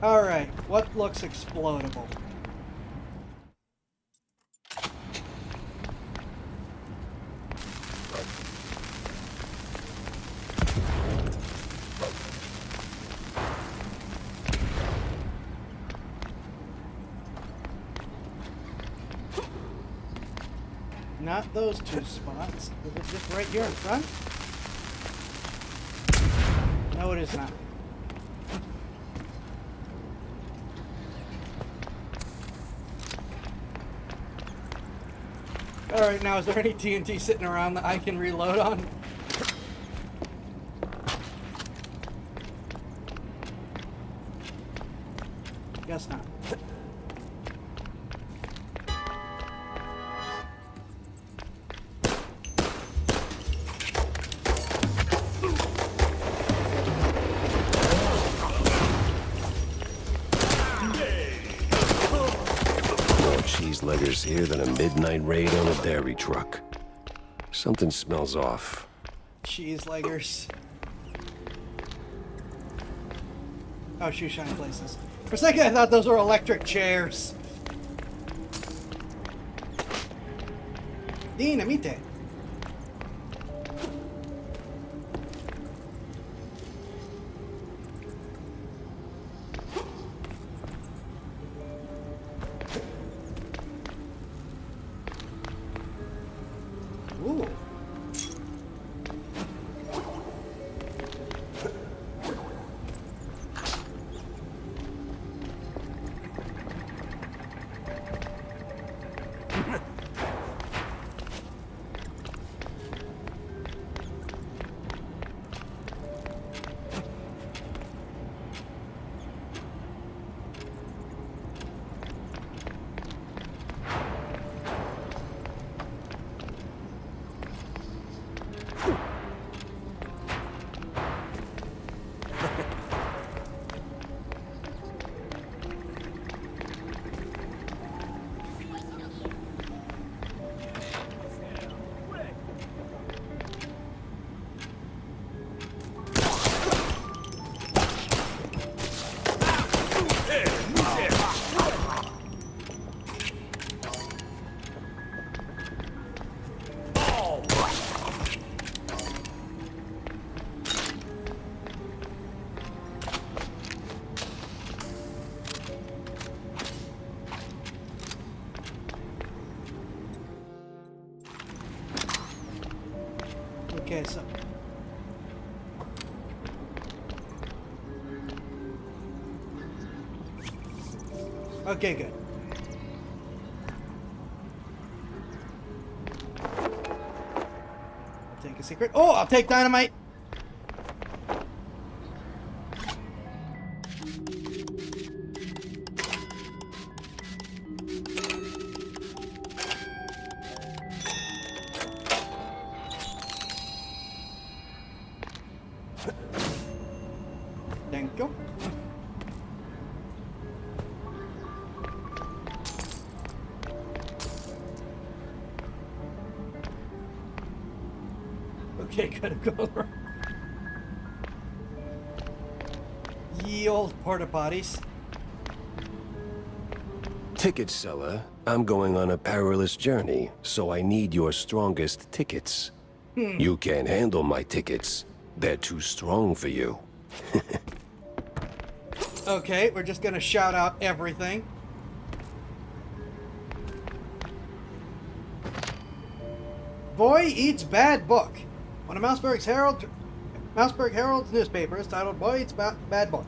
Alright, what looks explodable? Not those two spots. Is it just right here in front? No, it is not. Alright, now is there any TNT sitting around that I can reload on? Guess not. More cheese leggers here than a midnight raid on a dairy truck. Something smells off. Cheese leggers. Oh, shoe shine places. For a second, I thought those were electric chairs. Dinamite. Ooh. Okay, so okay, good. I'll take a secret. Oh, I'll take dynamite. Thank you. Okay, good. Go around. Ye old porta potties. Ticket seller, I'm going on a perilous journey, so I need your strongest tickets. You can't handle my tickets. They're too strong for you. Okay, we're just gonna shout out everything. Boy eats bad book. One of Mouseburg Herald's newspapers titled "Boy Eats Bad Book"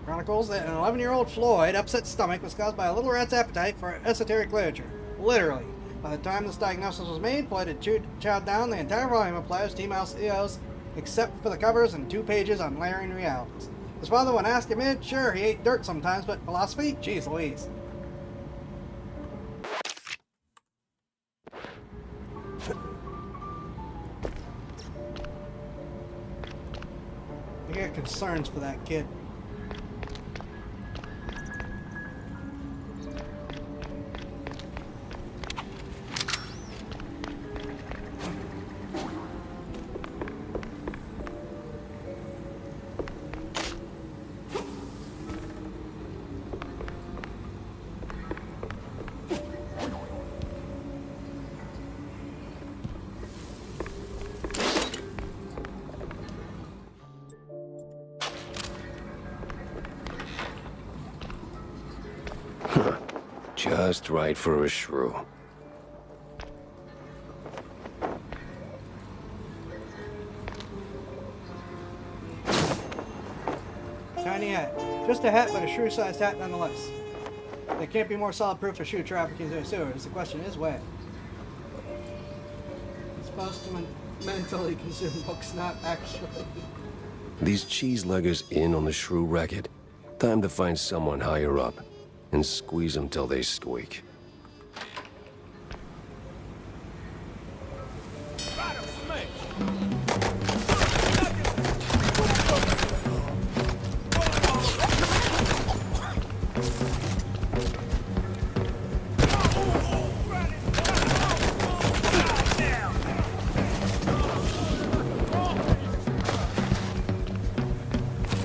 chronicles that an 11-year-old Floyd upset stomach was caused by a little rat's appetite for esoteric literature. Literally. By the time this diagnosis was made, Floyd had chowed down the entire volume of Players T-Mouse EOS except for the covers and 2 pages on layering realities. His father, when asked him, sure, he ate dirt sometimes, but philosophy? Jeez Louise. I got concerns for that kid. Just right for a shrew. Tiny hat. Just a hat, but a shrew-sized hat nonetheless. There can't be more solid proof of shrew trafficking through sewers. The question is when. It's supposed to mentally consume books, not actually. These cheese-leggers in on the shrew racket? Time to find someone higher up and squeeze them till they squeak.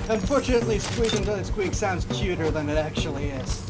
Unfortunately, squeezing until it squeaks sounds cuter than it actually is.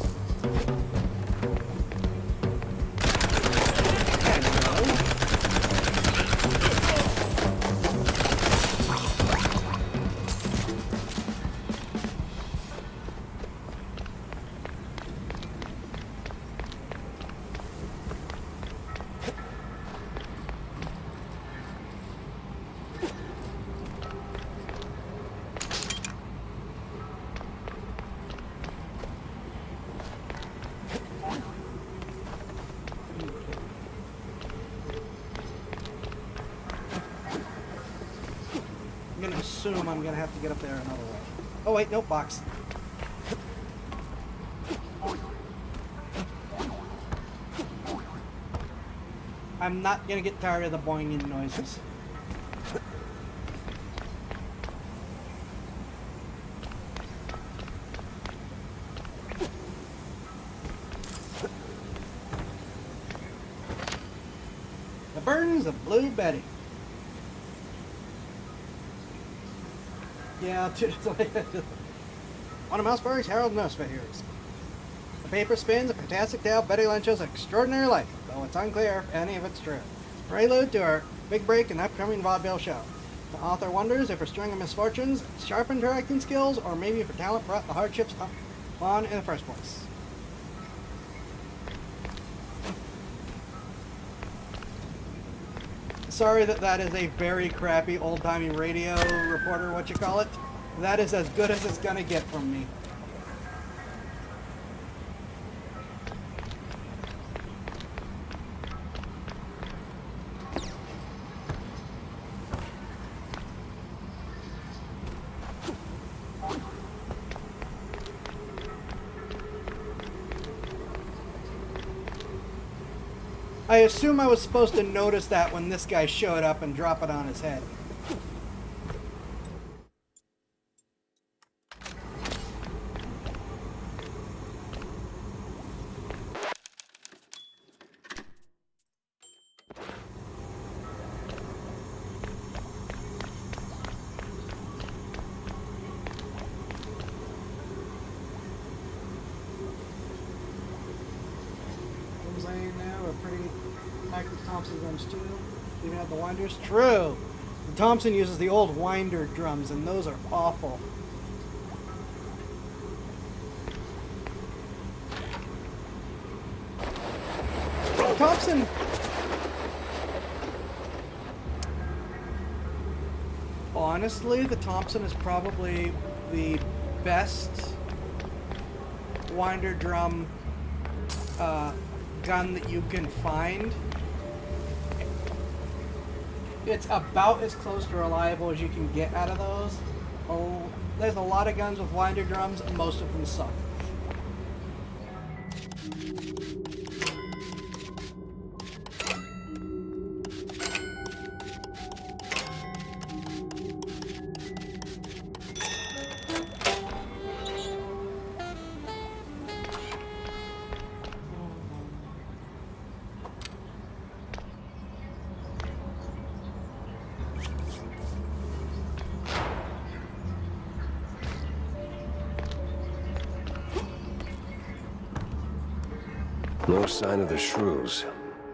I'm gonna assume I'm gonna have to get up there another way. Oh wait, no, box. I'm not gonna get tired of the boinging noises. The Burns of Blue Betty. Yeah, one of Mouseburg's Herald newspapers. The paper spins a fantastic tale of Betty Lynch's extraordinary life, though it's unclear if any of it's true. Prelude to her big break in the upcoming vaudeville show. The author wonders if her string of misfortunes sharpened her acting skills, or maybe if her talent brought the hardships on in the first place. Sorry that is a very crappy old-timey radio reporter, what you call it. That is as good as it's gonna get from me. I assume I was supposed to notice that when this guy showed up and drop it on his head. Thompson drums too. Even have the winders. True. The Thompson uses the old winder drums, and those are awful. Thompson. Honestly, the Thompson is probably the best winder drum gun that you can find. It's about as close to reliable as you can get out of those. Oh, there's a lot of guns with winder drums, and most of them suck. No sign of the shrews.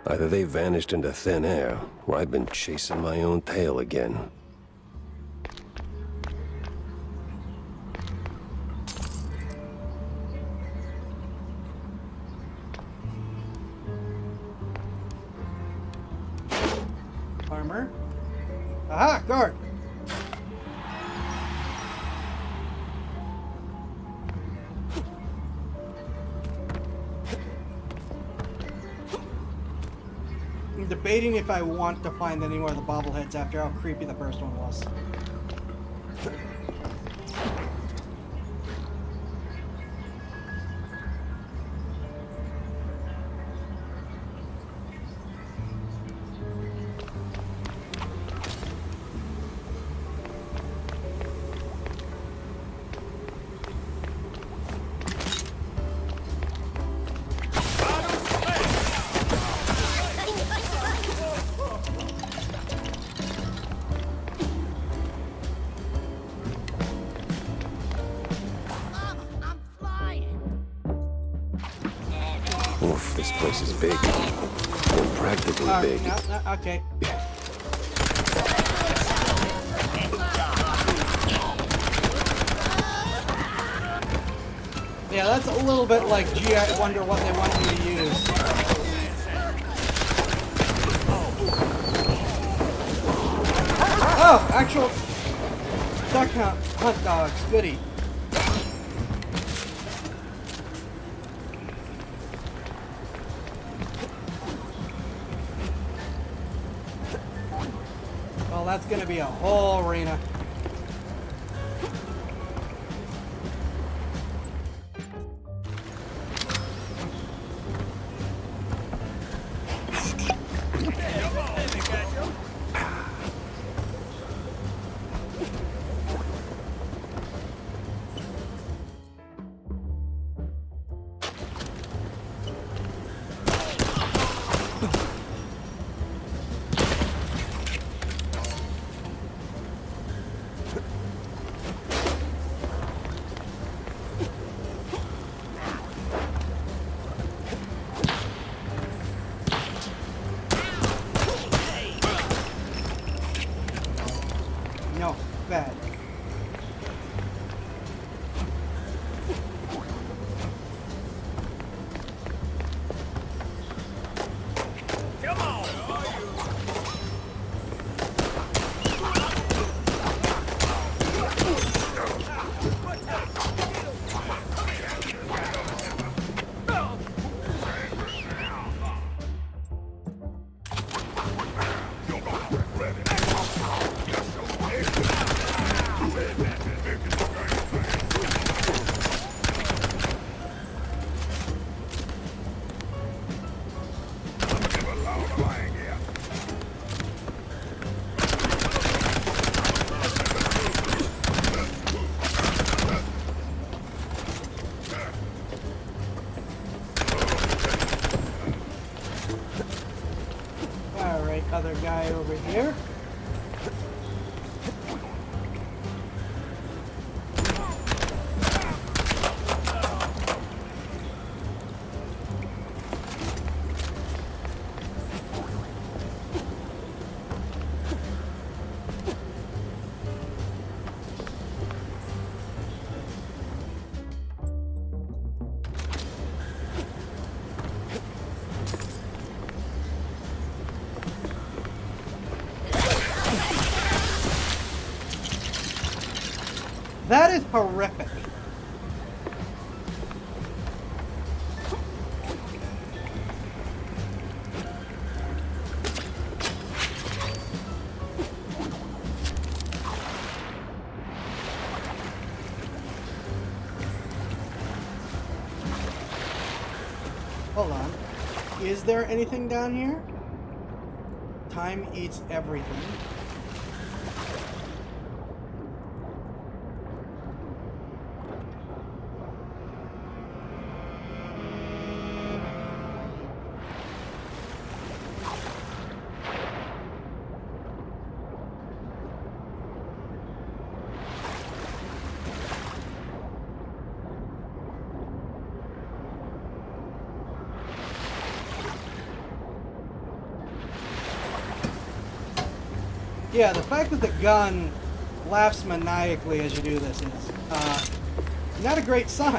Either they vanished into thin air, or I've been chasing my own tail again. Armor. Aha, guard. I'm debating if I want to find any more of the bobbleheads after how creepy the first one was. Oof, this place is big. Practically big. No, okay. Yeah, that's a little bit like, gee, I wonder what they want me to use. Oh, actual duck hunt dogs. Goody. Well, that's gonna be a whole arena. No, bad. Alright, other guy over here. That is horrific. Hold on. Is there anything down here? Time eats everything. Yeah, the fact that the gun laughs maniacally as you do this is not a great sign.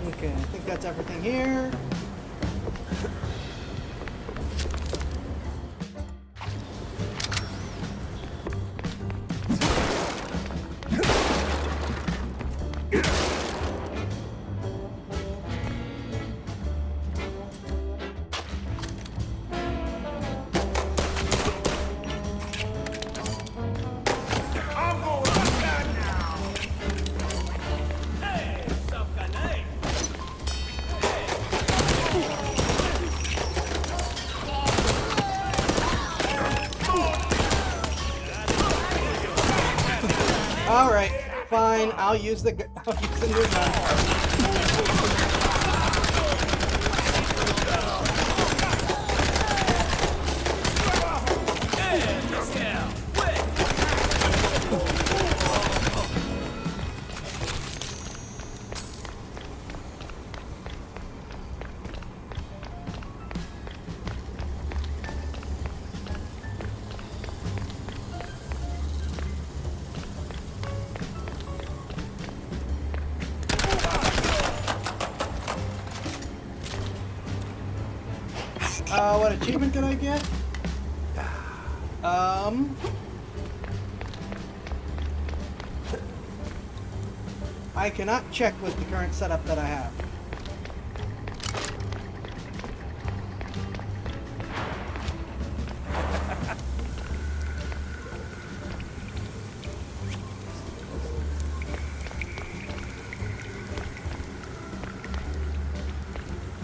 Okay, I think that's everything here. All right, fine. I'll use the new gun. What achievement did I get? I cannot check with the current setup that I have.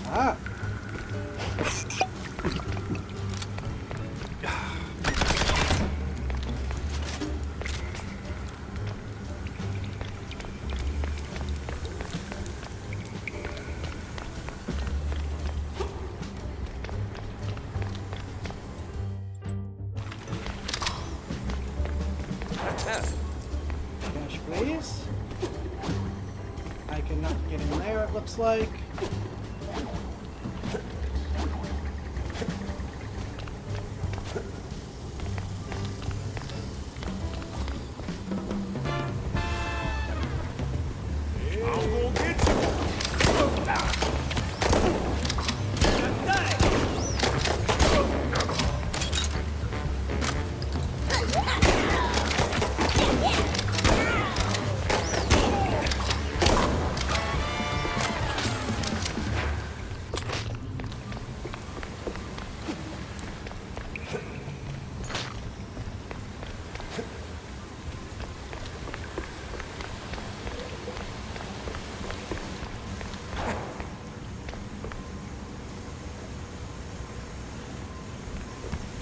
Ah. Cash, please. I cannot get in there, it looks like.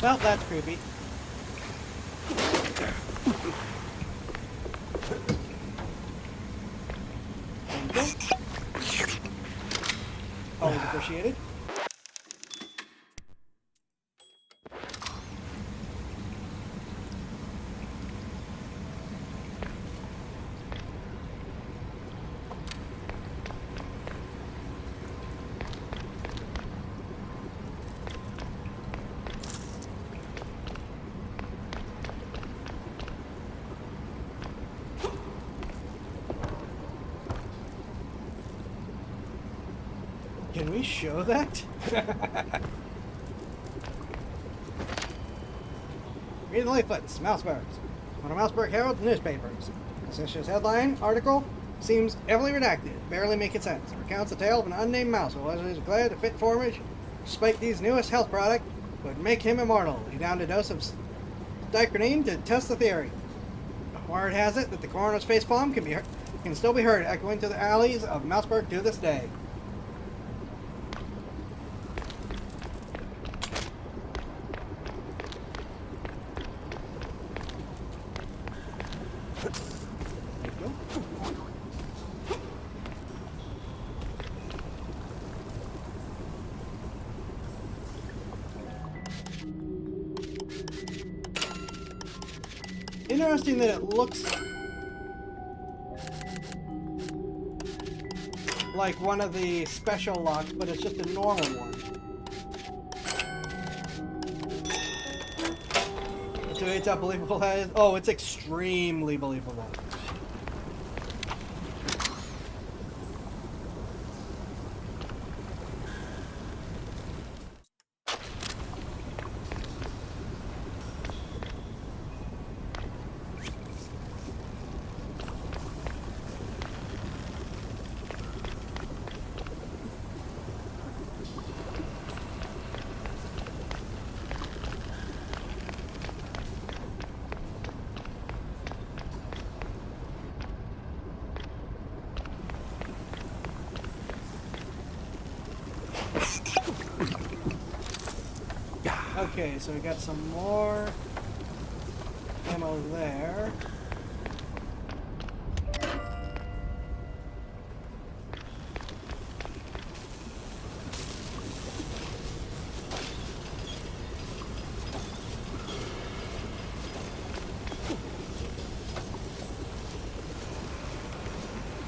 Well, that's creepy. Thank you. Always appreciated. Can we show that? Read the leaflets, Mouseburgs. One of Mouseburg Herald's newspapers. This issue's headline article seems heavily redacted, barely making sense. It recounts the tale of an unnamed mouse who was declared to fit formage, despite these newest health product would make him immortal. He downed a dose of strychnine to test the theory. Word has it that the coroner's facepalm can still be heard echoing through the alleys of Mouseburg to this day. Interesting that it looks like one of the special locks, but it's just a normal one. So it's how believable that is. Oh, it's extremely believable. Okay, so we got some more ammo there.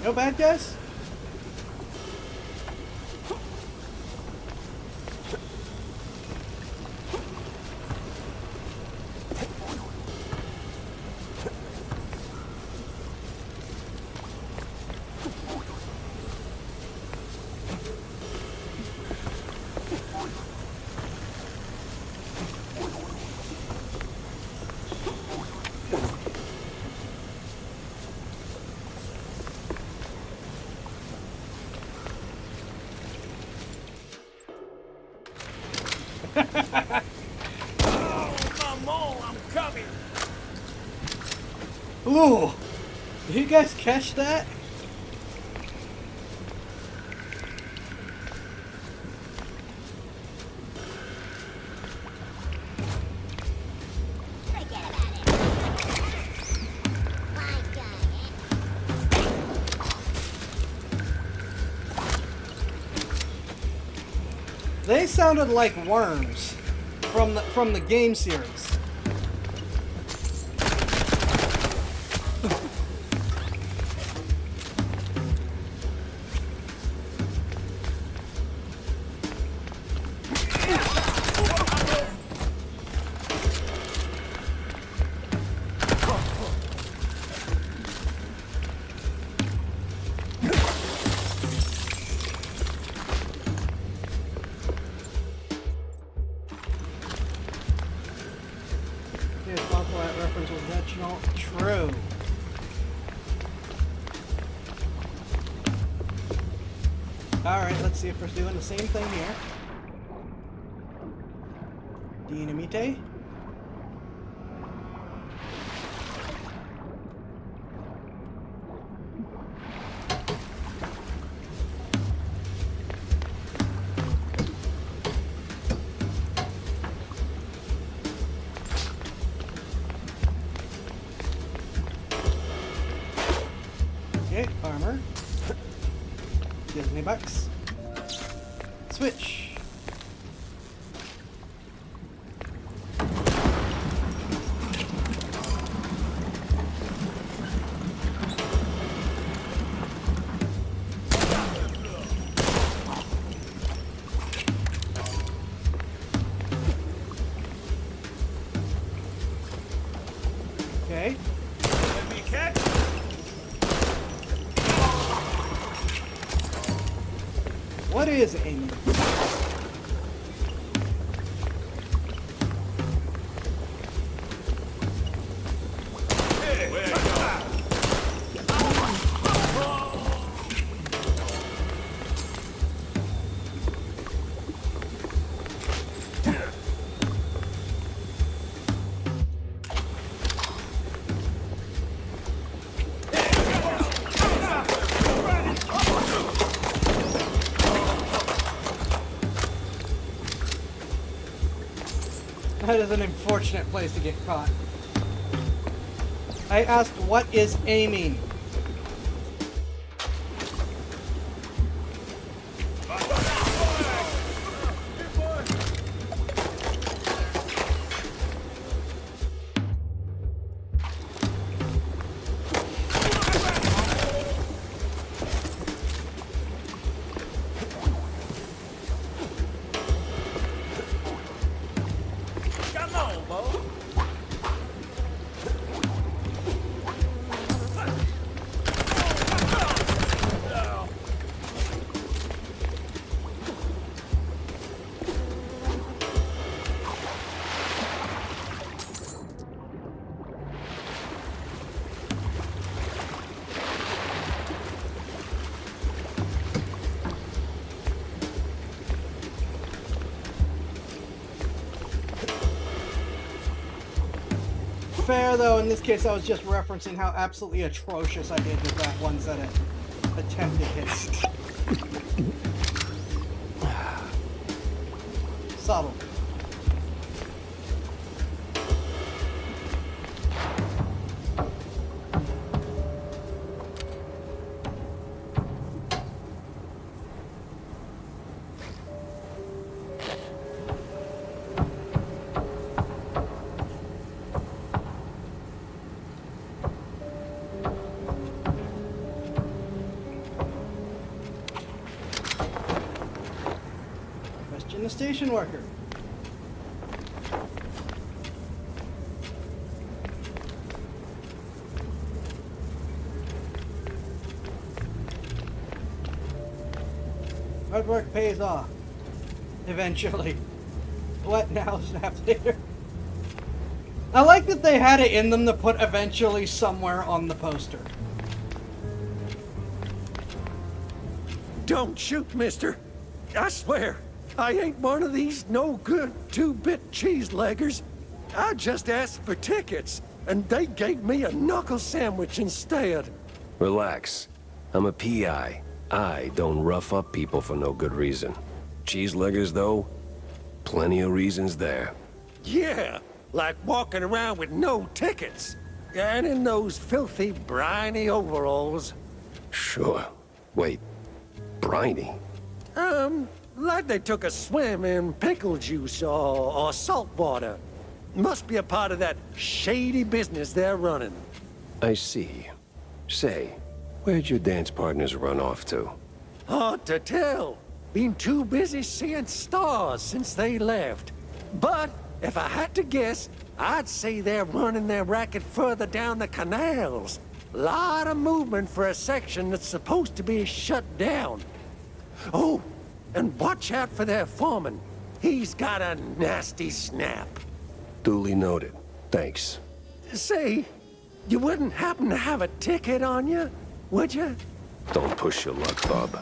No bad guys? Ooh! Did you guys catch that? They sounded like worms from the game series. That reference was original. True. Alright, let's see if we're doing the same thing here. Dynamite. Okay, armor. Disney bucks. Switch. Okay. Let me catch. What is aiming? That is an unfortunate place to get caught. I asked, what is aiming? Fair though, in this case I was just referencing how absolutely atrocious I did with that ones that attempted hit. Subtle. a station worker. Hard work pays off. Eventually. What now, snap later? I like that they had it in them to put eventually somewhere on the poster. Don't shoot, mister. I swear, I ain't one of these no-good two-bit cheese-leggers. I just asked for tickets, and they gave me a knuckle sandwich instead. Relax. I'm a PI. I don't rough up people for no good reason. Cheeseleggers, though? Plenty of reasons there. Yeah, like walking around with no tickets. And in those filthy, briny overalls. Sure. Wait. Briny? Like they took a swim in pickle juice or salt water. Must be a part of that shady business they're running. I see. Say, where'd your dance partners run off to? Hard to tell. Been too busy seeing stars since they left. But if I had to guess, I'd say they're running their racket further down the canals. Lot of movement for a section that's supposed to be shut down. Oh, and watch out for their foreman. He's got a nasty snap. Duly noted. Thanks. Say, you wouldn't happen to have a ticket on you, would you? Don't push your luck, bub.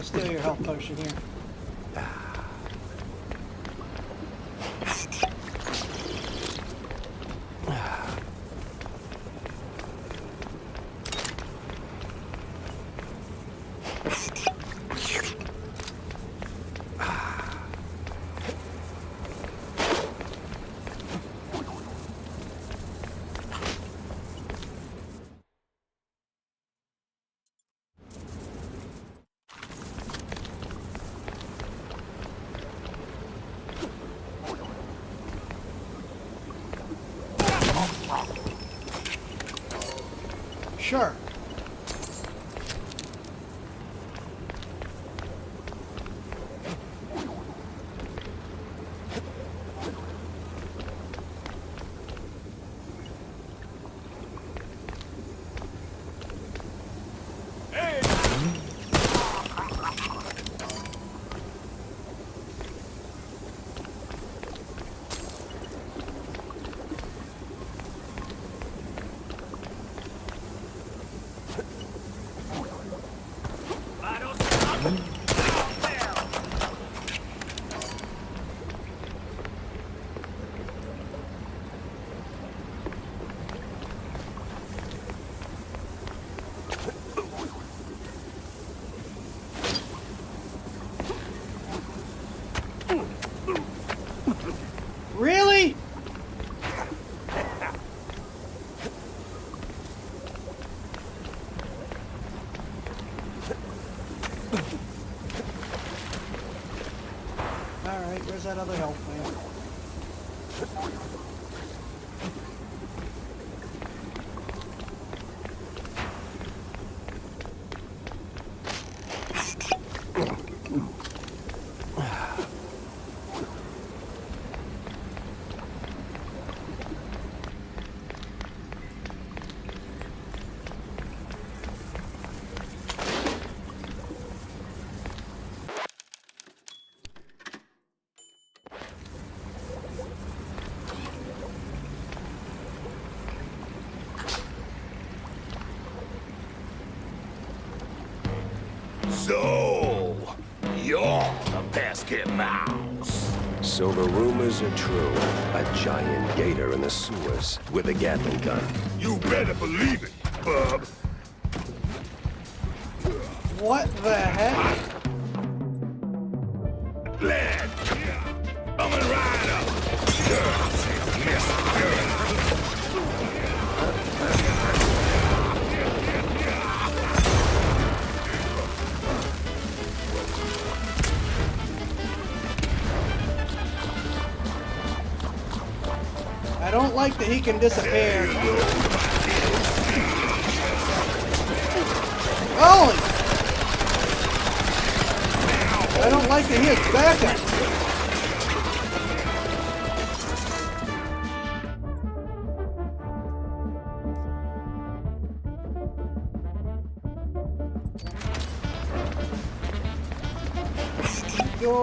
Steal your health potion here. Sure. Really? Alright, where's that other health man? So, you're the pesky mouse. So the rumors are true. A giant gator in the sewers with a Gatling gun. You better believe it, bub. What the heck? Lad, coming right up. Girls, miss girl. I don't like that he can disappear. Holy! I don't like that he has backup. Go.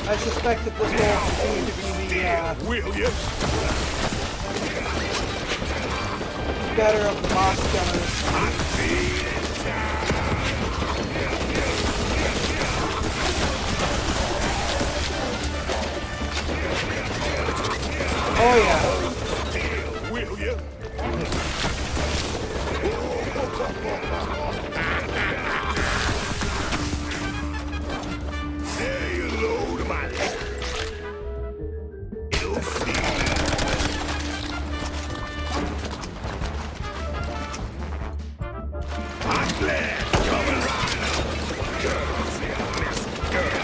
I suspect that this will continue to be the Will you? better of the boss killers. Oh yeah. Will you? Say hello to my little steed. I'm glad coming right up. Girls, miss girl.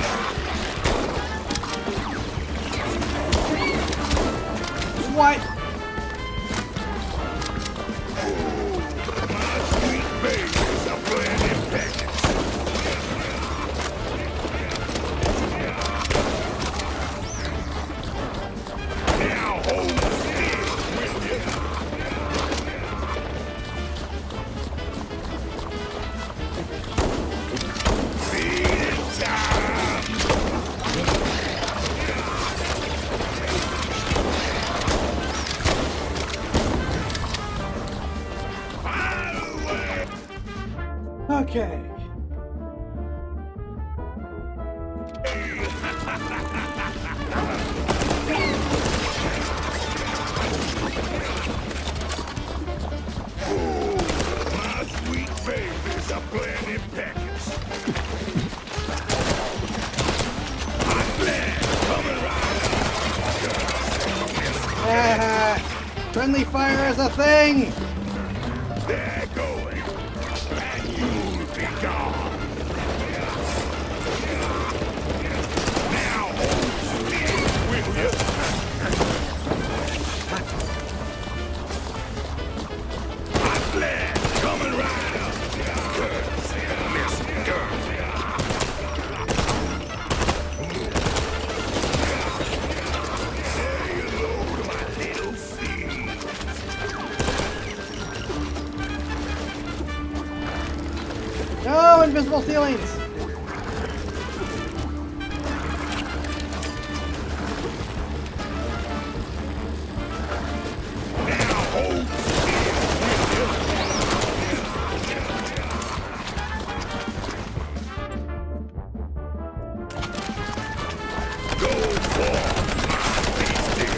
What? My sweet babies are playing in package. Now hold still, will you? Feeding time. Okay. My sweet babies are playing in packets. I'm glad coming right Friendly fire is a thing! up. They're going, and you'll be gone. Now hold still, will you? I'm glad coming right up. Girls, miss girls. Say hello to my little seed. No invisible ceilings! Now hold still, will you? Go for my feasting.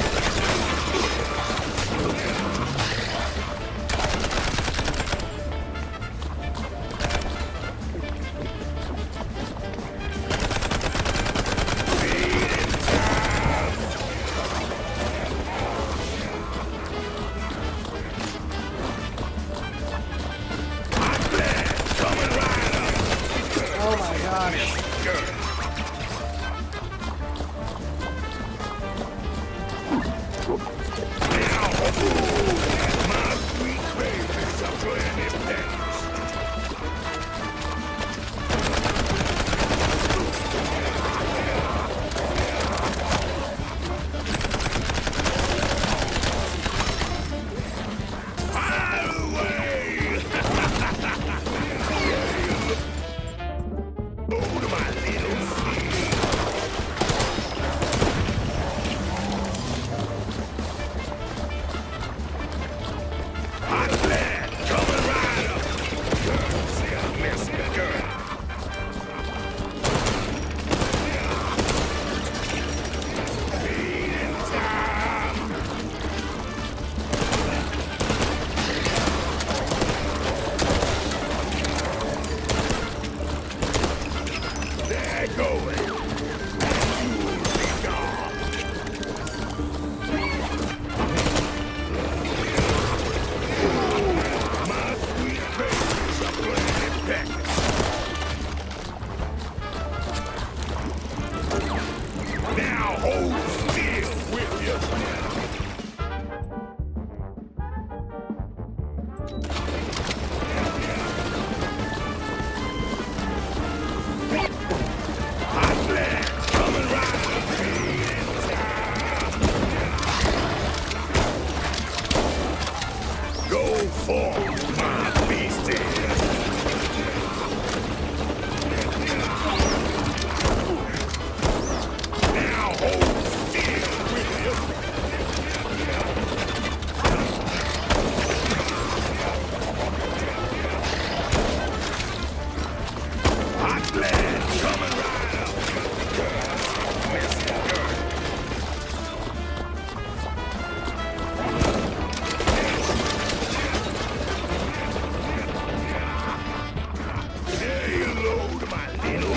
Go for my beastie. Now hold still, will you? Hot lead coming right up. Say hello to my little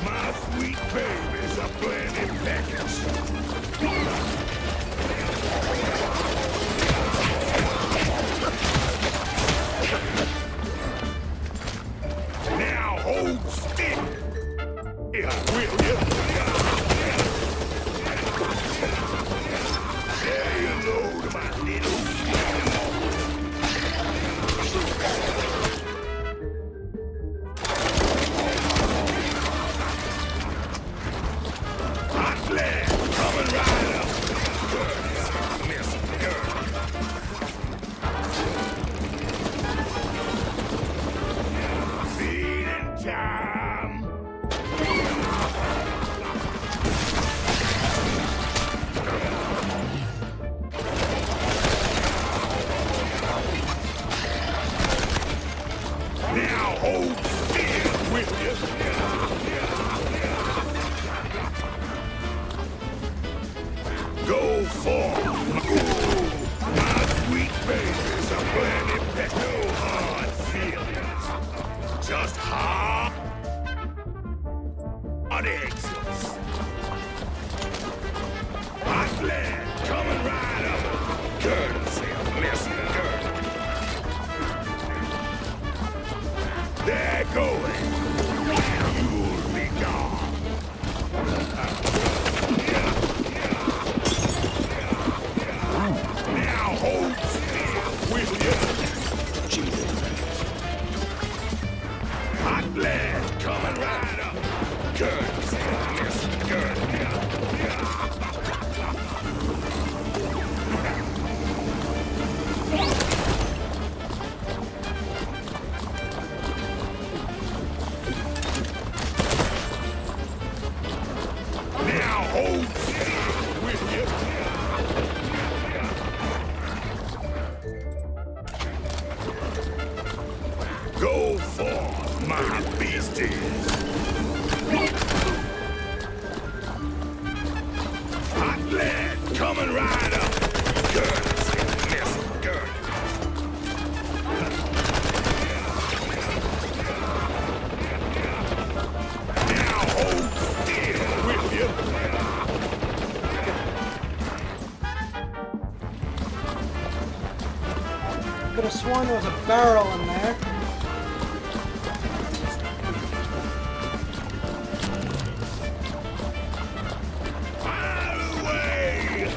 my sweet babies are plenty package. Now hold still. Yeah, will you? Say hello to my little hot lead coming right up. Miss girl. Feeding time. Now hold still, will you? Go for my sweet babies are plenty pet. No hard feelings. Just hot exits. Hot lead coming right up. Courtesy of Miss Girl. They're going. You'll be gone. Now hold still, will you? Hot lead coming right up. Courtesy of Miss Girl. Now hold still, will you? Go for my beasties. Hot lead coming right up. Courtesy of Miss Girl. Now hold still, will you? Could have sworn there was a barrel in there. Out of the way!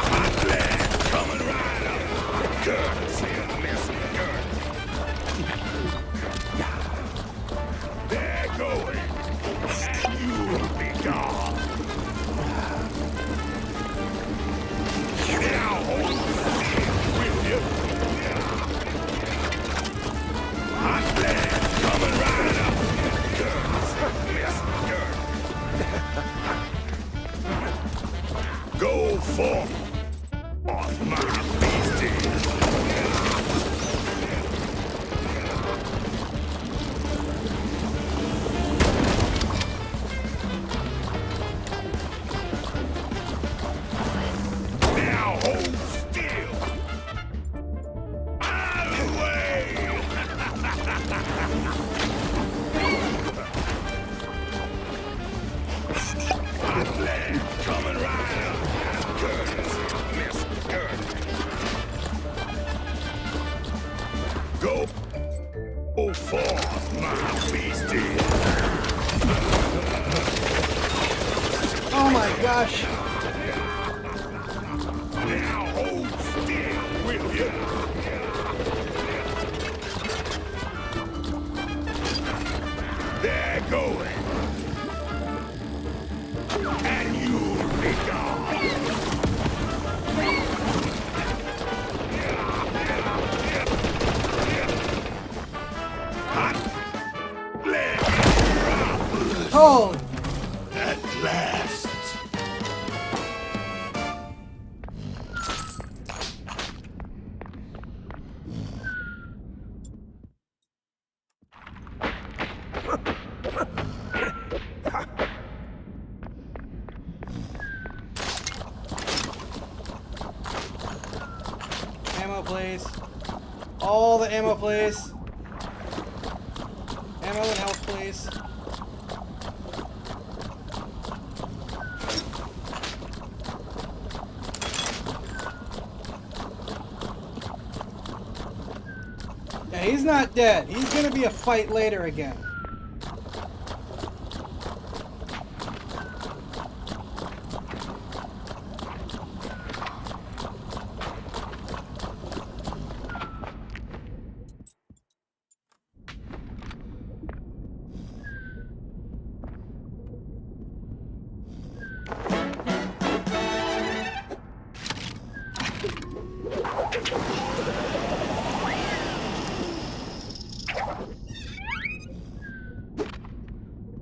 Hot lead coming right up. Courtesy of Miss Girl. They're going. And you'll be gone. Now hold still, will you? Hot lead coming right up. Courtesy of Miss Girl. Go for my beasties. Go forth, my beastie. Oh my gosh. Now hold still, will ya? They're going. And you'll be gone. Oh, At last. ammo, please. All the ammo, please. Ammo and health, please. Yeah, he's not dead. He's gonna be a fight later again.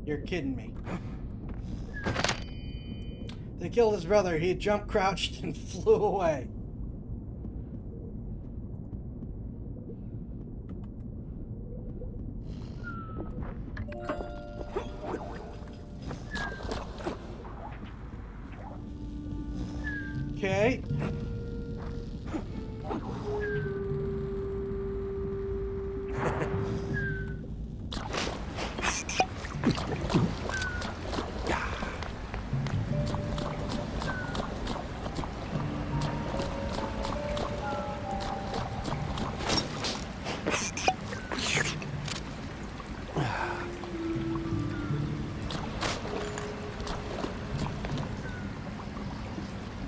You're kidding me. They killed his brother. He jumped, crouched, and flew away. Okay.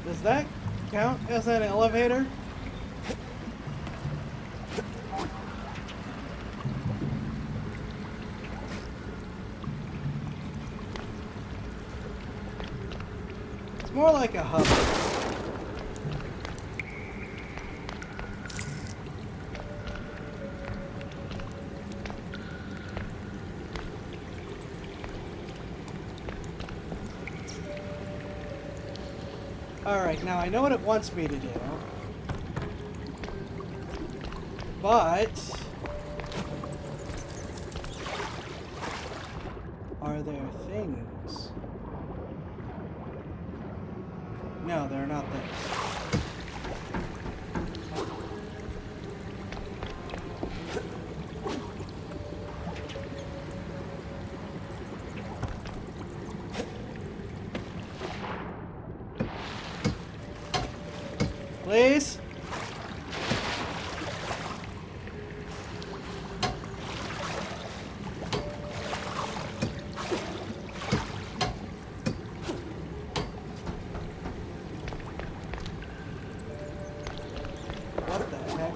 Does that count as an elevator? It's more like a hub. Alright, now I know what it wants me to do. But are there things? No, there are not things. Please? What the heck?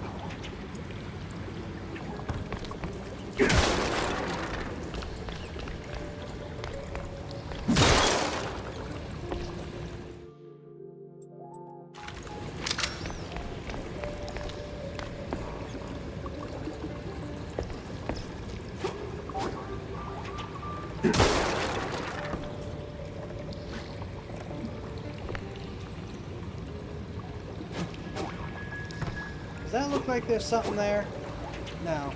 Does that look like there's something there? No,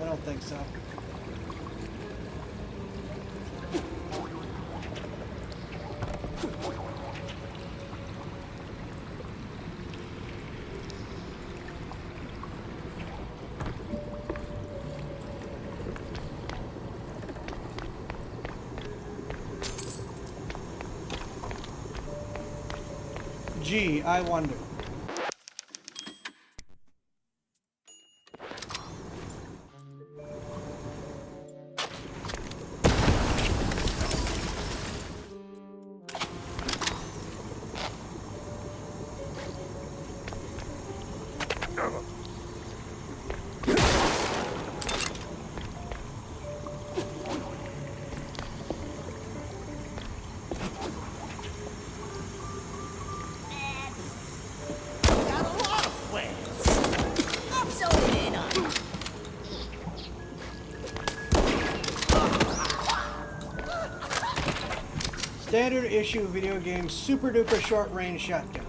I don't think so. Gee, I wonder. standard issue video game super duper short range shotgun.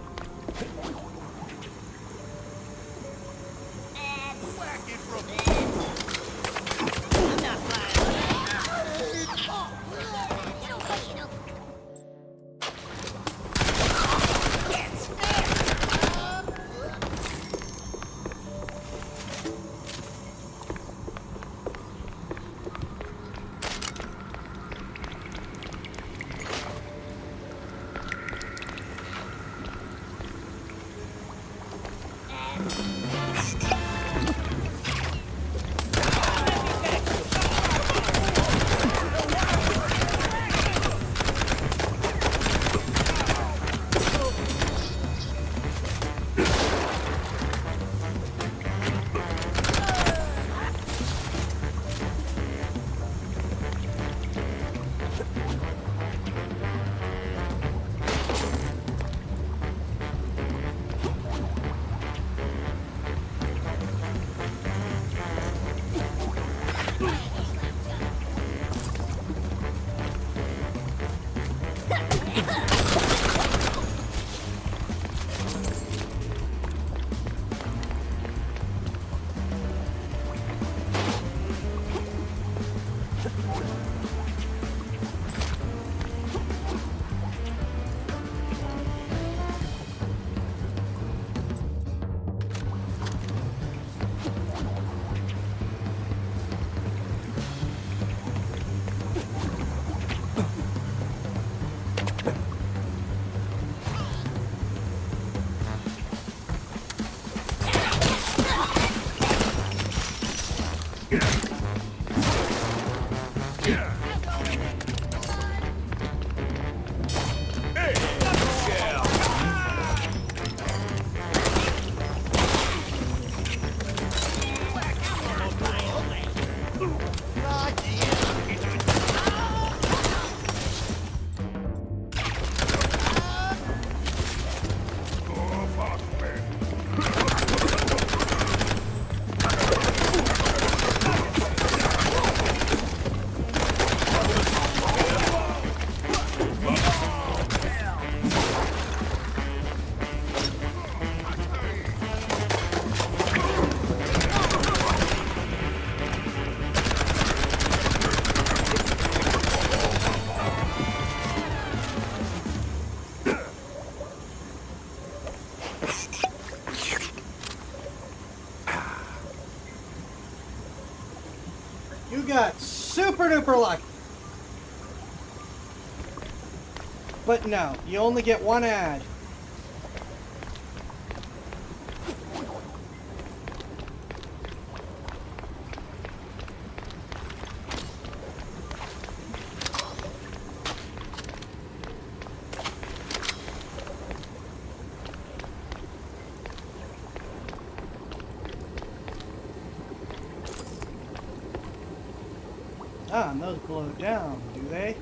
You got super duper lucky. But no, you only get one ad. Ah, and those glow down, do they?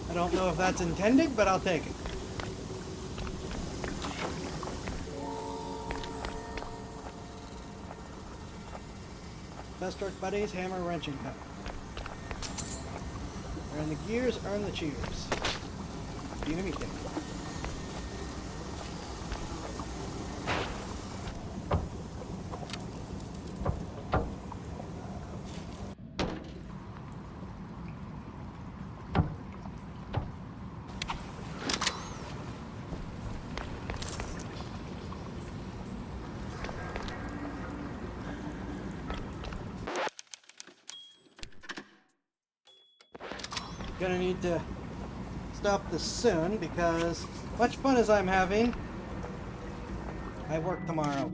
I don't know if that's intended, but I'll take it. Best work buddies, hammer, wrenching cup. Earn the gears, earn the cheers. You know me, Tim. Gonna need to stop this soon because much fun as I'm having, I work tomorrow.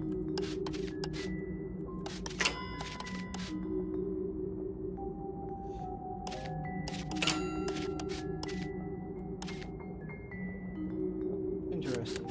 Interesting.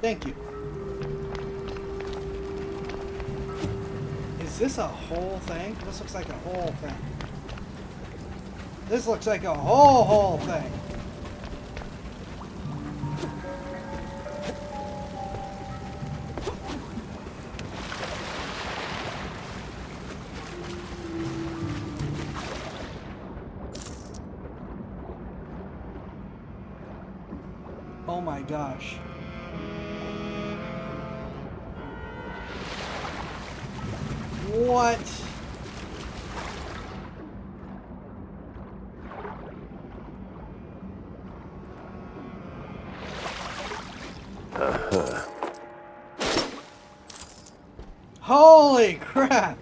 Thank you. Is this a whole thing? This looks like a whole thing. This looks like a whole thing. Oh my gosh. What? Holy crap!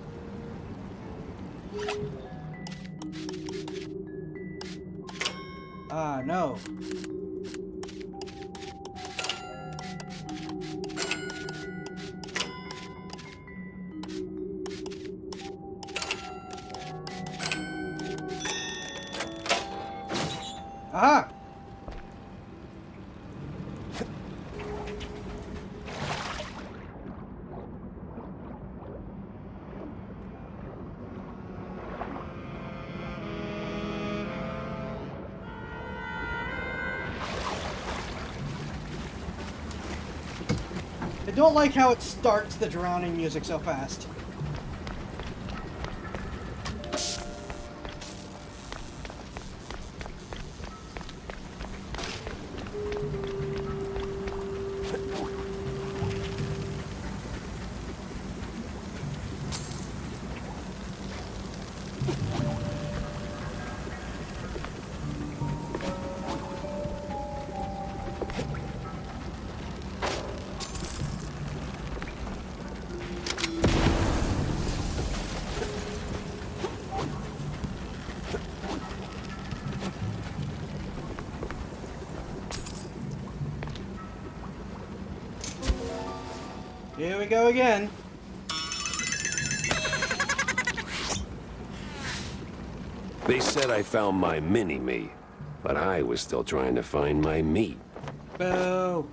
Ah, no. Aha! I don't like how it starts the drowning music so fast. Here we go again. They said I found my mini-me, but I was still trying to find my meat. Boo.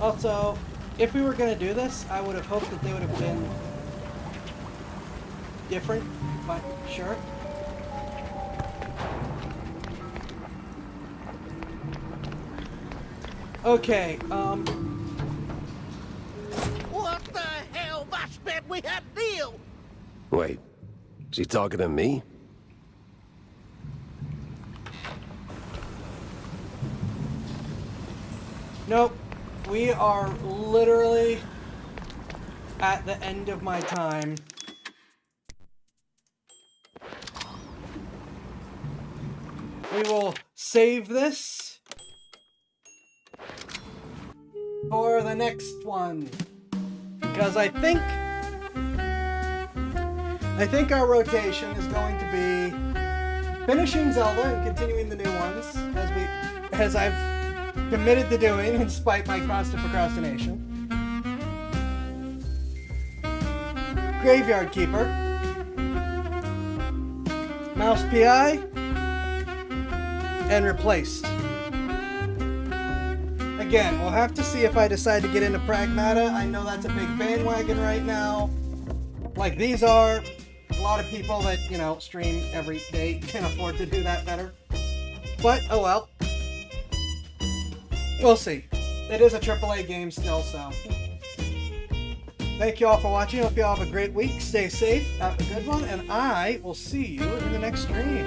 Also, if we were going to do this, I would have hoped that they would have been different, but sure. Okay, What the hell? I bet we had a deal! Wait, is he talking to me? nope. We are literally at the end of my time. We will save this for the next one, because I think our rotation is going to be finishing Zelda and continuing the new ones as I've committed to doing in spite my constant procrastination. Graveyard Keeper, Mouse PI, and Replaced. Again, we'll have to see if I decide to get into Pragmata. I know that's a big bandwagon right now. Like these are. A lot of people that, you know, stream every day can afford to do that better. But, oh well. We'll see. It is a AAA game still, so. Thank you all for watching. Hope you all have a great week. Stay safe, have a good one, and I will see you in the next stream.